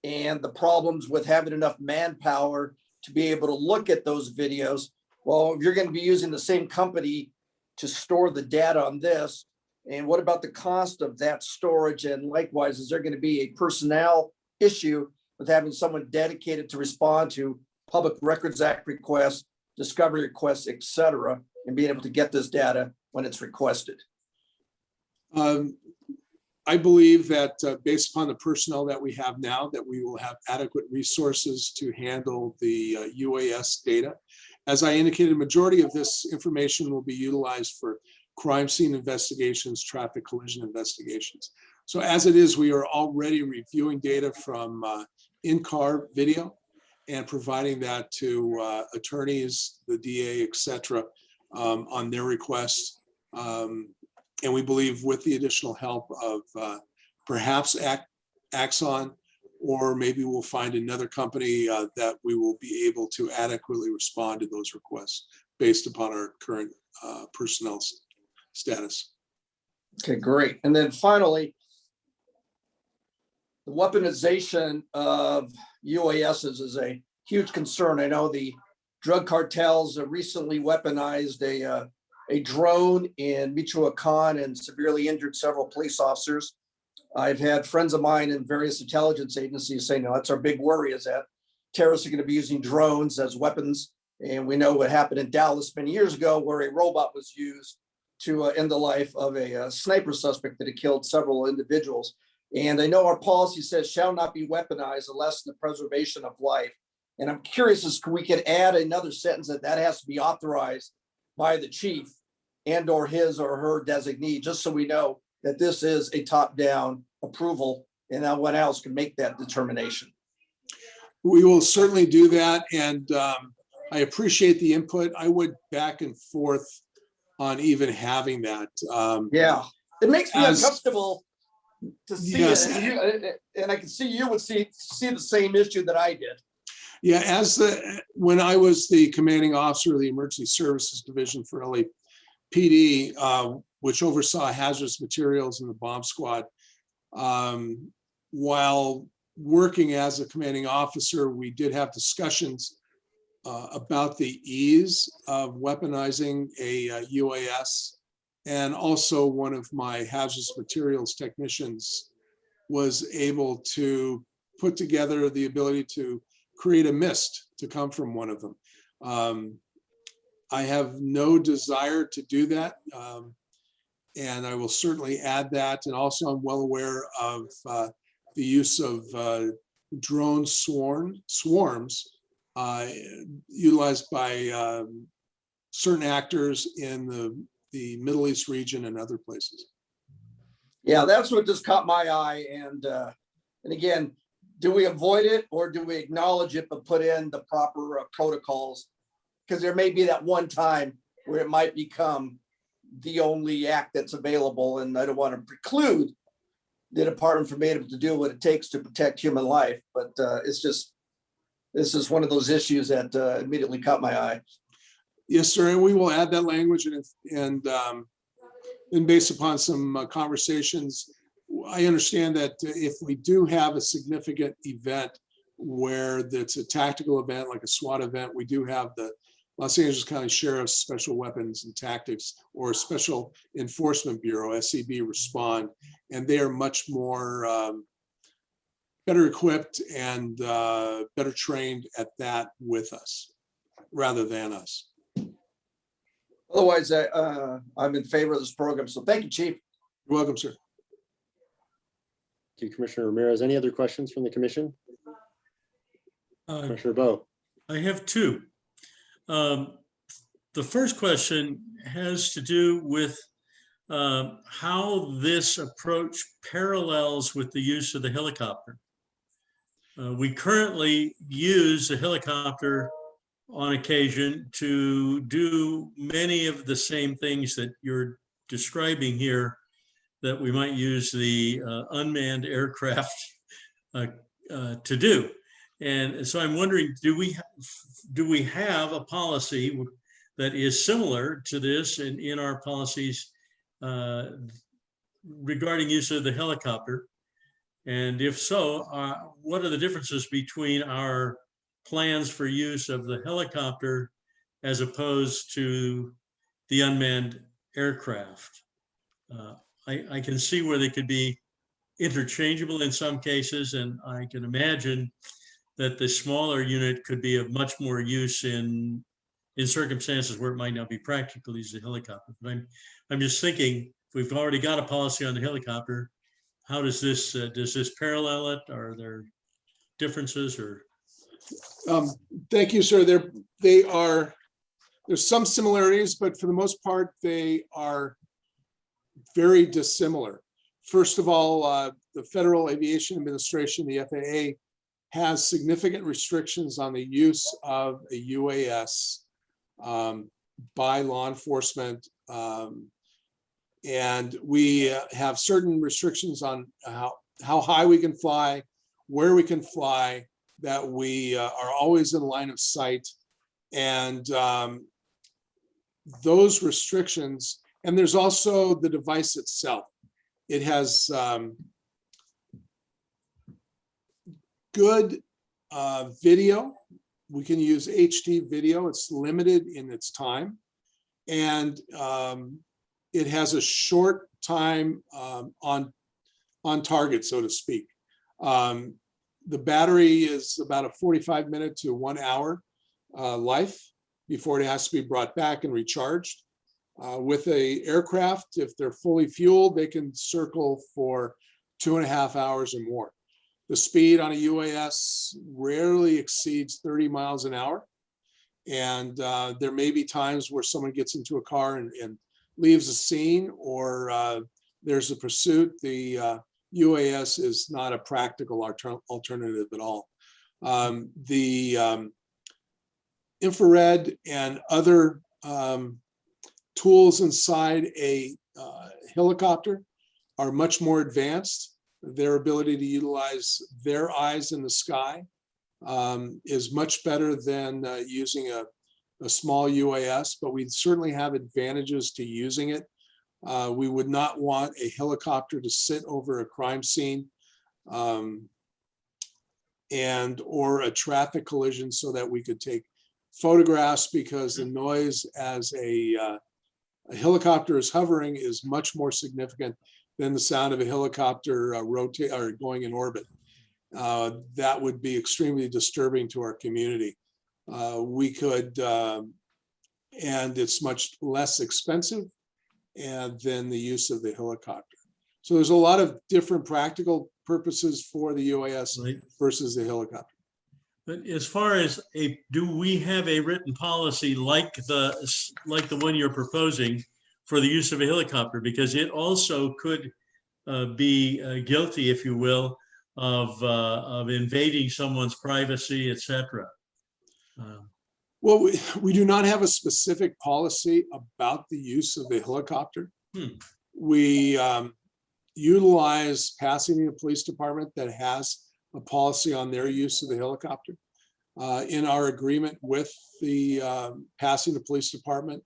and the problems with having enough manpower to be able to look at those videos. Well, if you're going to be using the same company to store the data on this, and what about the cost of that storage? And likewise, is there going to be a personnel issue with having someone dedicated to respond to Public Records Act requests, discovery requests, et cetera, and being able to get this data when it's requested? I believe that based upon the personnel that we have now, that we will have adequate resources to handle the UAS data. As I indicated, majority of this information will be utilized for crime scene investigations, traffic collision investigations. So as it is, we are already reviewing data from in-car video and providing that to attorneys, the DA, et cetera, on their requests. And we believe with the additional help of perhaps Axon, or maybe we'll find another company that we will be able to adequately respond to those requests based upon our current personnel status. Okay, great. And then finally, the weaponization of UASs is a huge concern. I know the drug cartels recently weaponized a drone in Michoacan and severely injured several police officers. I've had friends of mine in various intelligence agencies say, no, that's our big worry, is that terrorists are going to be using drones as weapons. And we know what happened in Dallas many years ago, where a robot was used to end the life of a sniper suspect that had killed several individuals. And I know our policy says shall not be weaponized unless in the preservation of life. And I'm curious as we could add another sentence that has to be authorized by the chief and or his or her designee, just so we know that this is a top-down approval and no one else can make that determination. We will certainly do that. And I appreciate the input. I would back and forth on even having that. Yeah, it makes me uncomfortable to see yes. it. And I can see you would see the same issue that I did. Yeah, when I was the commanding officer of the Emergency Services Division for LAPD, which oversaw hazardous materials in the bomb squad, while working as a commanding officer, we did have discussions about the ease of weaponizing a UAS. And also one of my hazardous materials technicians was able to put together the ability to create a mist to come from one of them. I have no desire to do that. And I will certainly add that. And also I'm well aware of the use of drone swarms utilized by certain actors in the Middle East region and other places. Yeah, that's what just caught my eye. And again, do we avoid it or do we acknowledge it but put in the proper protocols? Because there may be that one time where it might become the only act that's available, and I don't want to preclude the department from being able to do what it takes to protect human life. But this is one of those issues that immediately caught my eye. Yes, sir. And we will add that language and based upon some conversations, I understand that if we do have a significant event where it's a tactical event, like a SWAT event, we do have the Los Angeles County Sheriff's Special Weapons and Tactics or Special Enforcement Bureau, SCB, respond, and they are much more better equipped and better trained at that with us rather than us. Otherwise, I'm in favor of this program. So thank you, Chief. You're welcome, sir. Thank you, Commissioner Ramirez. Any other questions from the commission? Commissioner Bo. I have two. The first question has to do with how this approach parallels with the use of the helicopter. We currently use the helicopter on occasion to do many of the same things that you're describing here that we might use the unmanned aircraft to do. And so I'm wondering, do we have a policy that is similar to this in our policies regarding use of the helicopter? And if so, what are the differences between our plans for use of the helicopter as opposed to the unmanned aircraft? I can see where they could be interchangeable in some cases, and I can imagine that the smaller unit could be of much more use in circumstances where it might not be practical to use a helicopter. But I'm just thinking, if we've already got a policy on the helicopter, how does this parallel it? Are there differences or? Thank you, sir. There's some similarities, but for the most part, they are very dissimilar. First of all, the Federal Aviation Administration, the FAA, has significant restrictions on the use of a UAS by law enforcement. And we have certain restrictions on how high we can fly, where we can fly, that we are always in line of sight. And those restrictions, and there's also the device itself. It has good video. We can use HD video. It's limited in its time. And it has a short time on target, so to speak. The battery is about a 45-minute to 1 hour life before it has to be brought back and recharged. With a aircraft, if they're fully fueled, they can circle for 2.5 hours or more. The speed on a UAS rarely exceeds 30 miles an hour. And there may be times where someone gets into a car and leaves the scene, or there's a pursuit. The UAS is not a practical alternative at all. The infrared and other tools inside a helicopter are much more advanced. Their ability to utilize their eyes in the sky is much better than using a small UAS, but we certainly have advantages to using it. We would not want a helicopter to sit over a crime scene or a traffic collision so that we could take photographs, because the noise as a helicopter is hovering is much more significant than the sound of a helicopter rotate or going in orbit. That would be extremely disturbing to our community. we could, and it's much less expensive and then the use of the helicopter. So there's a lot of different practical purposes for the UAS Right. versus the helicopter. But as far as do we have a written policy like the one you're proposing for the use of a helicopter? Because it also could be guilty, if you will, of invading someone's privacy, et cetera. Well, we do not have a specific policy about the use of the helicopter. We utilize Pasadena Police Department that has a policy on their use of the helicopter. In our agreement with the Pasadena Police Department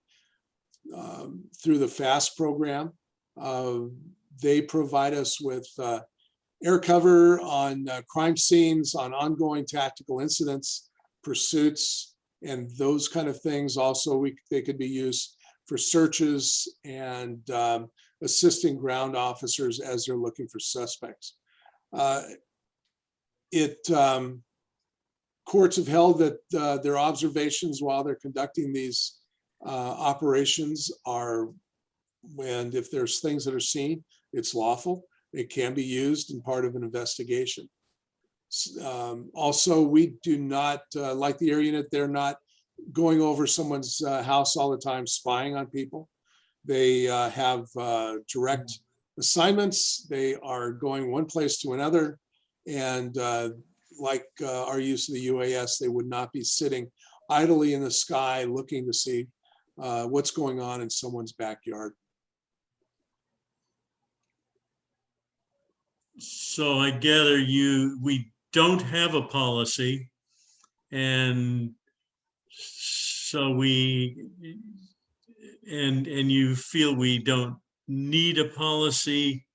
through the FAST program, they provide us with air cover on crime scenes, on ongoing tactical incidents, pursuits, and those kind of things. Also, they could be used for searches and assisting ground officers as they're looking for suspects. Courts have held that their observations while they're conducting these operations are, when if there's things that are seen, it's lawful. It can be used in part of an investigation. Also, we do not, like the air unit, they're not going over someone's house all the time spying on people. They have direct assignments. They are going one place to another. And like our use of the UAS, they would not be sitting idly in the sky looking to see what's going on in someone's backyard. So I gather we don't have a policy, and so and you feel we don't need a policy,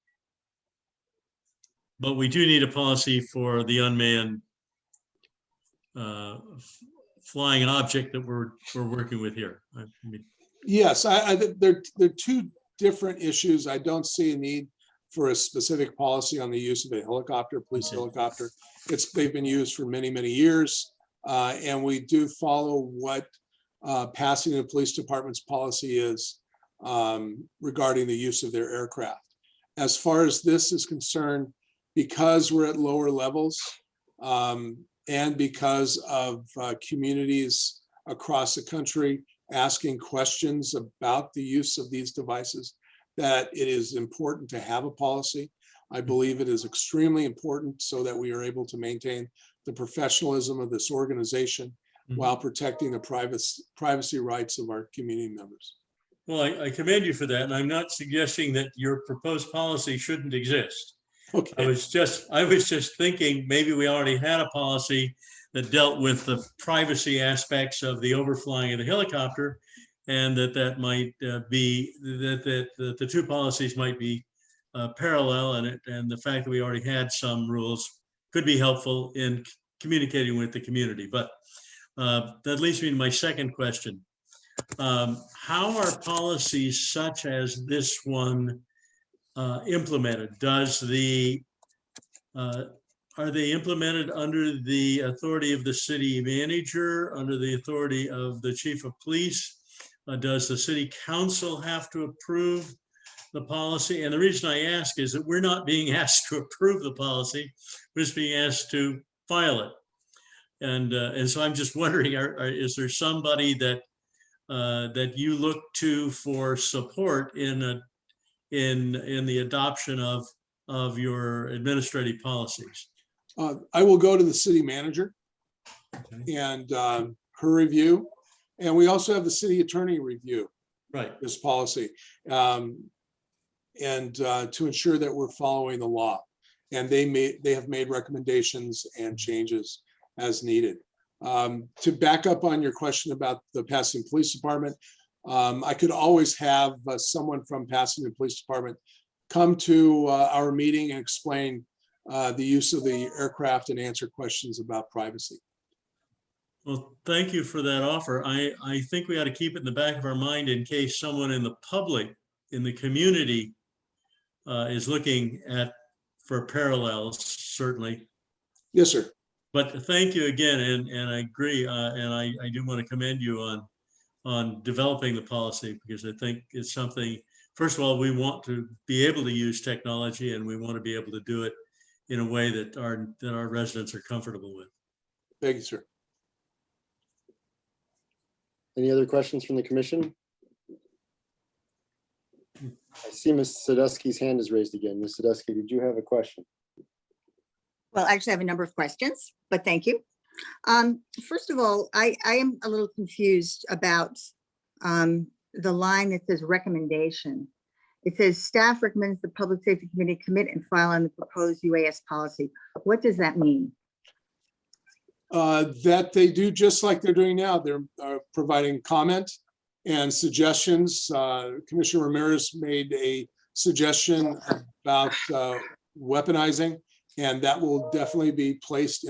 but we do need a policy for the unmanned flying object that we're working with here. I mean, Yes, they're two different issues. I don't see a need for a specific policy on the use of a helicopter, police helicopter. They've been used for many, many years. And we do follow what Pasadena Police Department's policy is regarding the use of their aircraft. As far as this is concerned, because we're at lower levels and because of communities across the country asking questions about the use of these devices, that it is important to have a policy. I believe it is extremely important so that we are able to maintain the professionalism of this organization while protecting the privacy rights of our community members. well, I commend you for that, and I'm not suggesting that your proposed policy shouldn't exist. Okay. I was just thinking maybe we already had a policy that dealt with the privacy aspects of the overflying of the helicopter, and that might be that the two policies might be parallel, and the fact that we already had some rules could be helpful in communicating with the community. But that leads me to my second question. How are policies such as this one implemented? Are they implemented under the authority of the city manager, under the authority of the chief of police? Does the city council have to approve the policy? And the reason I ask is that we're not being asked to approve the policy, we're just being asked to file it. And so I'm just wondering, is there somebody that you look to for support in the adoption of your administrative policies? I will go to the city manager and her review. And we also have the city attorney review this policy and to ensure that we're following the law. And they have made recommendations and changes as needed. To back up on your question about the Pasadena Police Department, I could always have someone from Pasadena Police Department come to our meeting and explain the use of the aircraft and answer questions about privacy. Well, thank you for that offer. I think we ought to keep it in the back of our mind in case someone in the public, in the community, is looking for parallels, certainly. Yes, sir. But thank you again, and I agree, and I do want to commend you on developing the policy, because I think it's something, first of all, we want to be able to use technology, and we want to be able to do it in a way that our residents are comfortable with. Thank you, sir. Any other questions from the commission? I see Ms. Sadusky's hand is raised again. Ms. Sadusky, did you have a question? Well, actually, I have a number of questions, but thank you. First of all, I am a little confused about the line that says recommendation. It says staff recommends the Public Safety Committee commit and file on the proposed UAS policy. What does that mean? That they do just like they're doing now. They're providing comment and suggestions. Commissioner Ramirez made a suggestion about weaponizing, and that will definitely be placed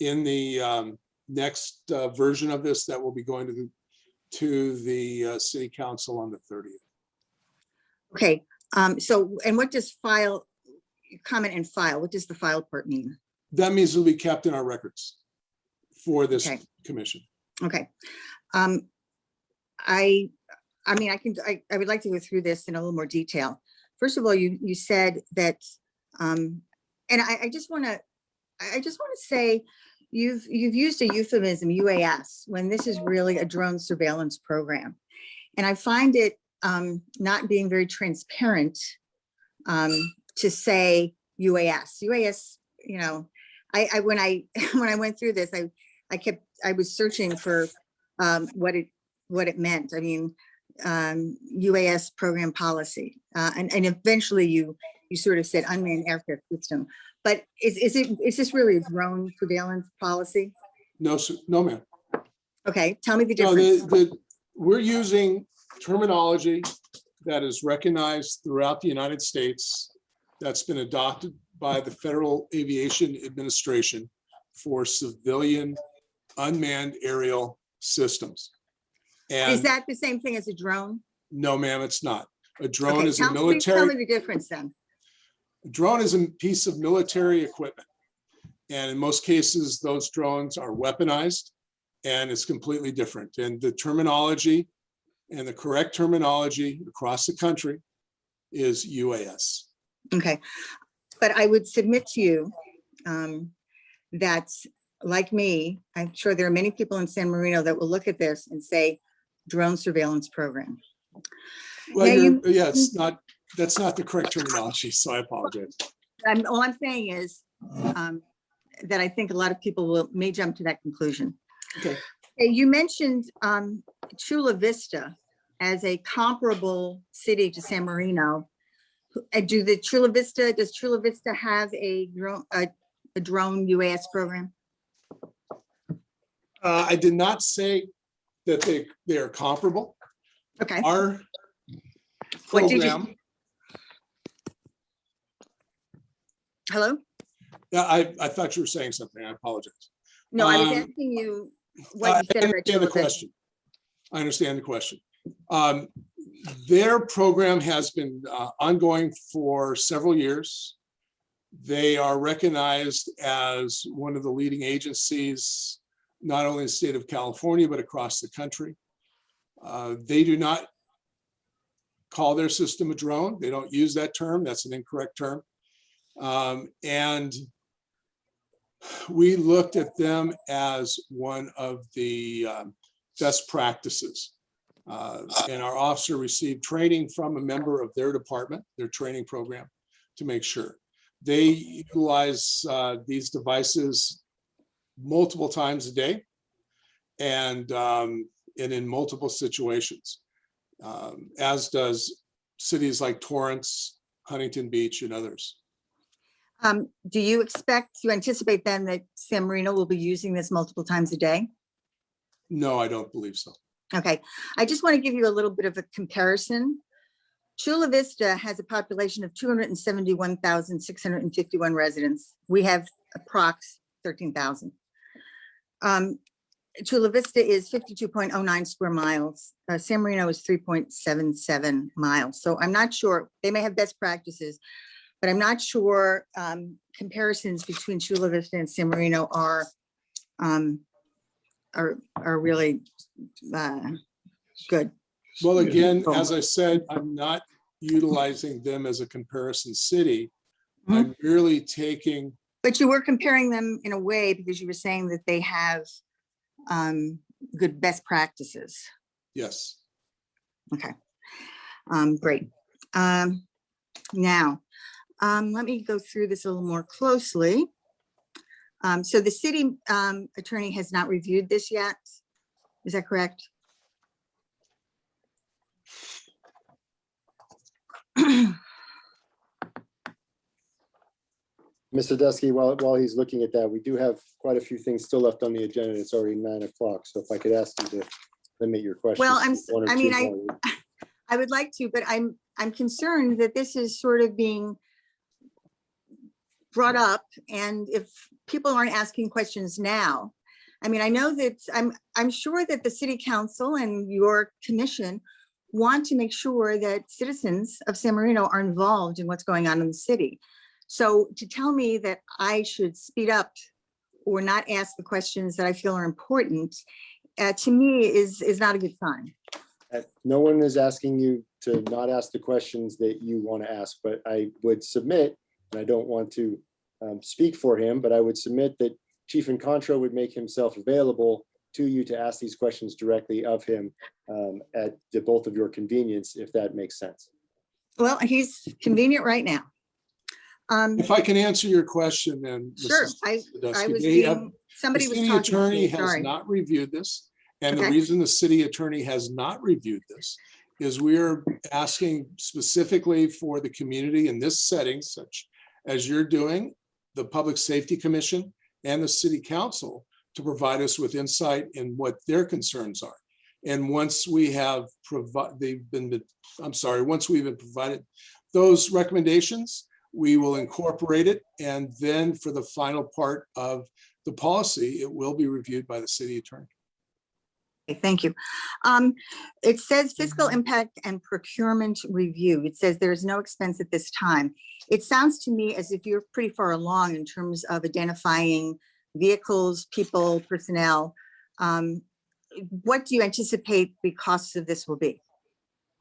in the next version of this that will be going to the city council on the 30th. Okay, so, and what does file, comment and file, what does the file part mean? That means it'll be kept in our records for this Okay. commission. Okay. I mean, I would like to go through this in a little more detail. First of all, you said that, and I just want to say, you've used a euphemism, UAS, when this is really a drone surveillance program. And I find it not being very transparent to say UAS. UAS, you know, when I went through this, I was searching for what it meant. I mean, UAS program policy, and eventually you sort of said unmanned aircraft system. But is this really a drone surveillance policy? No, sir, no, ma'am. Okay, tell me the No, difference. we're using terminology that is recognized throughout the United States, that's been adopted by the Federal Aviation Administration for civilian unmanned aerial systems. Is And that the same thing as a drone? no, ma'am, it's not. A drone Okay, is a tell me military, the difference then. a drone is a piece of military equipment. And in most cases, those drones are weaponized, and it's completely different. And the terminology and the correct terminology across the country is UAS. Okay, but I would submit to you that, like me, I'm sure there are many people in San Marino that will look at this and say drone surveillance program. Well, Now yeah, it's not, that's not the correct terminology, so I apologize. All I'm saying is that I think a lot of people may jump to that conclusion. Okay. You mentioned Chula Vista as a comparable city to San Marino. Does Chula Vista have a drone UAS program? I did not say that they are comparable. Okay. Our What did you- program, Hello? yeah, I thought you were saying something. I apologize. No, I was Um, asking you I what you said about understand Chula the Vista. question. I understand the question. Their program has been ongoing for several years. They are recognized as one of the leading agencies, not only in the state of California, but across the country. They do not call their system a drone. They don't use that term. That's an incorrect term. And we looked at them as one of the best practices. And our officer received training from a member of their department, their training program, to make sure. They utilize these devices multiple times a day and in multiple situations, as does cities like Torrance, Huntington Beach, and others. Do you anticipate then that San Marino will be using this multiple times a day? No, I don't believe so. Okay, I just want to give you a little bit of a comparison. Chula Vista has a population of 271,651 residents. We have approx 13,000. Chula Vista is 52.09 square miles. San Marino is 3.77 miles. So I'm not sure, they may have best practices, but I'm not sure comparisons between Chula Vista and San Marino are really good. Well, again, as I said, I'm not utilizing them as a comparison city. I'm merely taking, But you were comparing them in a way because you were saying that they have good best practices. yes. Okay, great. Now, let me go through this a little more closely. So the city attorney has not reviewed this yet. Is that correct? Mr. Dusky, while he's looking at that, we do have quite a few things still left on the agenda. It's already 9 o'clock. So if I could ask you to limit your questions. Well, to one or I two mean, more. I would like to, but I'm concerned that this is sort of being brought up, and if people aren't asking questions now, I mean, I know that I'm sure that the city council and your commission want to make sure that citizens of San Marino are involved in what's going on in the city. So to tell me that I should speed up or not ask the questions that I feel are important, to me is not a good sign. No one is asking you to not ask the questions that you want to ask, but I would submit, and I don't want to speak for him, but I would submit that Chief Encontro would make himself available to you to ask these questions directly of him at the both of your convenience, if that makes sense. Well, he's convenient right now. If I can answer your question, then. Sure, Mrs. I Sadusky, was they have- being, somebody The was city talking to attorney me, has sorry. not reviewed this. And the Okay. reason the city attorney has not reviewed this is we're asking specifically for the community in this setting, such as you're doing, the Public Safety Commission and the city council, to provide us with insight in what their concerns are. And once we have once we've been provided those recommendations, we will incorporate it. And then for the final part of the policy, it will be reviewed by the city attorney. Okay, thank you. It says fiscal impact and procurement review. It says there is no expense at this time. It sounds to me as if you're pretty far along in terms of identifying vehicles, people, personnel. What do you anticipate the costs of this will be?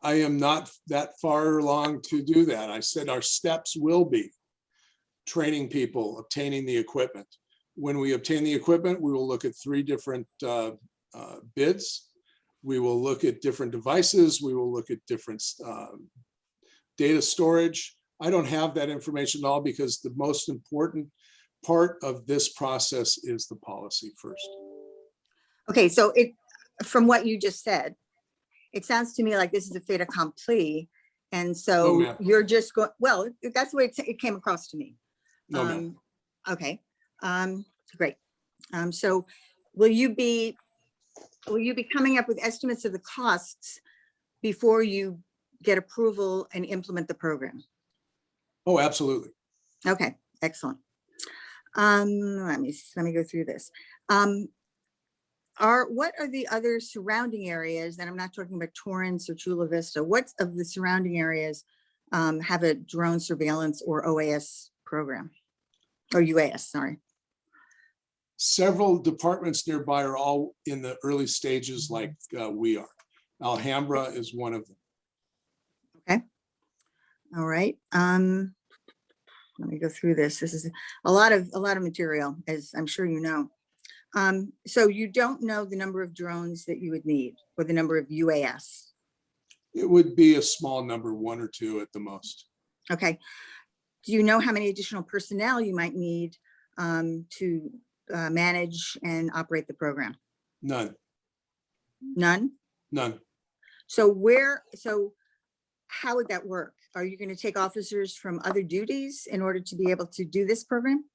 I am not that far along to do that. I said our steps will be training people, obtaining the equipment. When we obtain the equipment, we will look at 3 different bids. We will look at different devices. We will look at different data storage. I don't have that information at all because the most important part of this process is the policy first. Okay, so from what you just said, it sounds to me like this is a fait accompli. And so ma'am. you're just going, well, that's the way it came across to me. No, ma'am. Okay, great. So will you be coming up with estimates of the costs before you get approval and implement the program? Oh, absolutely. Okay, excellent. Let me go through this. What are the other surrounding areas, and I'm not talking about Torrance or Chula Vista, what of the surrounding areas have a drone surveillance or OAS program? Or UAS, sorry. Several departments nearby are all in the early stages like we are. Alhambra is one of them. Okay. All right. Let me go through this. This is a lot of material, as I'm sure you know. So you don't know the number of drones that you would need or the number of UAS? It would be a small number, 1 or 2 at the most. Okay. Do you know how many additional personnel you might need to manage and operate the program? None, None? none. So how would that work? Are you going to take officers from other duties in order to be able to do this program?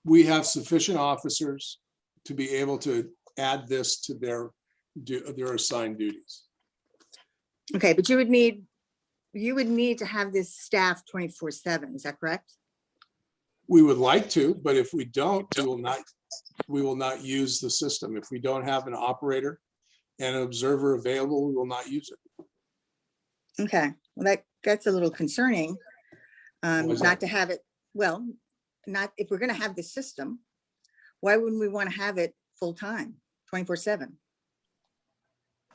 We have sufficient officers to be able to add this to their assigned duties. Okay, but you would need to have this staff 24/7, is that correct? We would like to, but if we don't, we will not use the system. If we don't have an operator and an observer available, we will not use it. Okay, well, that's a little concerning. Why is Not that? to have it, well, not, if we're gonna have this system, why wouldn't we want to have it full-time, 24/7?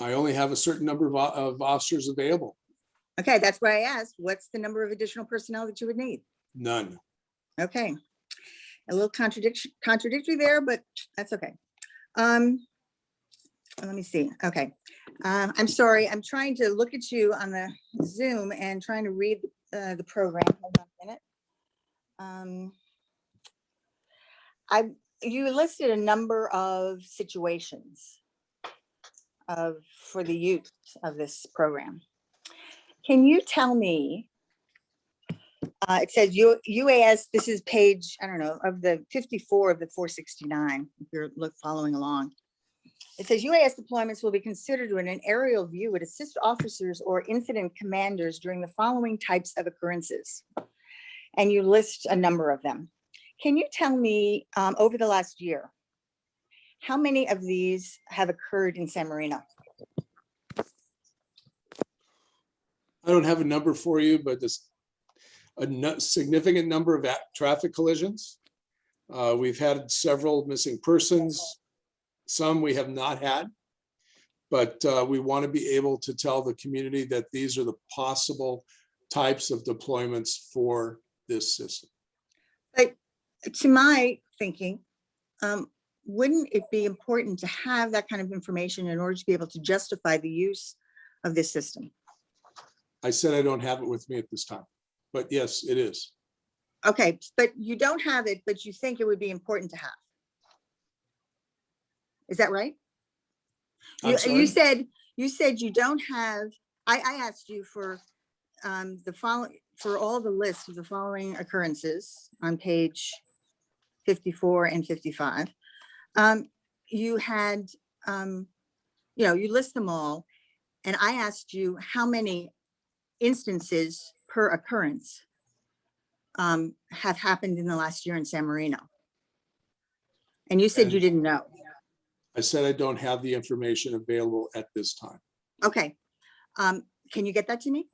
I only have a certain number of officers available. Okay, that's why I asked, what's the number of additional personnel that you would need? None. Okay. A little contradictory there, but that's okay. Let me see. Okay. I'm sorry. I'm trying to look at you on the Zoom and trying to read the program. Hold on a minute. You listed a number of situations for the use of this program. Can you tell me, it says UAS, this is page, I don't know, of the 54 of the 469, if you're following along. It says UAS deployments will be considered when an aerial view would assist officers or incident commanders during the following types of occurrences. And you list a number of them. Can you tell me, over the last year, how many of these have occurred in San Marino? I don't have a number for you, but there's a significant number of traffic collisions. We've had several missing persons. Some we have not had, but we want to be able to tell the community that these are the possible types of deployments for this system. But to my thinking, wouldn't it be important to have that kind of information in order to be able to justify the use of this system? I said I don't have it with me at this time, but yes, it is. Okay, but you don't have it, but you think it would be important to have. Is that right? I'm sorry? You said you don't have, I asked you for the following, for all the list of the following occurrences on page 54 and 55. You had, you list them all, and I asked you how many instances per occurrence have happened in the last year in San Marino. And you said you didn't know. I said I don't have the information available at this time. Okay. Can you get that to me?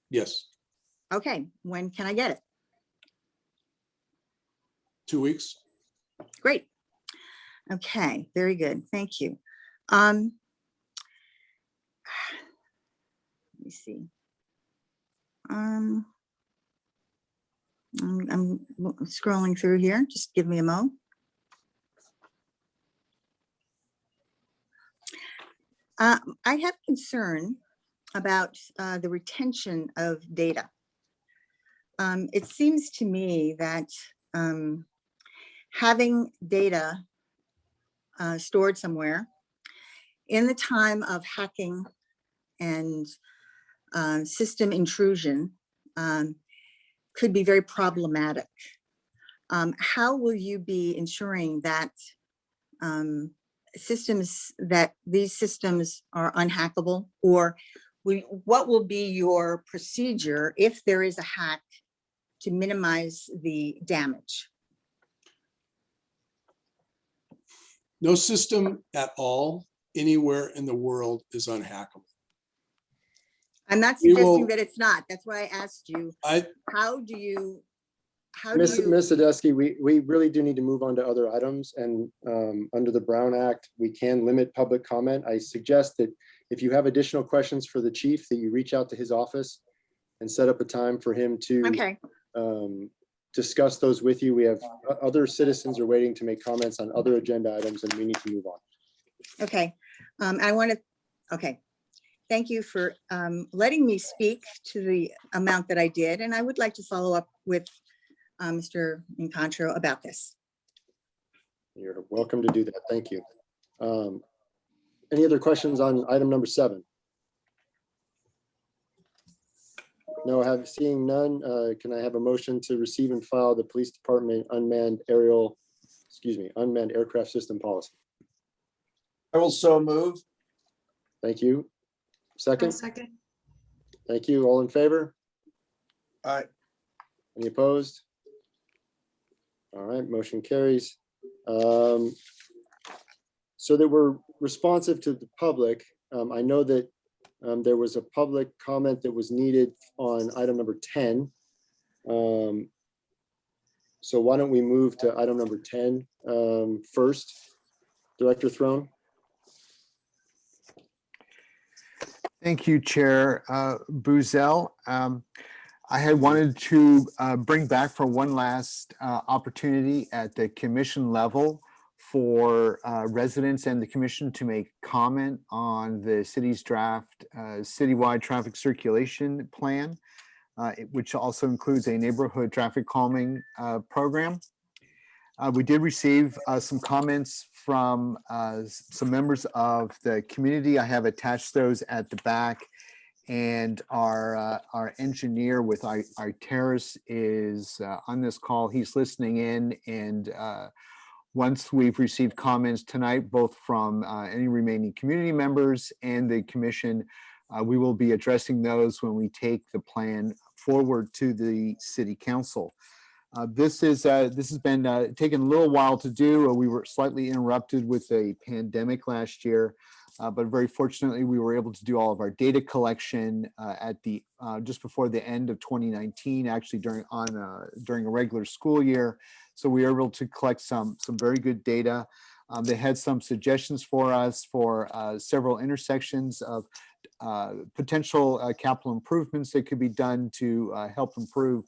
Yes, Okay, when can I get it? 2 weeks. Great. Okay, very good. Thank you. Let me see. I'm scrolling through here. Just give me a moment. I have concern about the retention of data. It seems to me that having data stored somewhere in the time of hacking and system intrusion could be very problematic. How will you be ensuring that these systems are unhackable, or what will be your procedure if there is a hack to minimize the damage? No system at all anywhere in the world is unhackable. I'm not We suggesting will- that it's not. That's why I asked you, how do you, Ms. Sadesky, we really do need to move on to other items, and under the Brown Act, we can limit public comment. I suggest that if you have additional questions for the chief, that you reach out to his office and set up a time for him to okay, discuss those with you. We have other citizens are waiting to make comments on other agenda items, and we need to move on. okay. Okay. Thank you for letting me speak to the amount that I did, and I would like to follow up with Mr. Encontro about this. You're welcome to do that. Thank you. Any other questions on item number 7? No, seeing none, can I have a motion to receive and file the police department unmanned aircraft system policy? I will so move. Thank you. Second? Second. Thank you. All in favor? Aye. Any opposed? All right, motion carries. So that we're responsive to the public, I know that There was a public comment that was needed on item number 10. So why don't we move to item number 10 first? Director Throne? Thank you, Chair Buzel. I had wanted to bring back for one last opportunity at the commission level for residents and the commission to make comment on the city's draft citywide traffic circulation plan, which also includes a neighborhood traffic calming program. We did receive some comments from some members of the community. I have attached those at the back. And our engineer with Iteris is on this call. He's listening in. And once we've received comments tonight, both from any remaining community members and the commission, we will be addressing those when we take the plan forward to the city council. This has been taken a little while to do. We were slightly interrupted with a pandemic last year, but very fortunately we were able to do all of our data collection at the just before the end of 2019, actually during a regular school year. So we were able to collect some very good data. They had some suggestions for us for several intersections of potential capital improvements that could be done to help improve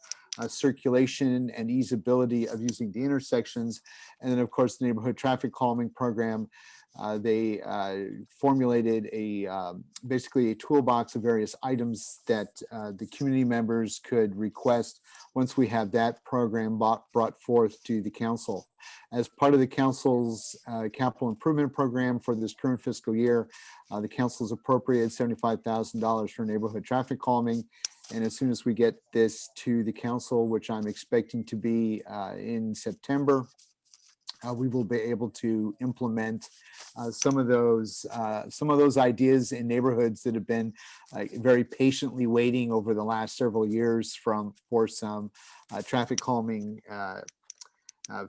circulation and easeability of using the intersections. And then of course, the neighborhood traffic calming program, they formulated basically a toolbox of various items that the community members could request once we have that program brought forth to the council. As part of the council's capital improvement program for this current fiscal year, the council's appropriated $75,000 for neighborhood traffic calming. And as soon as we get this to the council, which I'm expecting to be in September, we will be able to implement some of those ideas in neighborhoods that have been very patiently waiting over the last several years for some traffic calming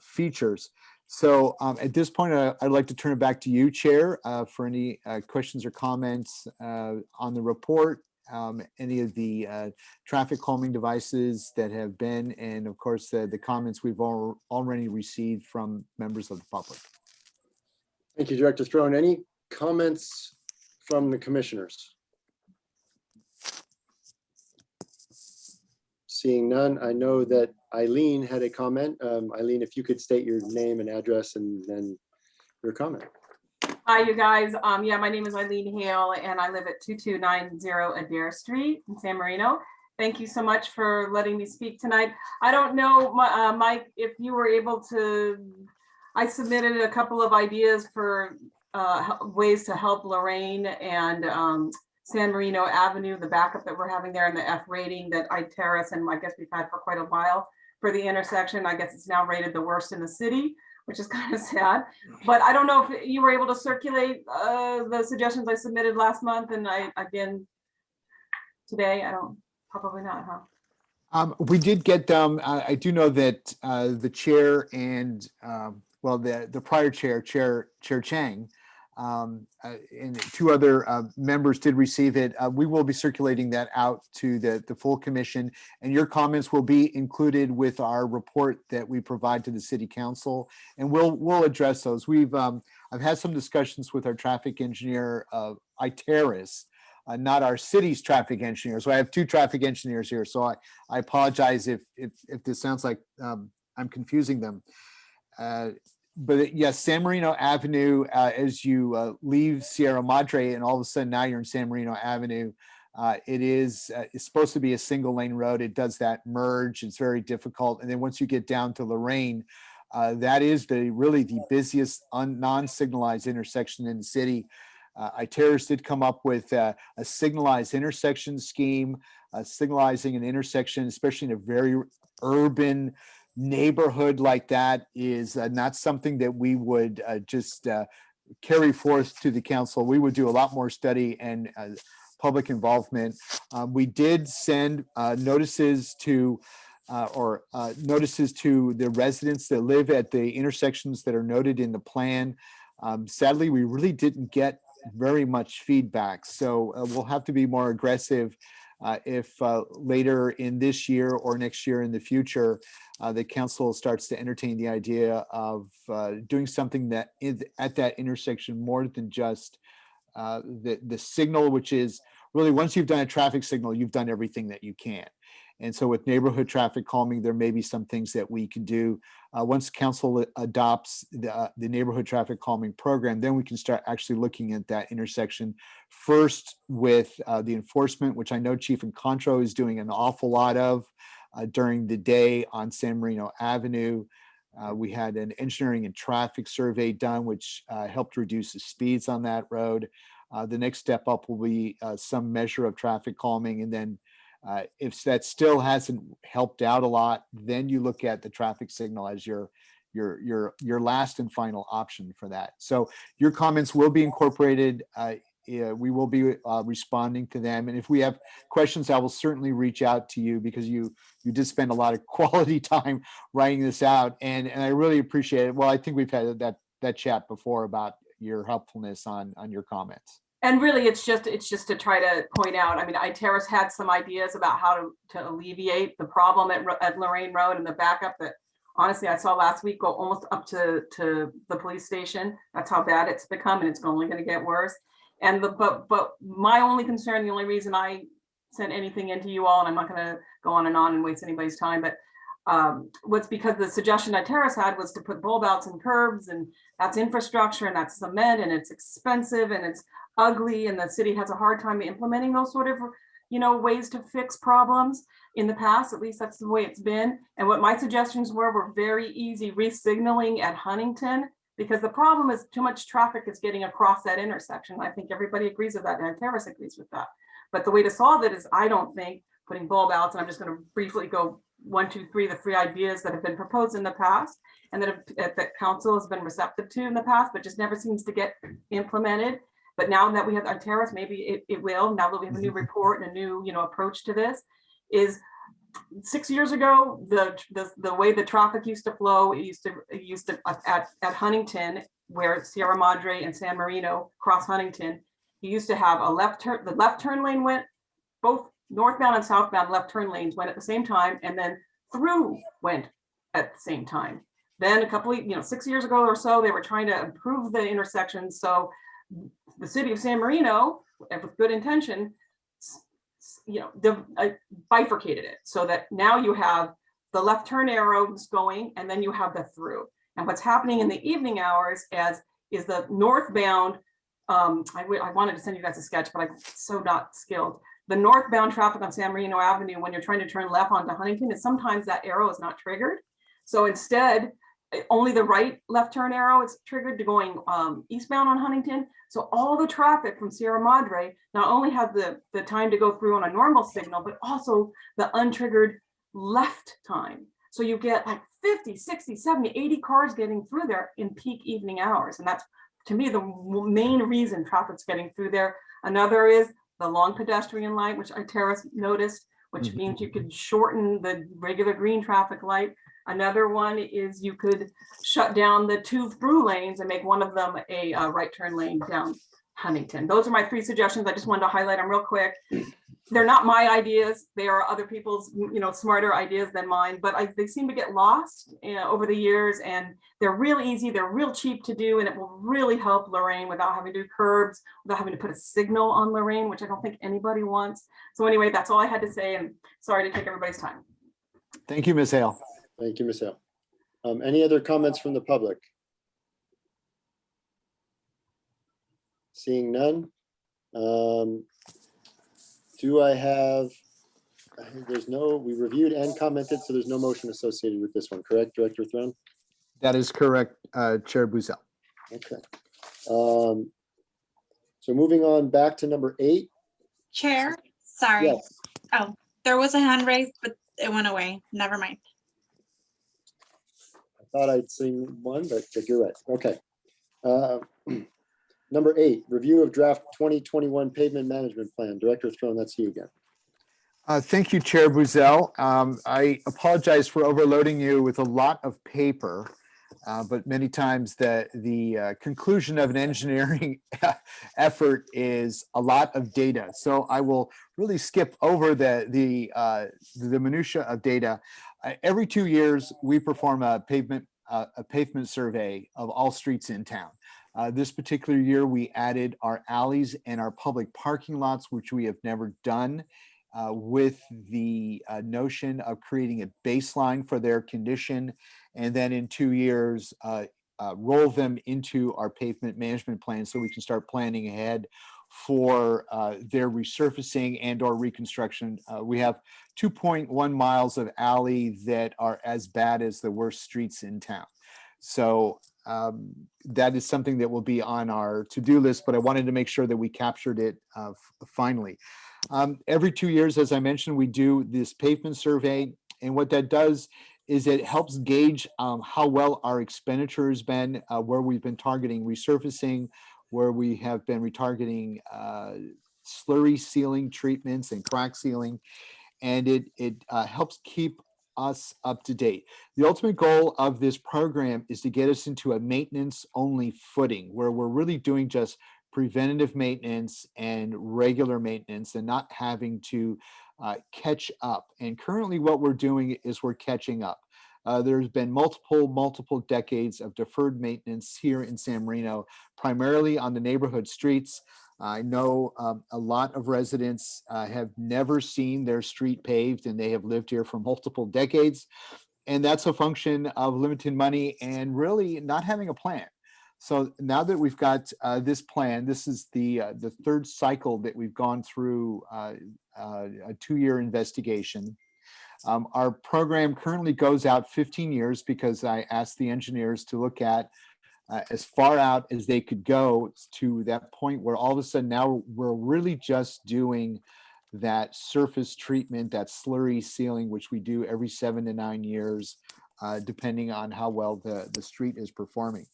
features. So at this point, I'd like to turn it back to you, Chair, for any questions or comments on the report. Any of the traffic calming devices that have been, and of course, the comments we've already received from members of the public. Thank you, Director Throne. Any comments from the commissioners? Seeing none, I know that Eileen had a comment. Eileen, if you could state your name and address and then your comment. Hi, you guys. Yeah, my name is Eileen Hale and I live at 2290 Adair Street in San Marino. Thank you so much for letting me speak tonight. I don't know, Mike, if you were able to, I submitted a couple of ideas for ways to help Lorraine and San Marino Avenue, the backup that we're having there and the F rating that Iteris and I guess we've had for quite a while for the intersection. I guess it's now rated the worst in the city, which is kind of sad. But I don't know if you were able to circulate the suggestions I submitted last month and again today. I don't, probably not, huh? We did get them. I do know that the chair and well, the prior chair, Chair Chang, and two other members did receive it. We will be circulating that out to the full commission, and your comments will be included with our report that we provide to the city council, and we'll address those. I've had some discussions with our traffic engineer, Iteris, not our city's traffic engineer. So I have two traffic engineers here. So I apologize if this sounds like I'm confusing them. But yes, San Marino Avenue, as you leave Sierra Madre and all of a sudden now you're in San Marino Avenue, it's supposed to be a single lane road. It does that merge. It's very difficult. And then once you get down to Lorraine, that is really the busiest non-signalized intersection in the city. Iteris did come up with a signalized intersection scheme, signalizing an intersection, especially in a very urban neighborhood like that, is not something that we would just carry forth to the council. We would do a lot more study and public involvement. We did send notices to the residents that live at the intersections that are noted in the plan. Sadly, we really didn't get very much feedback. So we'll have to be more aggressive if later in this year or next year in the future, the council starts to entertain the idea of doing something that is at that intersection more than just the signal, which is really, once you've done a traffic signal, you've done everything that you can. And so with neighborhood traffic calming, there may be some things that we can do. Once council adopts the neighborhood traffic calming program, then we can start actually looking at that intersection first with the enforcement, which I know Chief Encontro is doing an awful lot of during the day on San Marino Avenue. We had an engineering and traffic survey done, which helped reduce the speeds on that road. The next step up will be some measure of traffic calming. And then if that still hasn't helped out a lot, then you look at the traffic signal as your last and final option for that. So your comments will be incorporated. We will be responding to them. And if we have questions, I will certainly reach out to you, because you did spend a lot of quality time writing this out. And I really appreciate it. Well, I think we've had that chat before about your helpfulness on your comments. And really, it's just to try to point out, I mean, Iteris had some ideas about how to alleviate the problem at Lorraine Road and the backup that honestly I saw last week go almost up to the police station. That's how bad it's become, and it's only going to get worse. And but my only concern, the only reason I sent anything into you all, and I'm not going to go on and waste anybody's time, but was because the suggestion that Iteris had was to put bulb outs and curbs, and that's infrastructure, and that's cement, and it's expensive, and it's ugly, and the city has a hard time implementing those sort of, ways to fix problems in the past. At least that's the way it's been. And what my suggestions were very easy: re-signaling at Huntington, because the problem is too much traffic is getting across that intersection. I think everybody agrees with that, and Iteris agrees with that. But the way to solve it is, I don't think, putting bulb outs, and I'm just going to briefly go 1, 2, 3, the 3 ideas that have been proposed in the past and that council has been receptive to in the past, but just never seems to get implemented. But now that we have Iteris, maybe it will. Now that we have a new report and a new, approach to this, is 6 years ago, the way the traffic used to flow, it used to at Huntington, where Sierra Madre and San Marino cross Huntington, you used to have a left turn. The left turn lane went, both northbound and southbound left turn lanes went at the same time, and then through went at the same time. Then a couple of, 6 years ago or so, they were trying to improve the intersection. So the city of San Marino, with good intention, bifurcated it so that now you have the left turn arrows going, and then you have the through. And what's happening in the evening hours is the northbound. I wanted to send you guys a sketch, but I'm so not skilled. The northbound traffic on San Marino Avenue, when you're trying to turn left onto Huntington, is sometimes that arrow is not triggered. So instead, only the right left turn arrow is triggered to going eastbound on Huntington. So all the traffic from Sierra Madre not only has the time to go through on a normal signal, but also the untriggered left time. So you get like 50, 60, 70, 80 cars getting through there in peak evening hours. And that's, to me, the main reason traffic's getting through there. Another is the long pedestrian light, which Iteris noticed, which means you could shorten the regular green traffic light. Another one is you could shut down the 2 through lanes and make one of them a right turn lane down Huntington. Those are my 3 suggestions. I just wanted to highlight them real quick. They're not my ideas. They are other people's, smarter ideas than mine, but they seem to get lost over the years, and they're real easy. They're real cheap to do, and it will really help Lorraine without having to do curbs, without having to put a signal on Lorraine, which I don't think anybody wants. So anyway, that's all I had to say, and sorry to take everybody's time. Thank you, Ms. Hale. Thank you, Ms. Hale. Any other comments from the public? Seeing none. Do I have, we reviewed and commented, so there's no motion associated with this one, correct, Director Thrun? That is correct, Chair Buzzell. Okay. So moving on back to number 8. Chair, sorry. Yes. Oh, there was a hand raised, but it went away. Never mind. I thought I'd seen one, but you're right. Okay. Number 8, review of draft 2021 pavement management plan. Director Thrun, that's you again. Thank you, Chair Buzzell. I apologize for overloading you with a lot of paper. But many times the conclusion of an engineering effort is a lot of data. So I will really skip over the minutia of data. Every 2 years, we perform a pavement survey of all streets in town. This particular year, we added our alleys and our public parking lots, which we have never done, with the notion of creating a baseline for their condition, and then in 2 years, roll them into our pavement management plan so we can start planning ahead for their resurfacing and or reconstruction. We have 2.1 miles of alley that are as bad as the worst streets in town. So that is something that will be on our to-do list, but I wanted to make sure that we captured it finally. Every 2 years, as I mentioned, we do this pavement survey, and what that does is it helps gauge how well our expenditure has been, where we've been targeting resurfacing, where we have been retargeting slurry sealing treatments and crack sealing, and it helps keep us up to date. The ultimate goal of this program is to get us into a maintenance only footing where we're really doing just preventative maintenance and regular maintenance and not having to catch up. And currently what we're doing is we're catching up. There's been multiple decades of deferred maintenance here in San Marino, primarily on the neighborhood streets. I know a lot of residents have never seen their street paved, and they have lived here for multiple decades. And that's a function of limited money and really not having a plan. So now that we've got this plan, this is the third cycle that we've gone through a 2-year investigation. Our program currently goes out 15 years because I asked the engineers to look at as far out as they could go to that point where all of a sudden now we're really just doing that surface treatment, that slurry sealing, which we do every 7 to 9 years, depending on how well the street is performing.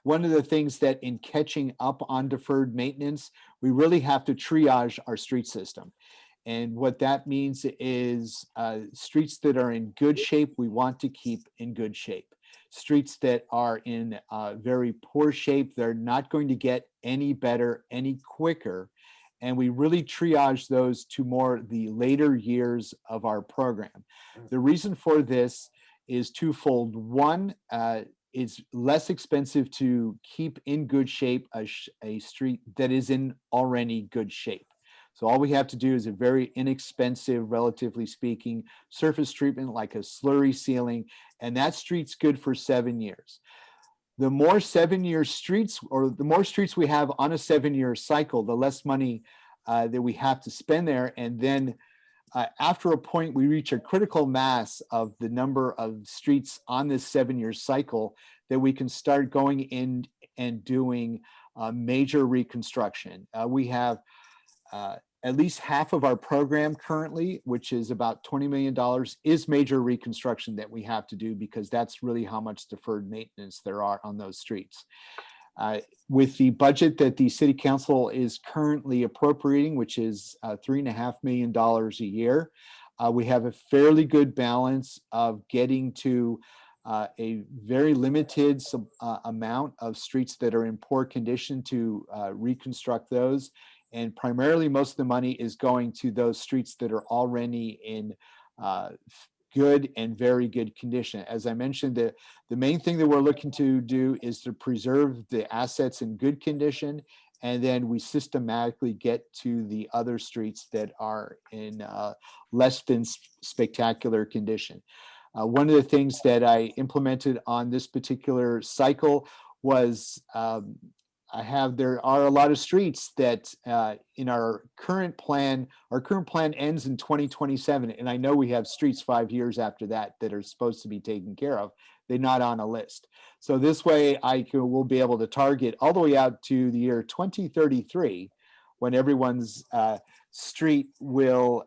One of the things that in catching up on deferred maintenance, we really have to triage our street system. And what that means is streets that are in good shape, we want to keep in good shape. Streets that are in very poor shape, they're not going to get any better, any quicker. And we really triage those to more the later years of our program. The reason for this is twofold. One, it's less expensive to keep in good shape a street that is in already good shape. So all we have to do is a very inexpensive, relatively speaking, surface treatment like a slurry sealing, and that street's good for 7 years. The more 7-year streets, or the more streets we have on a 7-year cycle, the less money that we have to spend there. And then after a point, we reach a critical mass of the number of streets on this 7-year cycle that we can start going in and doing major reconstruction. We have at least half of our program currently, which is about $20 million, is major reconstruction that we have to do because that's really how much deferred maintenance there are on those streets. With the budget that the city council is currently appropriating, which is $3.5 million a year, we have a fairly good balance of getting to a very limited amount of streets that are in poor condition to reconstruct those. And primarily most of the money is going to those streets that are already in good and very good condition. As I mentioned, the main thing that we're looking to do is to preserve the assets in good condition, and then we systematically get to the other streets that are in less than spectacular condition. One of the things that I implemented on this particular cycle was there are a lot of streets that in our current plan ends in 2027. And I know we have streets 5 years after that are supposed to be taken care of. They're not on a list. So this way we'll be able to target all the way out to the year 2033 when everyone's street will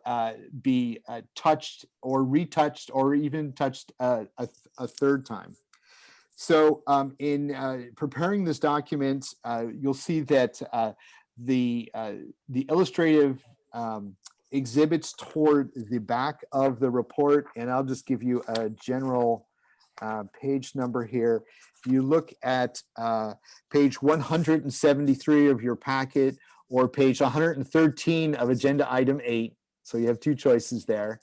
be touched or retouched or even touched a third time. So in preparing this document, you'll see that the illustrative exhibits toward the back of the report, and I'll just give you a general page number here, you look at page 173 of your packet or page 113 of agenda item 8. So you have two choices there.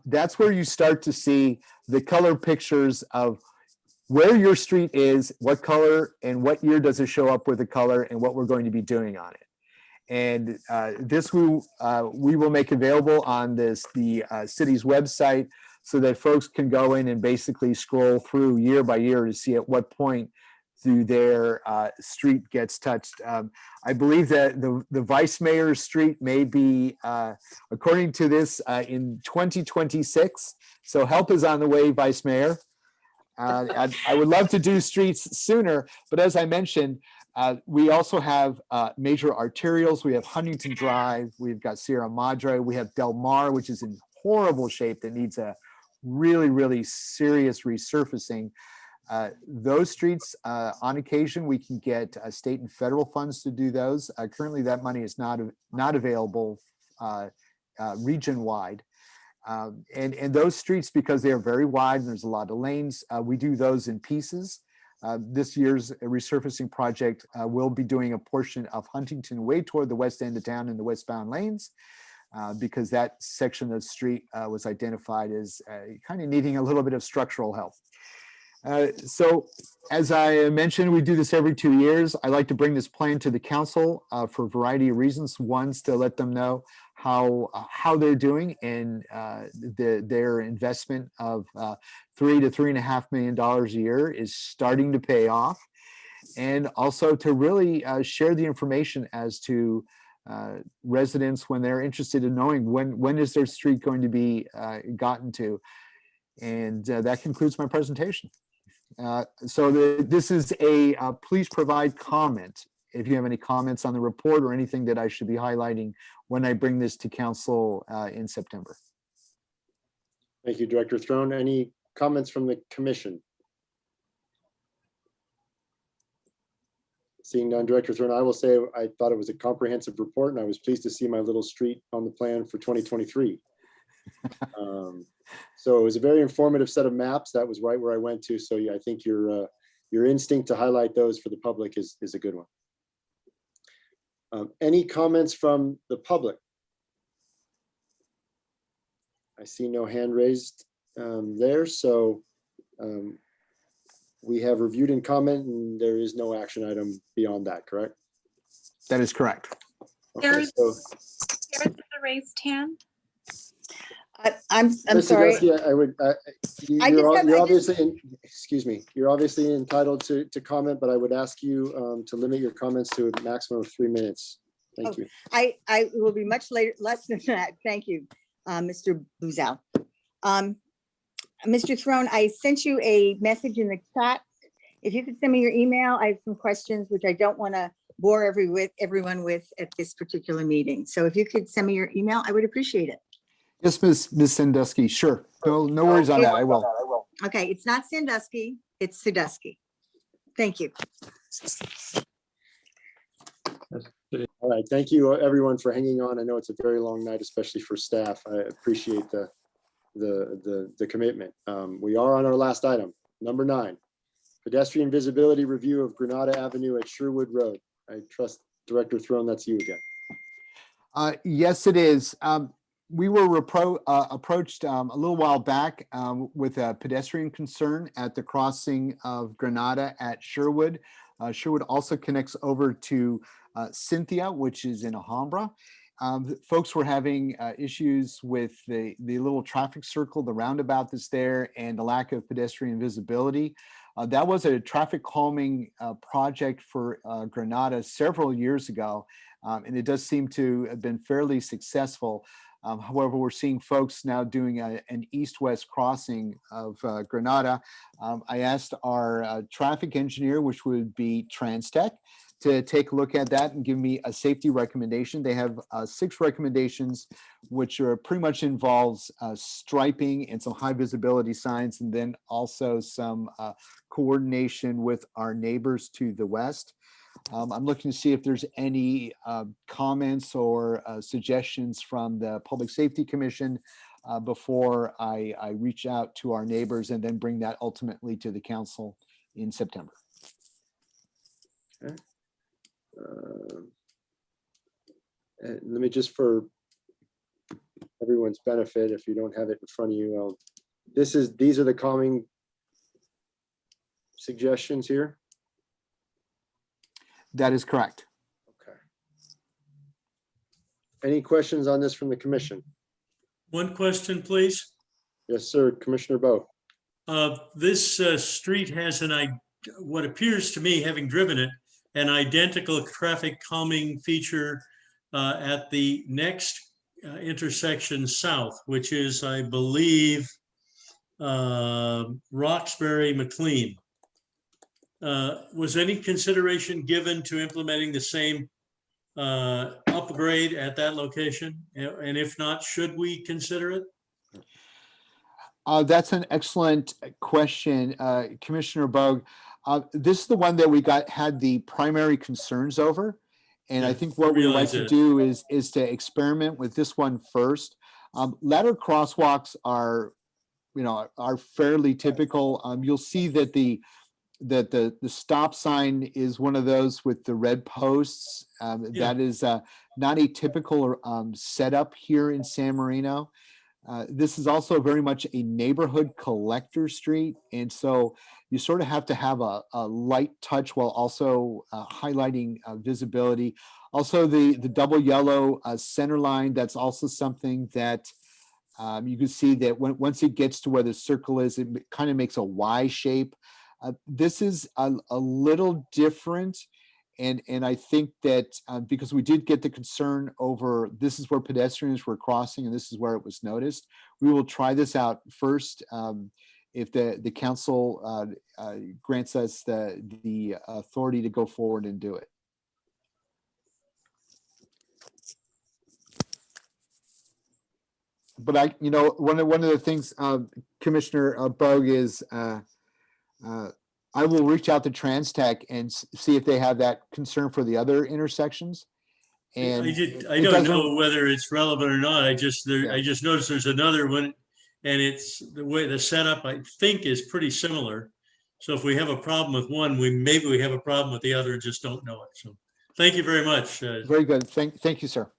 That's where you start to see the color pictures of where your street is, what color and what year does it show up with the color and what we're going to be doing on it. And this we will make available on the city's website so that folks can go in and basically scroll through year by year to see at what point through their street gets touched. I believe that the vice mayor's street may be, according to this, in 2026. So help is on the way, Vice Mayor. I would love to do streets sooner, but as I mentioned, we also have major arterials. We have Huntington Drive, we've got Sierra Madre, we have Del Mar, which is in horrible shape that needs a really, really serious resurfacing. Those streets, on occasion, we can get state and federal funds to do those. Currently, that money is not available region-wide. And those streets, because they are very wide and there's a lot of lanes, we do those in pieces. This year's resurfacing project will be doing a portion of Huntington way toward the west end of town in the westbound lanes, because that section of the street was identified as kind of needing a little bit of structural help. So as I mentioned, we do this every 2 years. I like to bring this plan to the council for a variety of reasons. One's to let them know how they're doing and their investment of $3 to $3.5 million a year is starting to pay off. And also to really share the information as to residents when they're interested in knowing when is their street going to be gotten to. And that concludes my presentation. This is a please provide comment if you have any comments on the report or anything that I should be highlighting when I bring this to council in September. Thank you, Director Throne. Any comments from the commission? Seeing none, Director Throne, I will say I thought it was a comprehensive report and I was pleased to see my little street on the plan for 2023. So it was a very informative set of maps. That was right where I went to. So yeah, I think your instinct to highlight those for the public is a good one. Any comments from the public? I see no hand raised there. So we have reviewed and comment and there is no action item beyond that, correct? That is correct. Okay, There's so a raised hand. I'm Ms. sorry. Sadowski, I would, you're obviously, excuse me, you're obviously entitled to comment, but I would ask you to limit your comments to a maximum of 3 minutes. Thank you. I will be much less than that. Thank you, Mr. Buzel. Mr. Throne, I sent you a message in the chat. If you could send me your email, I have some questions which I don't want to bore everyone with at this particular meeting. So if you could send me your email, I would appreciate it. Yes, Ms. Sandusky, sure. No worries on that. I will. Okay, it's not Sandusky, it's Sadusky. Thank you. All right, thank you everyone for hanging on. I know it's a very long night, especially for staff. I appreciate the commitment. We are on our last item, number 9, pedestrian visibility review of Granada Avenue at Sherwood Road. I trust Director Throne, that's you again. Yes, it is. We were approached a little while back with a pedestrian concern at the crossing of Granada at Sherwood. Sherwood also connects over to Cynthia, which is in Alhambra. Folks were having issues with the little traffic circle, the roundabout that's there, and the lack of pedestrian visibility. That was a traffic calming project for Granada several years ago, and it does seem to have been fairly successful. However, we're seeing folks now doing an east-west crossing of Granada. I asked our traffic engineer, which would be TransTech, to take a look at that and give me a safety recommendation. They have 6 recommendations, which are pretty much involves striping and some high visibility signs, and then also some coordination with our neighbors to the west. I'm looking to see if there's any comments or suggestions from the Public Safety Commission. before I reach out to our neighbors and then bring that ultimately to the council in September. And let me just, for everyone's benefit, if you don't have it in front of you, these are the calming suggestions here. That is correct. Okay. Any questions on this from the commission? One question, please. Yes, sir. Commissioner Bo. This street has what appears to me, having driven it, an identical traffic calming feature at the next intersection south, which is, I believe, Roxbury McLean. Was any consideration given to implementing the same upgrade at that location? And if not, should we consider it? That's an excellent question, Commissioner Bogue. This is the one that we had the primary concerns over. And I Yeah, think what we would like realize to it. do is to experiment with this one first. Ladder crosswalks are fairly typical. You'll see that the stop sign is one of those with the red posts. That is not a typical setup here in San Marino. This is also very much a neighborhood collector street. And so you sort of have to have a light touch while also highlighting visibility. Also the double yellow center line, that's also something that you can see that once it gets to where the circle is, it kind of makes a Y shape. This is a little different. And I think that because we did get the concern over, this is where pedestrians were crossing and this is where it was noticed, we will try this out first. If the council grants us the authority to go forward and do it. But one of the things, Commissioner Bogue, is I will reach out to TransTech and see if they have that concern for the other intersections. And I don't know whether it's relevant or not. I just noticed there's another one, and it's the way the setup, I think, is pretty similar. So if we have a problem with one, maybe we have a problem with the other and just don't know it. So thank you very much. Very good. Thank you, sir.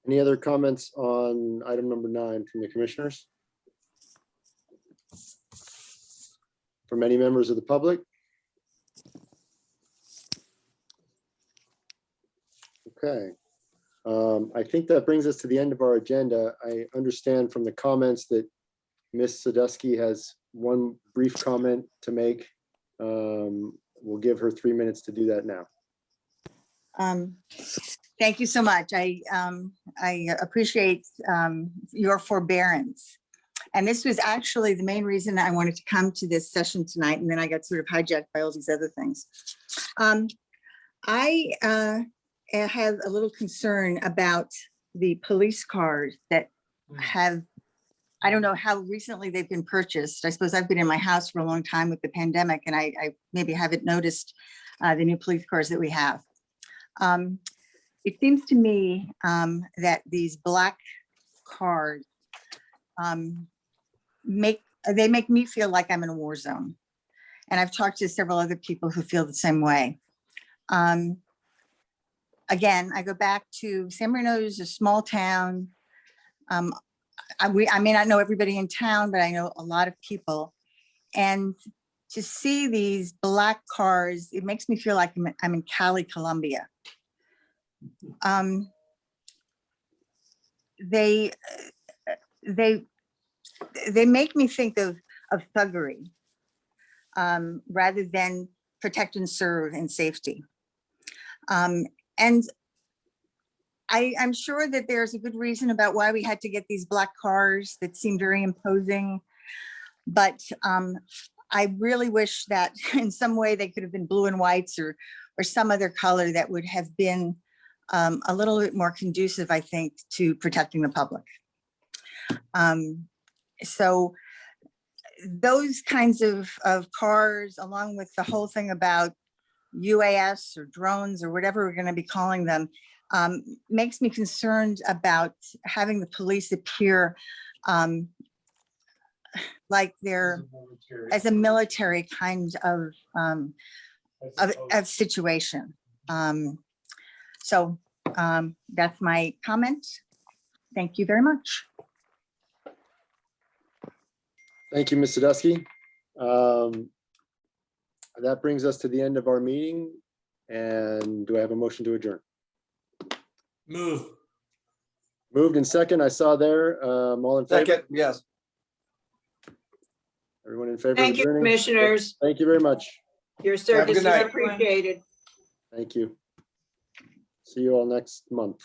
Any other comments on item number 9 from the commissioners? From any members of the public? Okay. I think that brings us to the end of our agenda. I understand from the comments that Ms. Sadusky has one brief comment to make. We'll give her 3 minutes to do that now. Thank you so much. I appreciate your forbearance. And this was actually the main reason I wanted to come to this session tonight, and then I got sort of hijacked by all these other things. I have a little concern about the police cars that have, I don't know how recently they've been purchased. I suppose I've been in my house for a long time with the pandemic, and I maybe haven't noticed the new police cars that we have. It seems to me that these black cars make me feel like I'm in a war zone. And I've talked to several other people who feel the same way. Again, I go back to San Marino is a small town. I may not know everybody in town, but I know a lot of people. And to see these black cars, it makes me feel like I'm in Cali, Colombia. They make me think of thuggery rather than protect and serve and safety. And I'm sure that there's a good reason about why we had to get these black cars that seem very imposing. But I really wish that in some way they could have been blue and whites or some other color that would have been a little bit more conducive, I think, to protecting the public. So those kinds of cars, along with the whole thing about UAS or drones or whatever we're going to be calling them, makes me concerned about having the police appear like they're as a military kind of situation. So that's my comment. Thank you very much. Thank you, Ms. Sadusky. That brings us to the end of our meeting. And do I have a motion to adjourn? Move. Moved in second, I saw there, all in favor? Second, yes. Everyone in favor? of Thank you, adjourning? commissioners. Thank you very much. Your service is night. appreciated. Thank you. See you all next month.